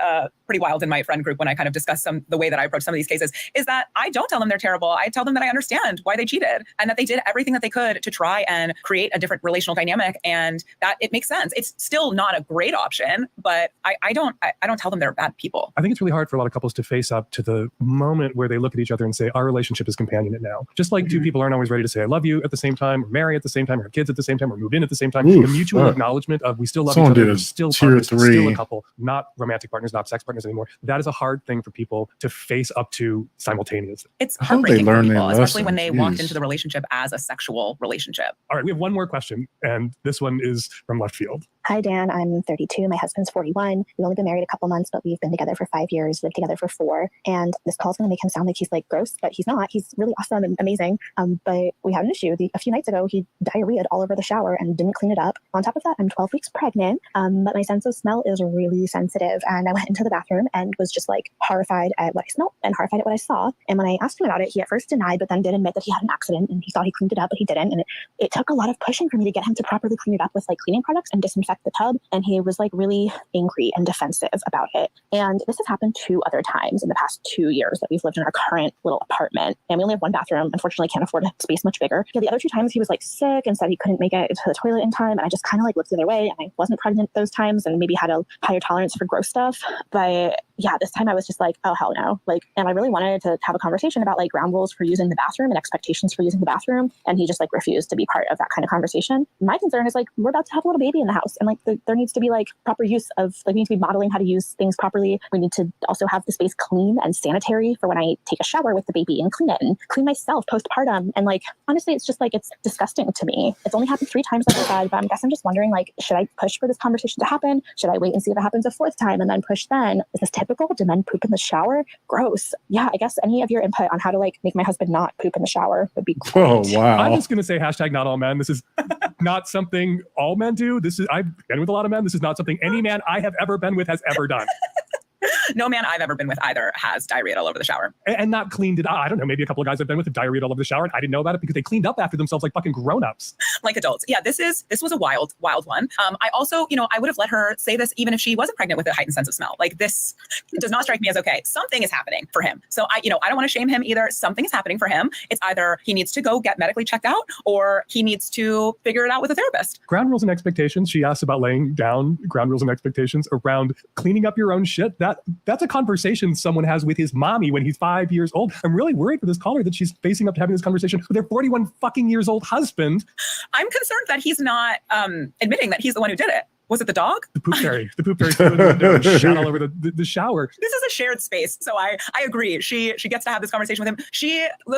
pretty wild in my friend group when I kind of discuss the way that I approach some of these cases, is that I don't tell them they're terrible. I tell them that I understand why they cheated and that they did everything that they could to try and create a different relational dynamic, and that it makes sense. It's still not a great option, but I don't tell them they're bad people. I think it's really hard for a lot of couples to face up to the moment where they look at each other and say, our relationship is companionate now. Just like two people aren't always ready to say I love you at the same time, or marry at the same time, or have kids at the same time, or move in at the same time. The mutual acknowledgement of we still love each other, we're still partners, we're still a couple, not romantic partners, not sex partners anymore. That is a hard thing for people to face up to simultaneously. It's heartbreaking for people, especially when they walked into the relationship as a sexual relationship. All right, we have one more question, and this one is from left field. Hi, Dan. I'm 32. My husband's 41. We've only been married a couple months, but we've been together for 5 years, lived together for 4. And this call's going to make him sound like he's like gross, but he's not. He's really awesome and amazing. But we had an issue. A few nights ago, he diarrheaed all over the shower and didn't clean it up. On top of that, I'm 12 weeks pregnant, but my sense of smell is really sensitive. And I went into the bathroom and was just like horrified at what I smelled and horrified at what I saw. And when I asked him about it, he at first denied, but then did admit that he had an accident and he thought he cleaned it up, but he didn't. And it took a lot of pushing for me to get him to properly clean it up with like cleaning products and disinfect the tub. And he was like really angry and defensive about it. And this has happened 2 other times in the past 2 years that we've lived in our current little apartment. And we only have 1 bathroom. Unfortunately, can't afford a space much bigger. The other 2 times he was like sick and said he couldn't make it to the toilet in time. And I just kind of like looked the other way, and I wasn't pregnant those times and maybe had a higher tolerance for gross stuff. But yeah, this time I was just like, oh, hell no. Like, and I really wanted to have a conversation about like ground rules for using the bathroom and expectations for using the bathroom. And he just like refused to be part of that kind of conversation. My concern is like, we're about to have a little baby in the house, and like there needs to be like proper use of, like, we need to be modeling how to use things properly. We need to also have the space clean and sanitary for when I take a shower with the baby and clean it and clean myself postpartum. And like, honestly, it's just like, it's disgusting to me. It's only happened 3 times, like I said, but I guess I'm just wondering, like, should I push for this conversation to happen? Should I wait and see if it happens a 4th time and then push then? Is this typical? Do men poop in the shower? Gross. Yeah, I guess any of your input on how to like make my husband not poop in the shower would be great. Oh, wow. I'm just going to say hashtag not all men. This is not something all men do. I've been with a lot of men. This is not something any man I have ever been with has ever done. No man I've ever been with either has diarrhea all over the shower. And not cleaned it up. I don't know, maybe a couple of guys I've been with have diarrhea all over the shower, and I didn't know about it because they cleaned up after themselves like fucking grown-ups. Like adults. Yeah, this was a wild one. I also, I would have let her say this even if she wasn't pregnant with a heightened sense of smell. Like, this does not strike me as okay. Something is happening for him. So I don't want to shame him either. Something is happening for him. It's either he needs to go get medically checked out, or he needs to figure it out with a therapist. Ground rules and expectations. She asked about laying down ground rules and expectations around cleaning up your own shit. That's a conversation someone has with his mommy when he's 5 years old. I'm really worried for this caller that she's facing up to having this conversation with their 41 fucking years old husband. I'm concerned that he's not admitting that he's the one who did it. Was it the dog? The poop fairy. The poop fairy threw the window and shat all over the shower. This is a shared space, so I agree. She gets to have this conversation with him.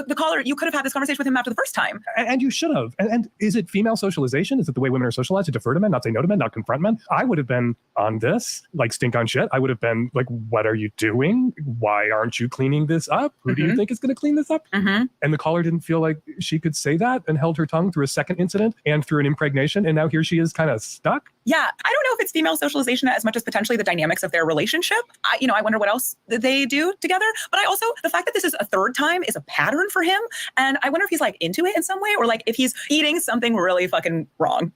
The caller, you could have had this conversation with him after the first time. And you should have. And is it female socialization? Is it the way women are socialized to defer to men, not say no to men, not confront men? I would have been on this, like stink on shit. I would have been like, what are you doing? Why aren't you cleaning this up? Who do you think is going to clean this up? And the caller didn't feel like she could say that and held her tongue through a second incident and through an impregnation. And now here she is kind of stuck. Yeah, I don't know if it's female socialization as much as potentially the dynamics of their relationship. I wonder what else they do together. But I also, the fact that this is a 3rd time is a pattern for him. And I wonder if he's like into it in some way, or like if he's eating something really fucking wrong.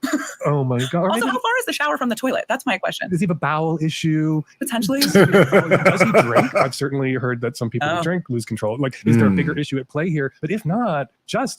Oh my God. Also, how far is the shower from the toilet? That's my question. Does he have a bowel issue? Potentially. Does he drink? I've certainly heard that some people who drink lose control. Like, is there a bigger issue at play here? But if not,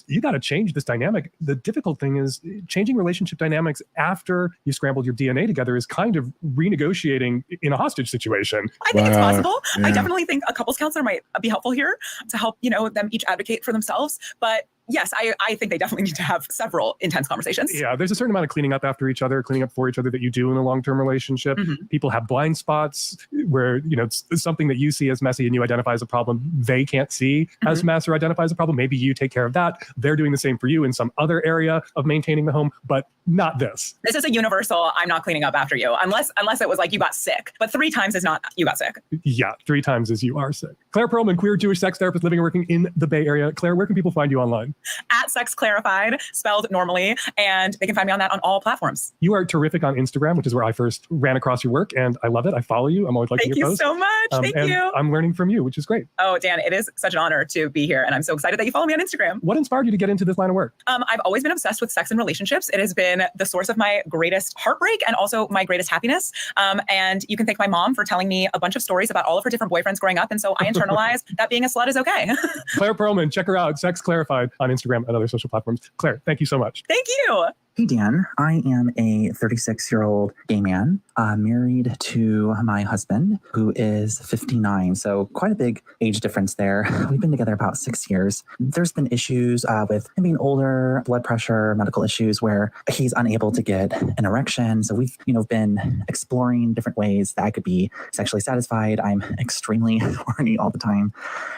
you got to change this dynamic. The difficult thing is changing relationship dynamics after you scrambled your DNA together is kind of renegotiating in a hostage situation. I think it's possible. Yeah. I definitely think a couples counselor might be helpful here to help, them each advocate for themselves. But yes, I think they definitely need to have several intense conversations. Yeah, there's a certain amount of cleaning up after each other, cleaning up for each other that you do in a long-term relationship. People have blind spots where, it's something that you see as messy and you identify as a problem they can't see as mess or identify as a problem. Maybe you take care of that. They're doing the same for you in some other area of maintaining the home, but not this. This is a universal, I'm not cleaning up after you, unless it was like you got sick. But 3 times is not you got sick. Yeah, 3 times is you are sick. Claire Perlman, queer Jewish sex therapist living and working in the Bay Area. Claire, where can people find you online? At Sex Clarified, spelled normally, and they can find me on that on all platforms. You are terrific on Instagram, which is where I first ran across your work, and I love it. I follow you. I'm always liking your posts. Thank you so much. Thank you. I'm learning from you, which is great. Oh, Dan, it is such an honor to be here, and I'm so excited that you follow me on Instagram. What inspired you to get into this line of work? I've always been obsessed with sex and relationships. It has been the source of my greatest heartbreak and also my greatest happiness. And you can thank my mom for telling me a bunch of stories about all of her different boyfriends growing up, and so I internalized that being a slut is okay. Claire Perlman, check her out. Sex Clarified on Instagram and other social platforms. Claire, thank you so much. Thank you. Hey, Dan. I am a 36-year-old gay man married to my husband, who is 59. So quite a big age difference there. We've been together about 6 years. There's been issues with him being older, blood pressure, medical issues where he's unable to get an erection. So we've, been exploring different ways that I could be sexually satisfied. I'm extremely horny all the time,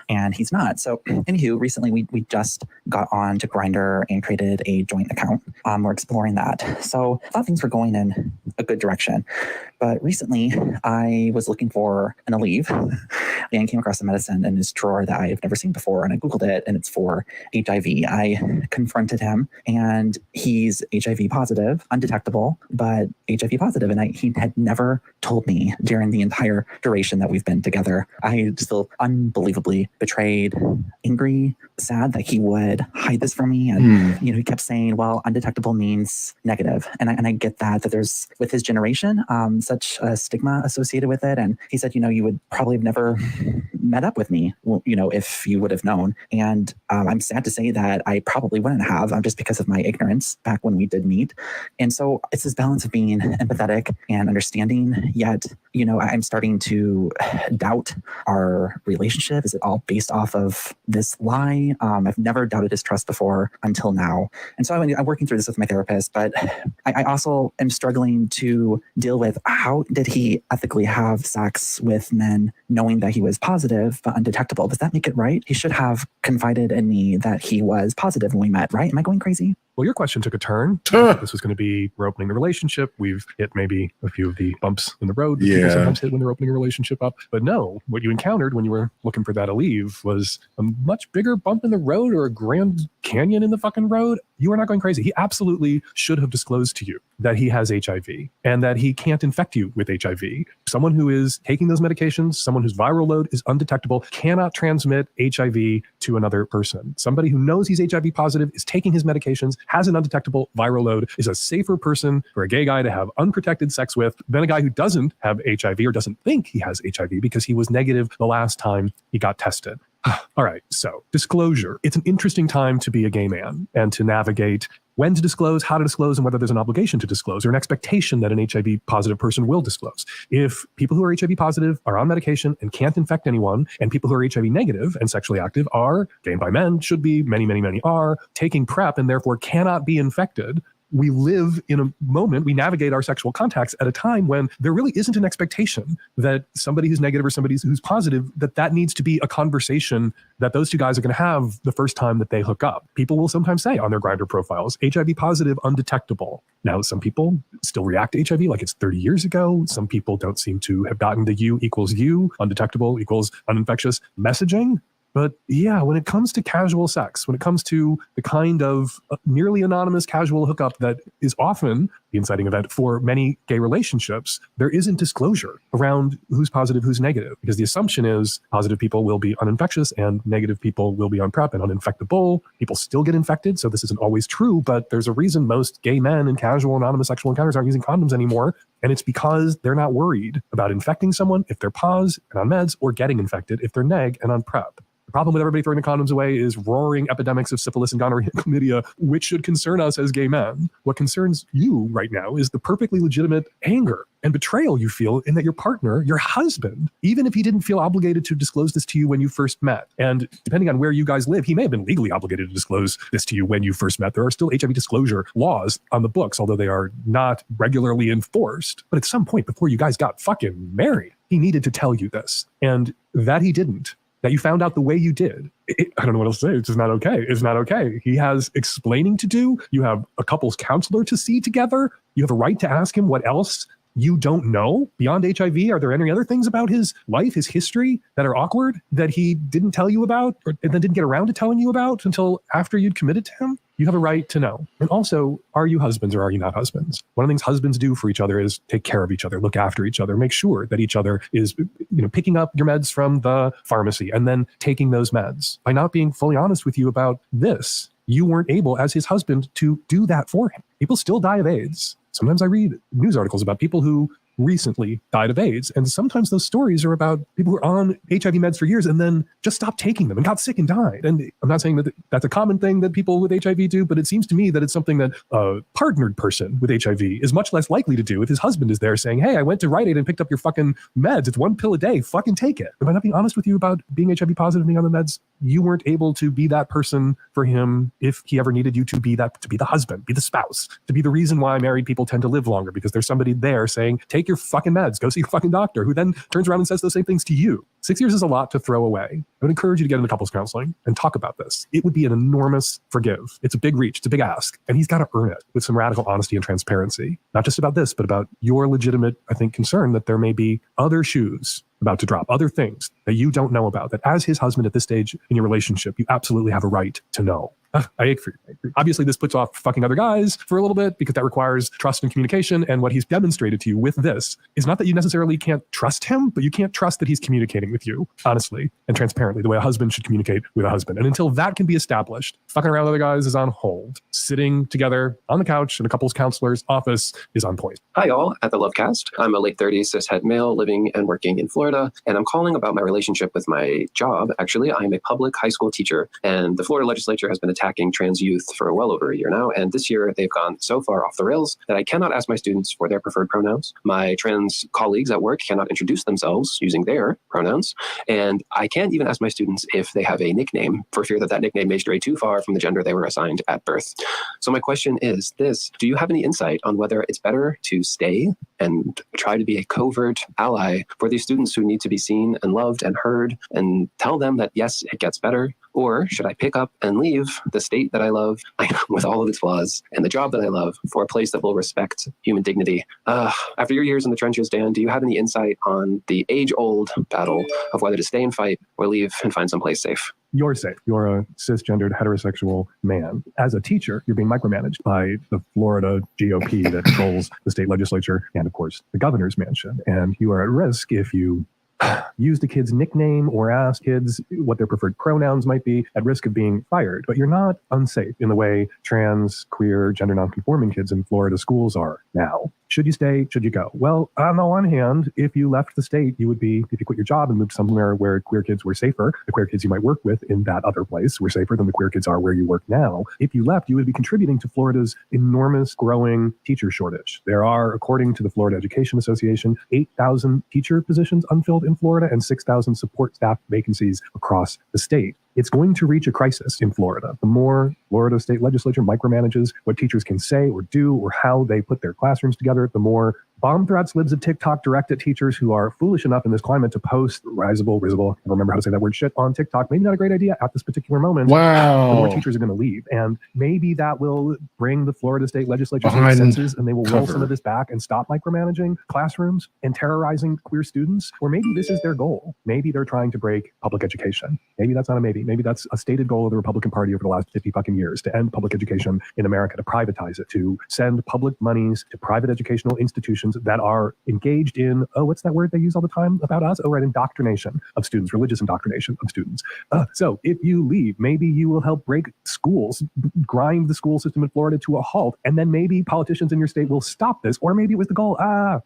and he's not. So anywho, recently we just got on to Grindr and created a joint account. We're exploring that. So I thought things were going in a good direction. But recently, I was looking for an Aleve and came across a medicine in his drawer that I've never seen before. And I Googled it, and it's for HIV. I confronted him, and he's HIV positive, undetectable, but HIV positive. And he had never told me during the entire duration that we've been together. I just feel unbelievably betrayed, angry, sad that he would hide this from me. And, he kept saying, well, undetectable means negative. And I get that there's, with his generation, such a stigma associated with it. And he said, you would probably have never met up with me, if you would have known. And I'm sad to say that I probably wouldn't have, just because of my ignorance back when we did meet. And so it's this balance of being empathetic and understanding, yet, I'm starting to doubt our relationship. Is it all based off of this lie? I've never doubted his trust before until now. And so I'm working through this with my therapist, but I also am struggling to deal with how did he ethically have sex with men knowing that he was positive but undetectable? Does that make it right? He should have confided in me that he was positive when we met, right? Am I going crazy? Well, your question took a turn. This was going to be, we're opening the relationship. We've hit maybe a few of the bumps in the road that people sometimes hit when they're opening a relationship up. But no, what you encountered when you were looking for that Aleve was a much bigger bump in the road or a Grand Canyon in the fucking road. You are not going crazy. He absolutely should have disclosed to you that he has HIV and that he can't infect you with HIV. Someone who is taking those medications, someone whose viral load is undetectable, cannot transmit HIV to another person. Somebody who knows he's HIV positive, is taking his medications, has an undetectable viral load, is a safer person for a gay guy to have unprotected sex with than a guy who doesn't have HIV or doesn't think he has HIV because he was negative the last time he got tested. All right, so disclosure. It's an interesting time to be a gay man and to navigate when to disclose, how to disclose, and whether there's an obligation to disclose or an expectation that an HIV positive person will disclose. If people who are HIV positive are on medication and can't infect anyone, and people who are HIV negative and sexually active are, gay and bi men should be, many are, taking PrEP and therefore cannot be infected, we live in a moment, we navigate our sexual contacts at a time when there really isn't an expectation that somebody who's negative or somebody who's positive, that needs to be a conversation that those two guys are going to have the first time that they hook up. People will sometimes say on their Grindr profiles, HIV positive, undetectable. Now, some people still react to HIV like it's 30 years ago. Some people don't seem to have gotten the U equals U, undetectable equals uninfectious messaging. But yeah, when it comes to casual sex, when it comes to the kind of nearly anonymous casual hookup that is often the inciting event for many gay relationships, there isn't disclosure around who's positive, who's negative, because the assumption is positive people will be uninfectious and negative people will be on PrEP and uninfectable. People still get infected, so this isn't always true, but there's a reason most gay men in casual anonymous sexual encounters aren't using condoms anymore, and it's because they're not worried about infecting someone if they're pos and on meds or getting infected if they're neg and on PrEP. The problem with everybody throwing the condoms away is roaring epidemics of syphilis and gonorrhea and chlamydia, which should concern us as gay men. What concerns you right now is the perfectly legitimate anger and betrayal you feel in that your partner, your husband, even if he didn't feel obligated to disclose this to you when you first met, and depending on where you guys live, he may have been legally obligated to disclose this to you when you first met. There are still HIV disclosure laws on the books, although they are not regularly enforced. But at some point before you guys got fucking married, he needed to tell you this, and that he didn't. That you found out the way you did. I don't know what else to say. It's just not okay. It's not okay. He has explaining to do. You have a couples counselor to see together. You have a right to ask him what else you don't know beyond HIV. Are there any other things about his life, his history that are awkward that he didn't tell you about and then didn't get around to telling you about until after you'd committed to him? You have a right to know. And also, are you husbands or are you not husbands? One of the things husbands do for each other is take care of each other, look after each other, make sure that each other is, picking up your meds from the pharmacy and then taking those meds. By not being fully honest with you about this, you weren't able as his husband to do that for him. People still die of AIDS. Sometimes I read news articles about people who recently died of AIDS. And sometimes those stories are about people who are on HIV meds for years and then just stopped taking them and got sick and died. And I'm not saying that that's a common thing that people with HIV do, but it seems to me that it's something that a partnered person with HIV is much less likely to do if his husband is there saying, hey, I went to Rite Aid and picked up your fucking meds. It's 1 pill a day. Fucking take it. Am I not being honest with you about being HIV positive and being on the meds? you weren't able to be that person for him if he ever needed you to be the husband, be the spouse, to be the reason why married people tend to live longer, because there's somebody there saying, take your fucking meds, go see your fucking doctor, who then turns around and says those same things to you. 6 years is a lot to throw away. I would encourage you to get into couples counseling and talk about this. It would be an enormous forgive. It's a big reach. It's a big ask. And he's got to earn it with some radical honesty and transparency. Not just about this, but about your legitimate, I think, concern that there may be other shoes about to drop, other things that you don't know about, that as his husband at this stage in your relationship, you absolutely have a right to know. I ache for you. Obviously, this puts off fucking other guys for a little bit because that requires trust and communication. And what he's demonstrated to you with this is not that you necessarily can't trust him, but you can't trust that he's communicating with you honestly and transparently, the way a husband should communicate with a husband. And until that can be established, fucking around with other guys is on hold. Sitting together on the couch in a couples counselor's office is on point. Hi, all at the Lovecast. I'm a late 30s cishet male living and working in Florida, and I'm calling about my relationship with my job. Actually, I'm a public high school teacher, and the Florida legislature has been attacking trans youth for well over a year now. And this year, they've gone so far off the rails that I cannot ask my students for their preferred pronouns. My trans colleagues at work cannot introduce themselves using their pronouns. And I can't even ask my students if they have a nickname for fear that that nickname may stray too far from the gender they were assigned at birth. So my question is this: do you have any insight on whether it's better to stay and try to be a covert ally for these students who need to be seen and loved and heard, and tell them that, yes, it gets better? Or should I pick up and leave the state that I love with all of its flaws and the job that I love for a place that will respect human dignity? After your years in the trenches, Dan, do you have any insight on the age-old battle of whether to stay and fight or leave and find someplace safe? You're safe. You're a cisgendered heterosexual man. As a teacher, you're being micromanaged by the Florida GOP that controls the state legislature and, of course, the governor's mansion. And you are at risk if you used a kid's nickname or asked kids what their preferred pronouns might be, at risk of being fired. But you're not unsafe in the way trans, queer, gender nonconforming kids in Florida schools are now. Should you stay? Should you go? Well, on the one hand, if you left the state, you would be, if you quit your job and moved somewhere where queer kids were safer, the queer kids you might work with in that other place were safer than the queer kids are where you work now. If you left, you would be contributing to Florida's enormous growing teacher shortage. There are, according to the Florida Education Association, 8,000 teacher positions unfilled in Florida and 6,000 support staff vacancies across the state. It's going to reach a crisis in Florida. The more Florida state legislature micromanages what teachers can say or do or how they put their classrooms together, the more bomb threats libs of TikTok direct at teachers who are foolish enough in this climate to post risible, I don't remember how to say that word shit on TikTok. Maybe not a great idea at this particular moment. Wow. The more teachers are going to leave. And maybe that will bring the Florida state legislature to their senses and they will roll some of this back and stop micromanaging classrooms and terrorizing queer students. Or maybe this is their goal. Maybe they're trying to break public education. Maybe that's not a maybe. Maybe that's a stated goal of the Republican Party over the last 50 fucking years, to end public education in America, to privatize it, to send public monies to private educational institutions that are engaged in, what's that word they use all the time about us? Indoctrination of students, religious indoctrination of students. So if you leave, maybe you will help break schools, grind the school system in Florida to a halt, and then maybe politicians in your state will stop this, or maybe it was the goal.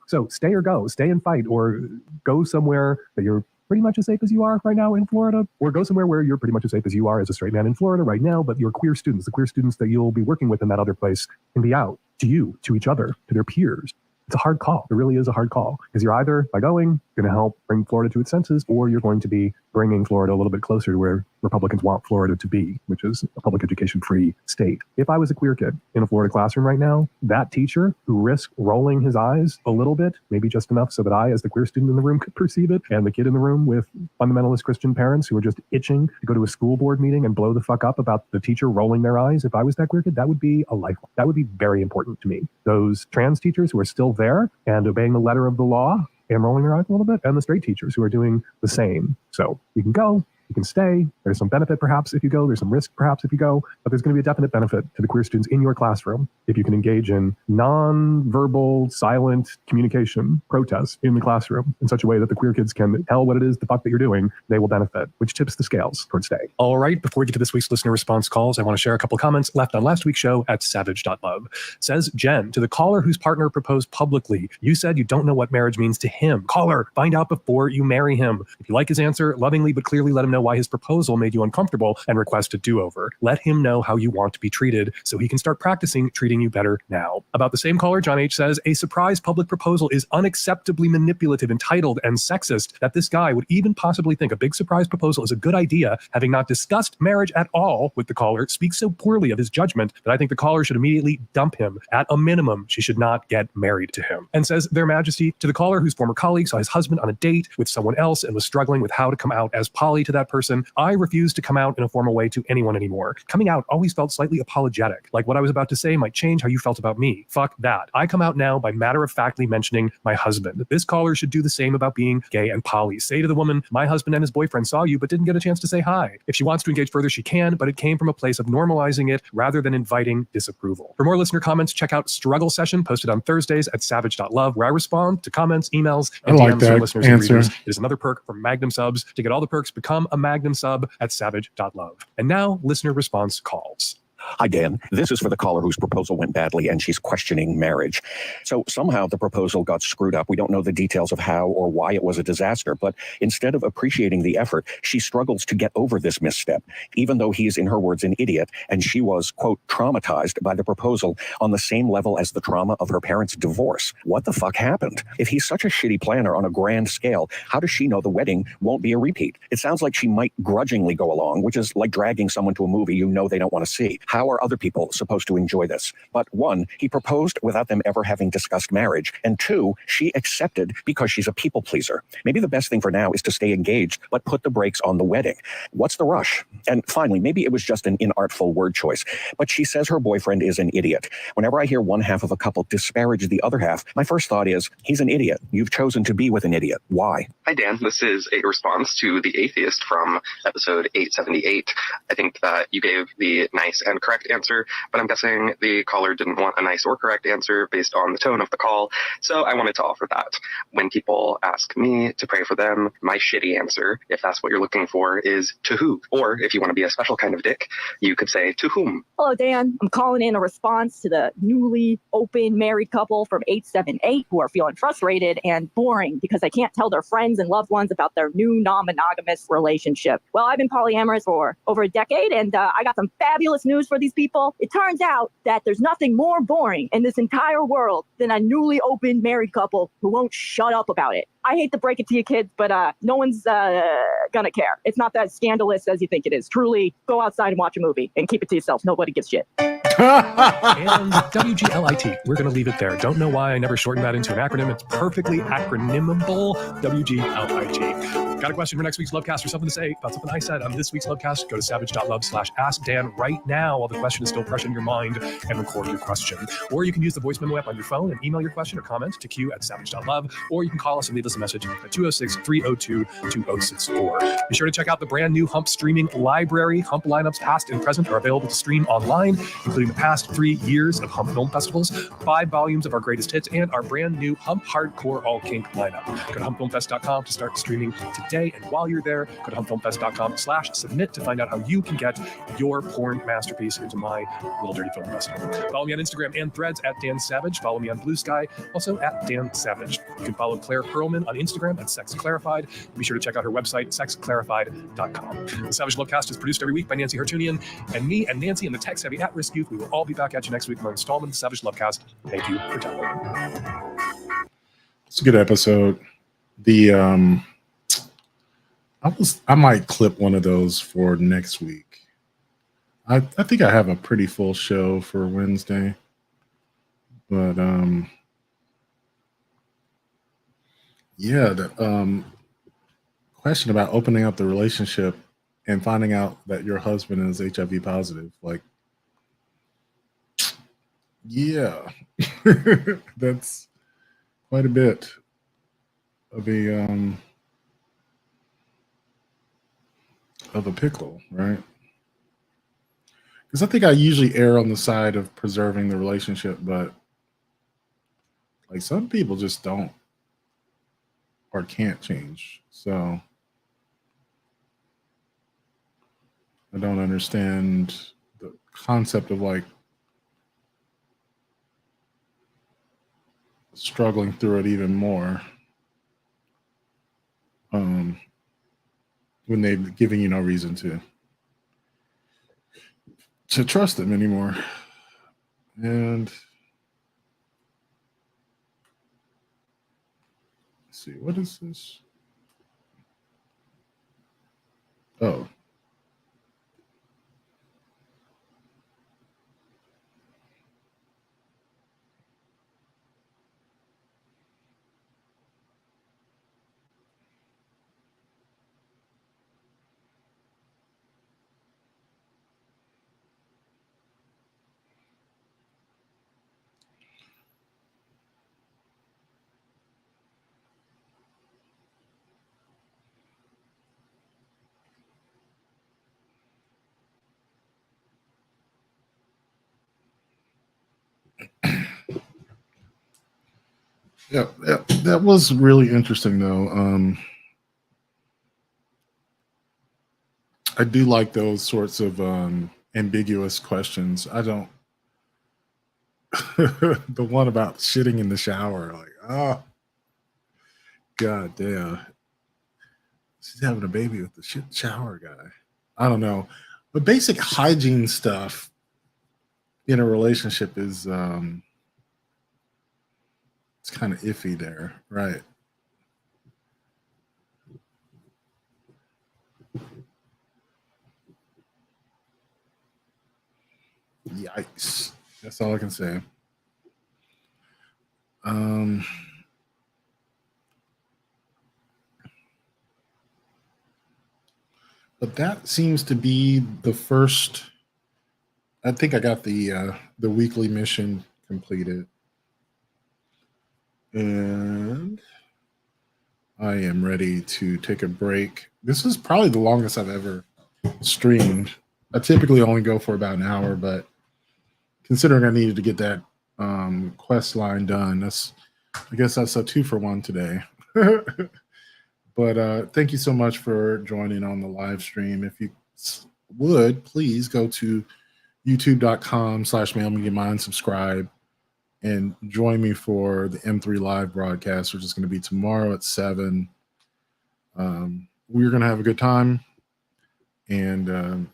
So stay or go, stay and fight, or go somewhere that you're pretty much as safe as you are right now in Florida, or go somewhere where you're pretty much as safe as you are as a straight man in Florida right now, but your queer students, the queer students that you'll be working with in that other place, can be out to you, to each other, to their peers. It's a hard call. It really is a hard call, because you're either, by going, going to help bring Florida to its senses, or you're going to be bringing Florida a little bit closer to where Republicans want Florida to be, which is a public education-free state. If I was a queer kid in a Florida classroom right now, that teacher who risked rolling his eyes a little bit, maybe just enough so that I, as the queer student in the room, could perceive it, and the kid in the room with fundamentalist Christian parents who are just itching to go to a school board meeting and blow the fuck up about the teacher rolling their eyes, if I was that queer kid, that would be a lifeline. That would be very important to me. Those trans teachers who are still there and obeying the letter of the law and rolling their eyes a little bit, and the straight teachers who are doing the same. So you can go, you can stay. There's some benefit perhaps if you go. There's some risk perhaps if you go. But there's going to be a definite benefit to the queer students in your classroom if you can engage in non-verbal, silent communication, protest in the classroom in such a way that the queer kids can tell what it is the fuck that you're doing. They will benefit, which tips the scales towards stay. All right, before we get to this week's listener response calls, I want to share a couple comments left on last week's show at savage.love. Says Jen, to the caller whose partner proposed publicly, you said you don't know what marriage means to him. Caller, find out before you marry him. If you like his answer, lovingly but clearly let him know know why his proposal made you uncomfortable and request a do-over. Let him know how you want to be treated so he can start practicing treating you better now. About the same caller, John H. says, a surprise public proposal is unacceptably manipulative, entitled, and sexist that this guy would even possibly think a big surprise proposal is a good idea, having not discussed marriage at all with the caller, speaks so poorly of his judgment that I think the caller should immediately dump him. At a minimum, she should not get married to him. And says, Their Majesty, to the caller whose former colleague saw his husband on a date with someone else and was struggling with how to come out as poly to that person, I refuse to come out in a formal way to anyone anymore. Coming out always felt slightly apologetic, like what I was about to say might change how you felt about me. Fuck that. I come out now by matter-of-factly mentioning my husband. This caller should do the same about being gay and poly. Say to the woman, my husband and his boyfriend saw you but didn't get a chance to say hi. If she wants to engage further, she can, but it came from a place of normalizing it rather than inviting disapproval. For more listener comments, check out Struggle Session, posted on Thursdays at savage.love, where I respond to comments, emails, and DMs from listeners and readers. It is another perk from Magnum Subs. To get all the perks, become a Magnum Sub at savage.love. And now, listener response calls. Hi, Dan. This is for the caller whose proposal went badly and she's questioning marriage. So somehow the proposal got screwed up. We don't know the details of how or why it was a disaster, but instead of appreciating the effort, she struggles to get over this misstep, even though he's, in her words, an idiot, and she was, quote, traumatized by the proposal on the same level as the trauma of her parents' divorce. What the fuck happened? If he's such a shitty planner on a grand scale, how does she know the wedding won't be a repeat? It sounds like she might grudgingly go along, which is like dragging someone to a movie you know they don't want to see. How are other people supposed to enjoy this? But one, he proposed without them ever having discussed marriage. And two, she accepted because she's a people pleaser. Maybe the best thing for now is to stay engaged, but put the brakes on the wedding. What's the rush? And finally, maybe it was just an inartful word choice, but she says her boyfriend is an idiot. Whenever I hear one half of a couple disparage the other half, my first thought is, he's an idiot. You've chosen to be with an idiot. Why? Hi, Dan. This is a response to The Atheist from episode 878. I think that you gave the nice and correct answer, but I'm guessing the caller didn't want a nice or correct answer based on the tone of the call, so I wanted to offer that. When people ask me to pray for them, my shitty answer, if that's what you're looking for, is to who? Or if you want to be a special kind of dick, you could say to whom. Hello, Dan. I'm calling in a response to the newly open married couple from 878 who are feeling frustrated and boring because they can't tell their friends and loved ones about their new non-monogamous relationship. Well, I've been polyamorous for over a decade, and I got some fabulous news for these people. It turns out that there's nothing more boring in this entire world than a newly open married couple who won't shut up about it. I hate to break it to you kids, but no one's gonna care. It's not that scandalous as you think it is. Truly, go outside and watch a movie and keep it to yourself. Nobody gives shit. And WGLIT. We're going to leave it there. Don't know why I never shortened that into an acronym. It's perfectly acronymable. WGLIT. Got a question for next week's Lovecast or something to say about something I said on this week's Lovecast? Go to savage.love/askdan right now while the question is still fresh in your mind and record your question. Or you can use the voice memo app on your phone and email your question or comment to q@savage.love. Or you can call us and leave us a message at 206-302-2064. Be sure to check out the brand new Hump streaming library. Hump lineups past and present are available to stream online, including the past 3 years of Hump Film Festivals, 5 volumes of our greatest hits, and our brand new Hump Hardcore All Kink lineup. Go to humpfilmfest.com to start streaming today, and while you're there, go to humpfilmfest.com/submit to find out how you can get your porn masterpiece into my little dirty film festival. Follow me on Instagram and Threads at Dan Savage. Follow me on Blue Sky, also at Dan Savage. You can follow Claire Perlman on Instagram at Sex Clarified. Be sure to check out her website, sexclarified.com. The Savage Lovecast is produced every week by Nancy Hartunian, and me and Nancy and the tech-savvy at-risk youth. We will all be back at you next week for an installment of Savage Lovecast. Thank you for downloading. It's a good episode. I might clip one of those for next week. I think I have a pretty full show for Wednesday, but yeah, the question about opening up the relationship and finding out that your husband is HIV positive, like, yeah, that's quite a bit of a pickle, right? Because I think I usually err on the side of preserving the relationship, but like some people just don't or can't change. So I don't understand the concept of like struggling through it even more. when they're giving you no reason to trust them anymore. And let's see, what is this? Oh. Yeah, that was really interesting, though. I do like those sorts of ambiguous questions. I don't. The one about shitting in the shower, like, oh, god damn, she's having a baby with the shit shower guy. I don't know, but basic hygiene stuff in a relationship is it's kind of iffy there, right? Yikes. That's all I can say. But that seems to be the first. I think I got the weekly mission completed. And I am ready to take a break. This is probably the longest I've ever streamed. I typically only go for about an hour, but considering I needed to get that quest line done, I guess that's a 2-for-1 today. But thank you so much for joining on the live stream. If you would, please go to youtube.com/MailMediaMind, subscribe, and join me for the M3 live broadcast, which is going to be tomorrow at 7. We're going to have a good time. And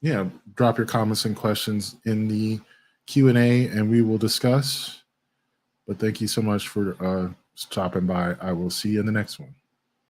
yeah, drop your comments and questions in the Q&A and we will discuss. But thank you so much for stopping by. I will see you in the next one.